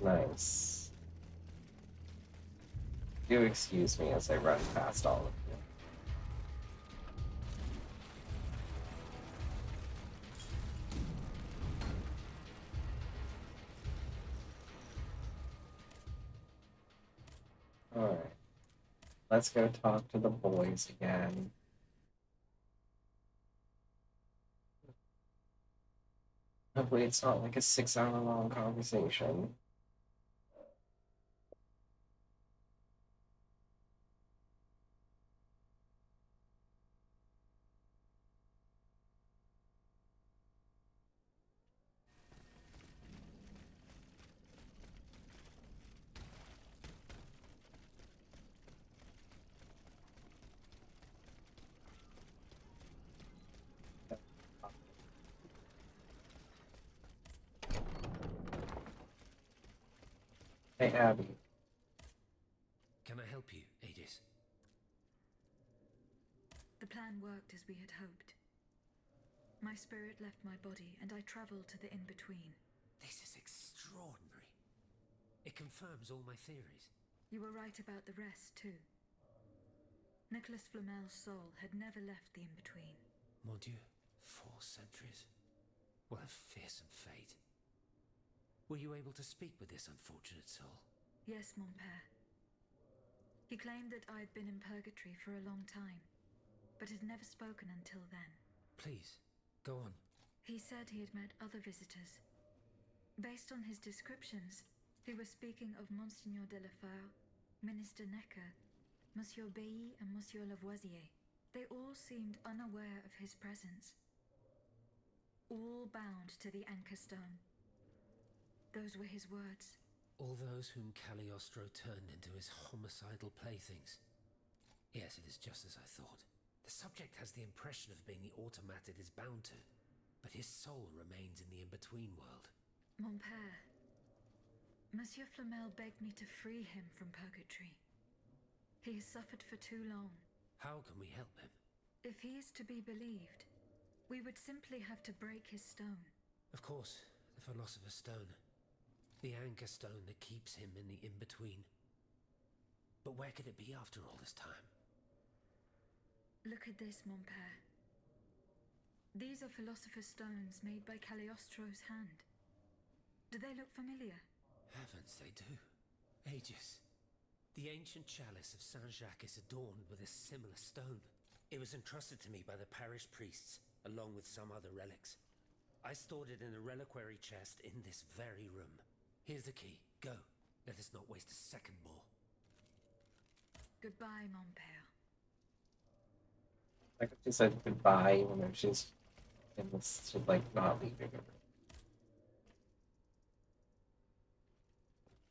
Nice. Do excuse me as I run past all of you. Alright. Let's go talk to the boys again. Hopefully it's not like a 6-hour long conversation. Hey, Abby.
Can I help you, Aegis?
The plan worked as we had hoped. My spirit left my body, and I traveled to the in-between.
This is extraordinary. It confirms all my theories.
You were right about the rest, too. Nicholas Flamel's soul had never left the in-between.
Mon Dieu, 4 centuries. What a fearsome fate. Were you able to speak with this unfortunate soul?
Yes, mon père. He claimed that I had been in purgatory for a long time, but had never spoken until then.
Please, go on.
He said he had met other visitors. Based on his descriptions, he was speaking of Monseigneur de la Feur, Minister Necker, Monsieur Bailly and Monsieur Lavoisier. They all seemed unaware of his presence. All bound to the anchor stone. Those were his words.
All those whom Cagliostro turned into his homicidal playthings. Yes, it is just as I thought. The subject has the impression of being the automat it is bound to, but his soul remains in the in-between world.
Mon père, Monsieur Flamel begged me to free him from purgatory. He has suffered for too long.
How can we help him?
If he is to be believed, We would simply have to break his stone.
Of course, the Philosopher's Stone. The anchor stone that keeps him in the in-between. But where could it be after all this time?
Look at this, mon père. These are Philosopher's Stones made by Cagliostro's hand. Do they look familiar?
Heavens, they do. Aegis. The ancient chalice of Saint-Jacques is adorned with a similar stone. It was entrusted to me by the parish priests, along with some other relics. I stored it in a reliquary chest in this very room. Here's the key. Go. Let us not waste a second more.
Goodbye, mon père.
Like she said goodbye when she's in this, she's like not leaving her.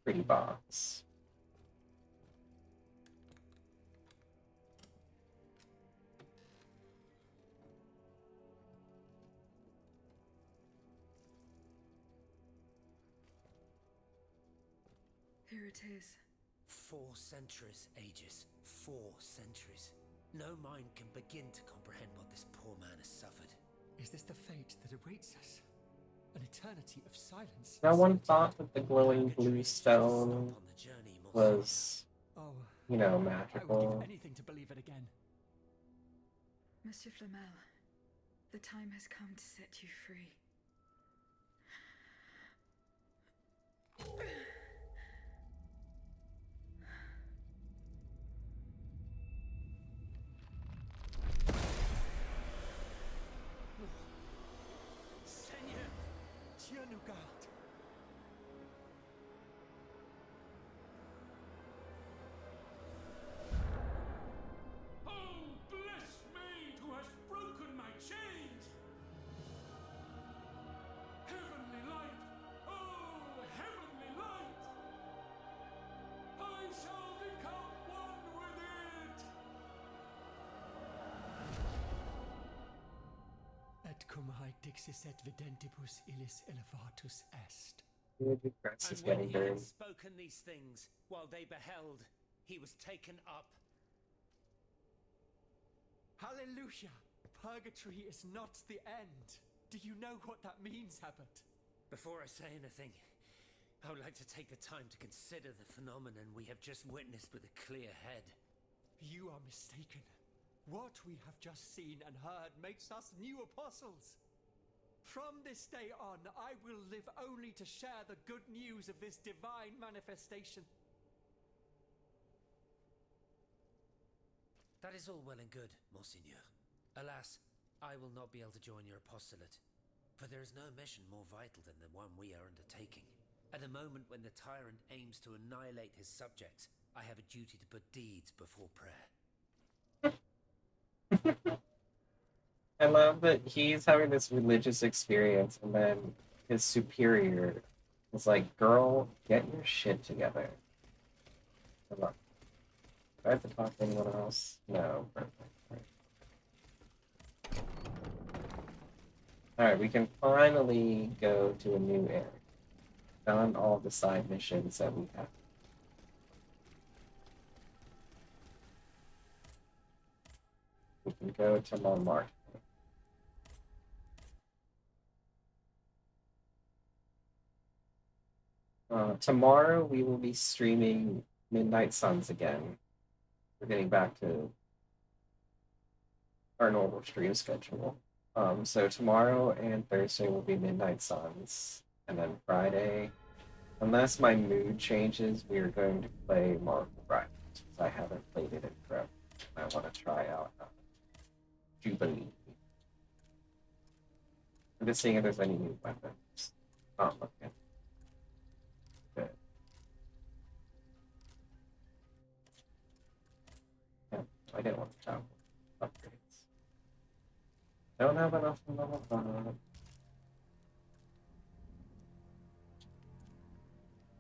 Pretty box.
Here it is.
4 centuries, Aegis. 4 centuries. No mind can begin to comprehend what this poor man has suffered.
Is this the fate that awaits us? An eternity of silence?
No one thought that the glowing blue stone was, you know,
I would
magical.
give anything to believe it again.
Monsieur Flamel, the time has come to set you free.
Seigneur, Dieu nous garde.
Oh, bless maid who has broken my chains! Heavenly light! Oh, heavenly light! I shall become one with it!
Et cum haec dixis et videntibus illis elevatus est.
The grass is
And when
getting
he
dirty.
had spoken these things, while they beheld, he was taken up.
Hallelujah! Purgatory is not the end. Do you know what that means, Abbot?
Before I say anything, I would like to take the time to consider the phenomenon we have just witnessed with a clear head.
You are mistaken. What we have just seen and heard makes us new apostles. From this day on, I will live only to share the good news of this divine manifestation.
That is all well and good, Monseigneur. Alas, I will not be able to join your apostolate, for there is no mission more vital than the one we are undertaking. At a moment when the tyrant aims to annihilate his subjects, I have a duty to put deeds before prayer.
I love that he's having this religious experience, and then his superior is like, "Girl, get your shit together." Good luck. Do I have to talk to anyone else? No. Perfect. Alright, we can finally go to a new area. Done all the side missions that we have. We can go to Montmartre. Tomorrow we will be streaming Midnight Suns again. We're getting back to our normal stream schedule. So tomorrow and Thursday will be Midnight Suns, and then Friday, unless my mood changes, we are going to play Marvel Rivals, because I haven't played it in forever. I want to try out Jubilee. I'm just seeing if there's any new weapons. Not looking. Good. Yeah, I didn't want to travel. Upgrades. Don't have enough for level 5.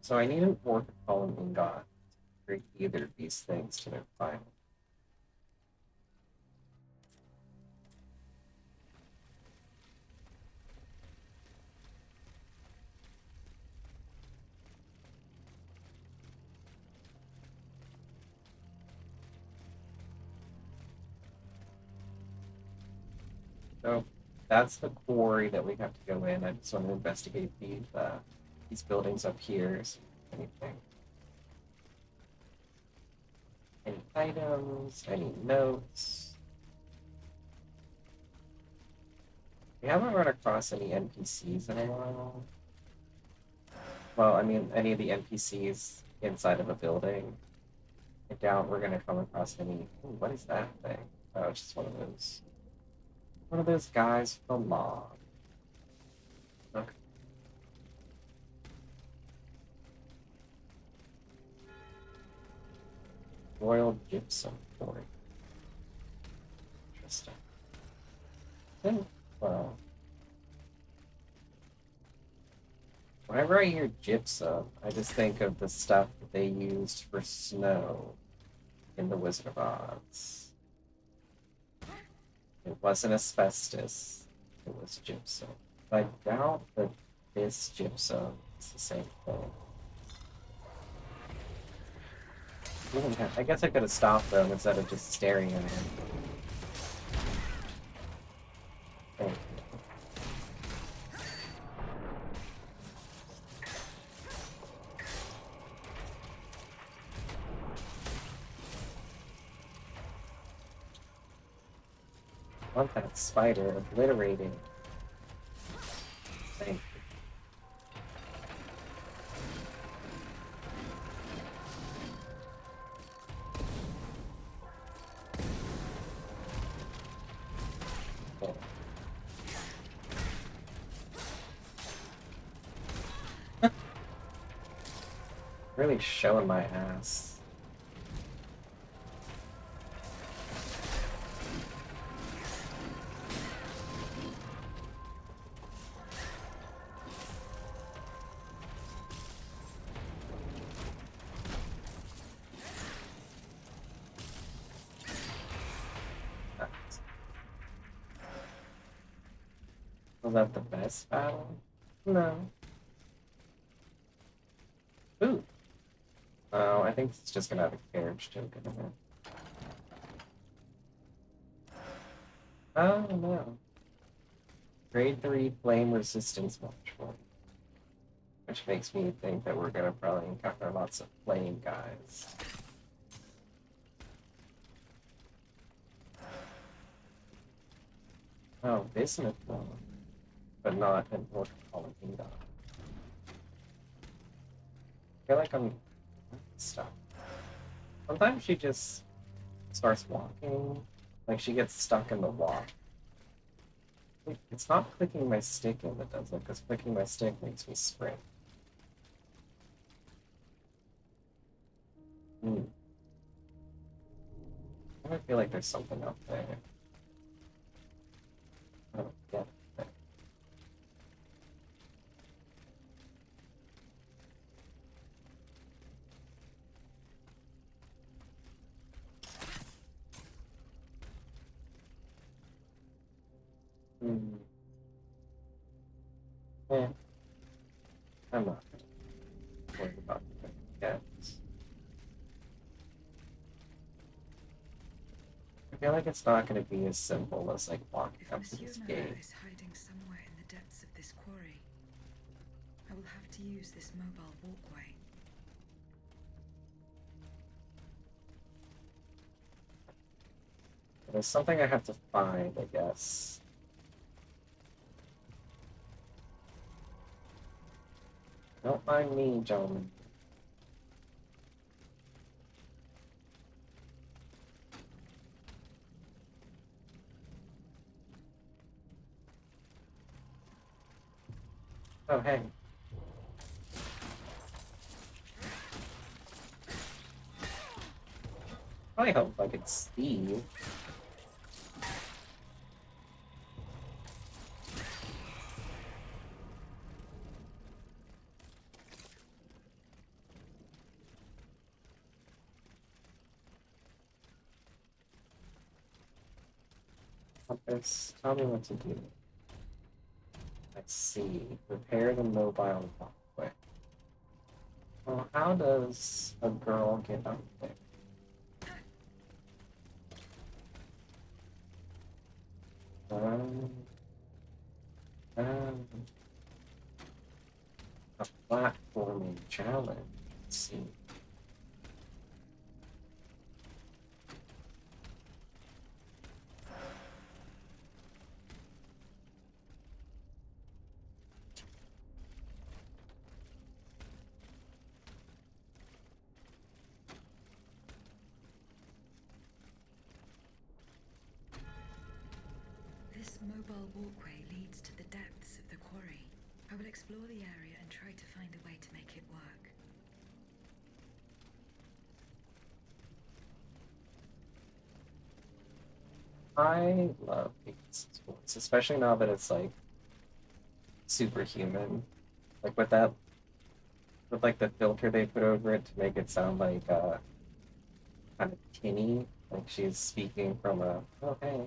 So I need an orc column in God to bring either of these things to their final. So that's the quarry that we have to go in. I just want to investigate these buildings up here. See if anything. Any items? Any notes? We haven't run across any NPCs in a while. Well, I mean, any of the NPCs inside of a building. I doubt we're gonna come across any. Ooh, what is that thing? Oh, it's just one of those guys from the log. Okay. Royal gypsum quarry. Interesting. Well, whenever I hear gypsum, I just think of the stuff that they used for snow in The Wizard of Oz. It wasn't asbestos, it was gypsum. I doubt that this gypsum is the same thing. I guess I could have stopped them instead of just staring at him. Thank you. I want that spider obliterated. Thank you. Really showing my ass. Was that the best battle? No. Ooh. Oh, I think it's just gonna have a carriage token in it. Oh no. Grade 3 flame resistance module. Which makes me think that we're gonna probably encounter lots of flame guys. Oh, bismuth one. But not an orc-calling dog. I feel like I'm stuck. Sometimes she just starts walking, like she gets stuck in the walk. It's not clicking my stick in that does it, because clicking my stick makes me sprint. I feel like there's something up there. I don't get it. Yeah. I'm not worried about it yet. I feel like it's not going to be as simple as like walking up to this gate.
Is hiding somewhere in the depths of this quarry, I will have to use this mobile walkway.
There's something I have to find, I guess. Don't mind me, gentlemen. Oh, hey. I hope I could Steve. Compass, tell me what to do. Let's see. Repair the mobile walkway. Well, how does a girl get up there? a platforming challenge. Let's see.
This mobile walkway leads to the depths of the quarry. I will explore the area and try to find a way to make it work.
I love these sports, especially now that it's like superhuman. Like with like the filter they put over it to make it sound like kind of tinny, like she's speaking from a oh hey.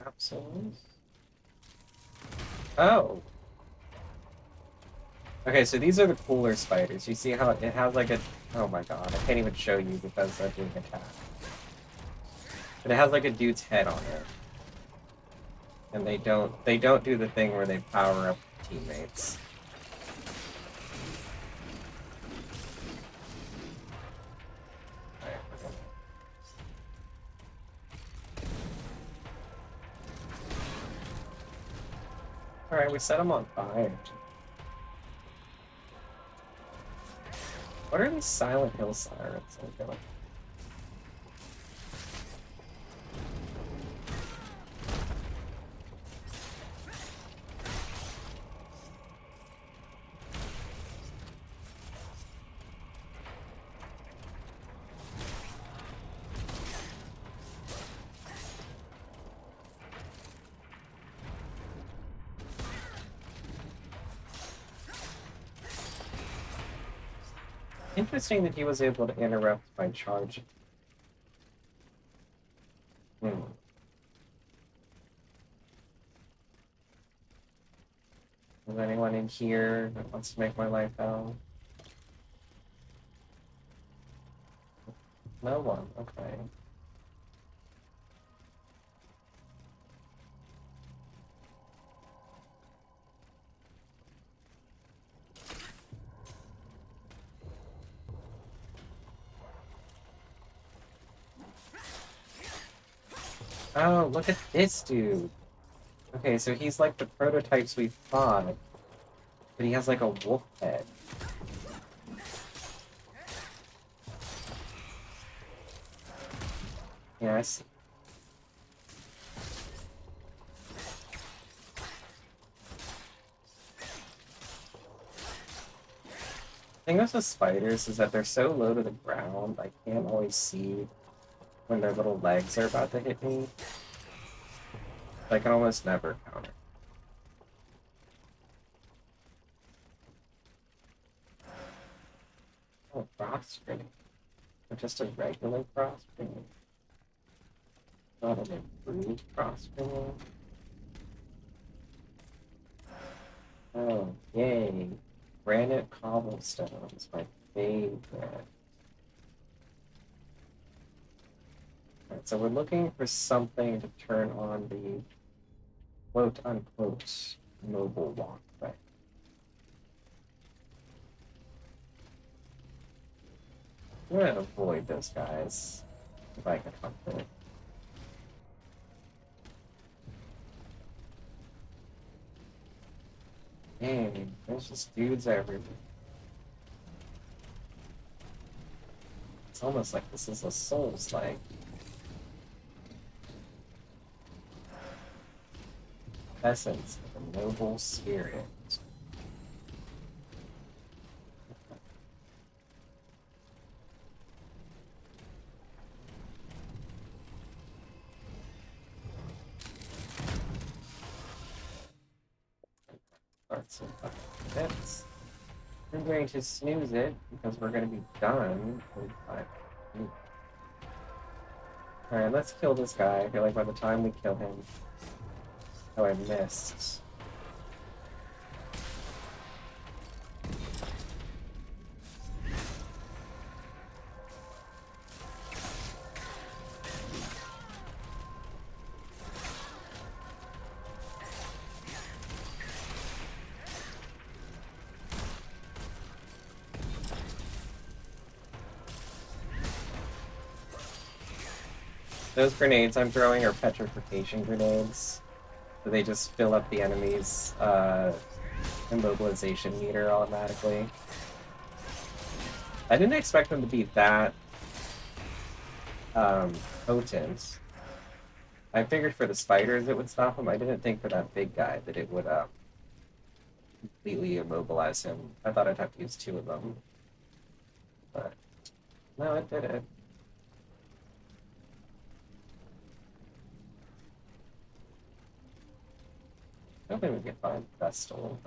Absolutely. Oh. Okay, so these are the cooler spiders. You see how it has like a... Oh my god, I can't even show you because I'm being attacked. But it has like a dude's head on it. And they don't do the thing where they power up teammates. Alright, we set them on fire. What are these Silent Hill sirens? Okay. Interesting that he was able to interrupt my charge. Is anyone in here that wants to make my life hell? No one, okay. Oh, look at this dude. Okay, so he's like the prototypes we fought, but he has like a wolf head. Yeah, I see. The thing with the spiders is that they're so low to the ground, I can't always see when their little legs are about to hit me. I can almost never counter. Oh, frost grenade. Or just a regular frost grenade. Not an improved frost grenade. Oh, yay. Granite cobblestone is my favorite. Alright, so we're looking for something to turn on the quote-unquote mobile walkway. I'm gonna avoid those guys if I can help it. Dang, there's just dudes everywhere. It's almost like this is a Souls-like. Essence of a noble spirit. Starts in 5 minutes. We're going to snooze it because we're going to be done in 5 minutes. Alright, let's kill this guy. I feel like by the time we kill him... Oh, I missed. Those grenades I'm throwing are petrification grenades. So they just fill up the enemy's immobilization meter automatically. I didn't expect them to be that potent. I figured for the spiders it would stop him. I didn't think for that big guy that it would completely immobilize him. I thought I'd have to use 2 of them. But no, it did it. Hoping we can find Vestal.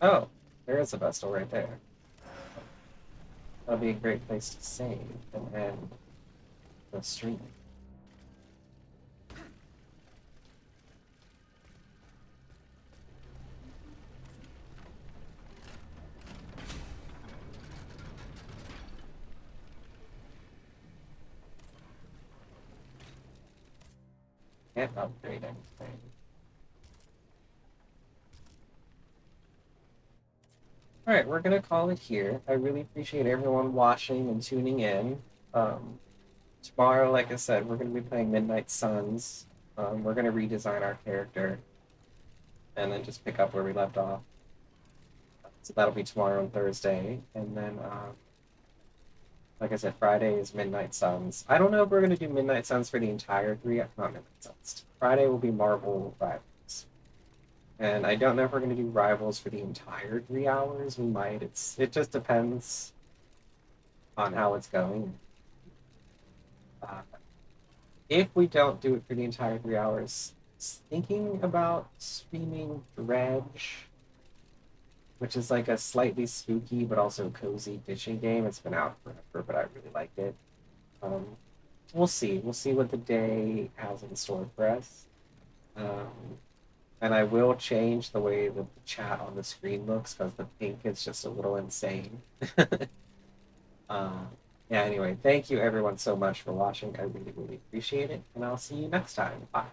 Oh, there is a Vestal right there. That'll be a great place to save and end the stream. Can't upgrade anything. Alright, we're gonna call it here. I really appreciate everyone watching and tuning in. Tomorrow, like I said, we're gonna be playing Midnight Suns. We're gonna redesign our character and then just pick up where we left off. So that'll be tomorrow and Thursday. And then like I said, Friday is Midnight Suns. I don't know if we're going to do Midnight Suns for the entire not Midnight Suns. Friday will be Marvel Rivals. And I don't know if we're going to do Rivals for the entire 3 hours. We might. It just depends on how it's going. If we don't do it for the entire 3 hours, thinking about streaming Dredge, which is like a slightly spooky but also cozy fishing game. It's been out forever, but I really liked it. We'll see. We'll see what the day has in store for us. And I will change the way that the chat on the screen looks because the pink is just a little insane. Yeah, anyway, thank you everyone so much for watching. I really, really appreciate it. And I'll see you next time. Bye.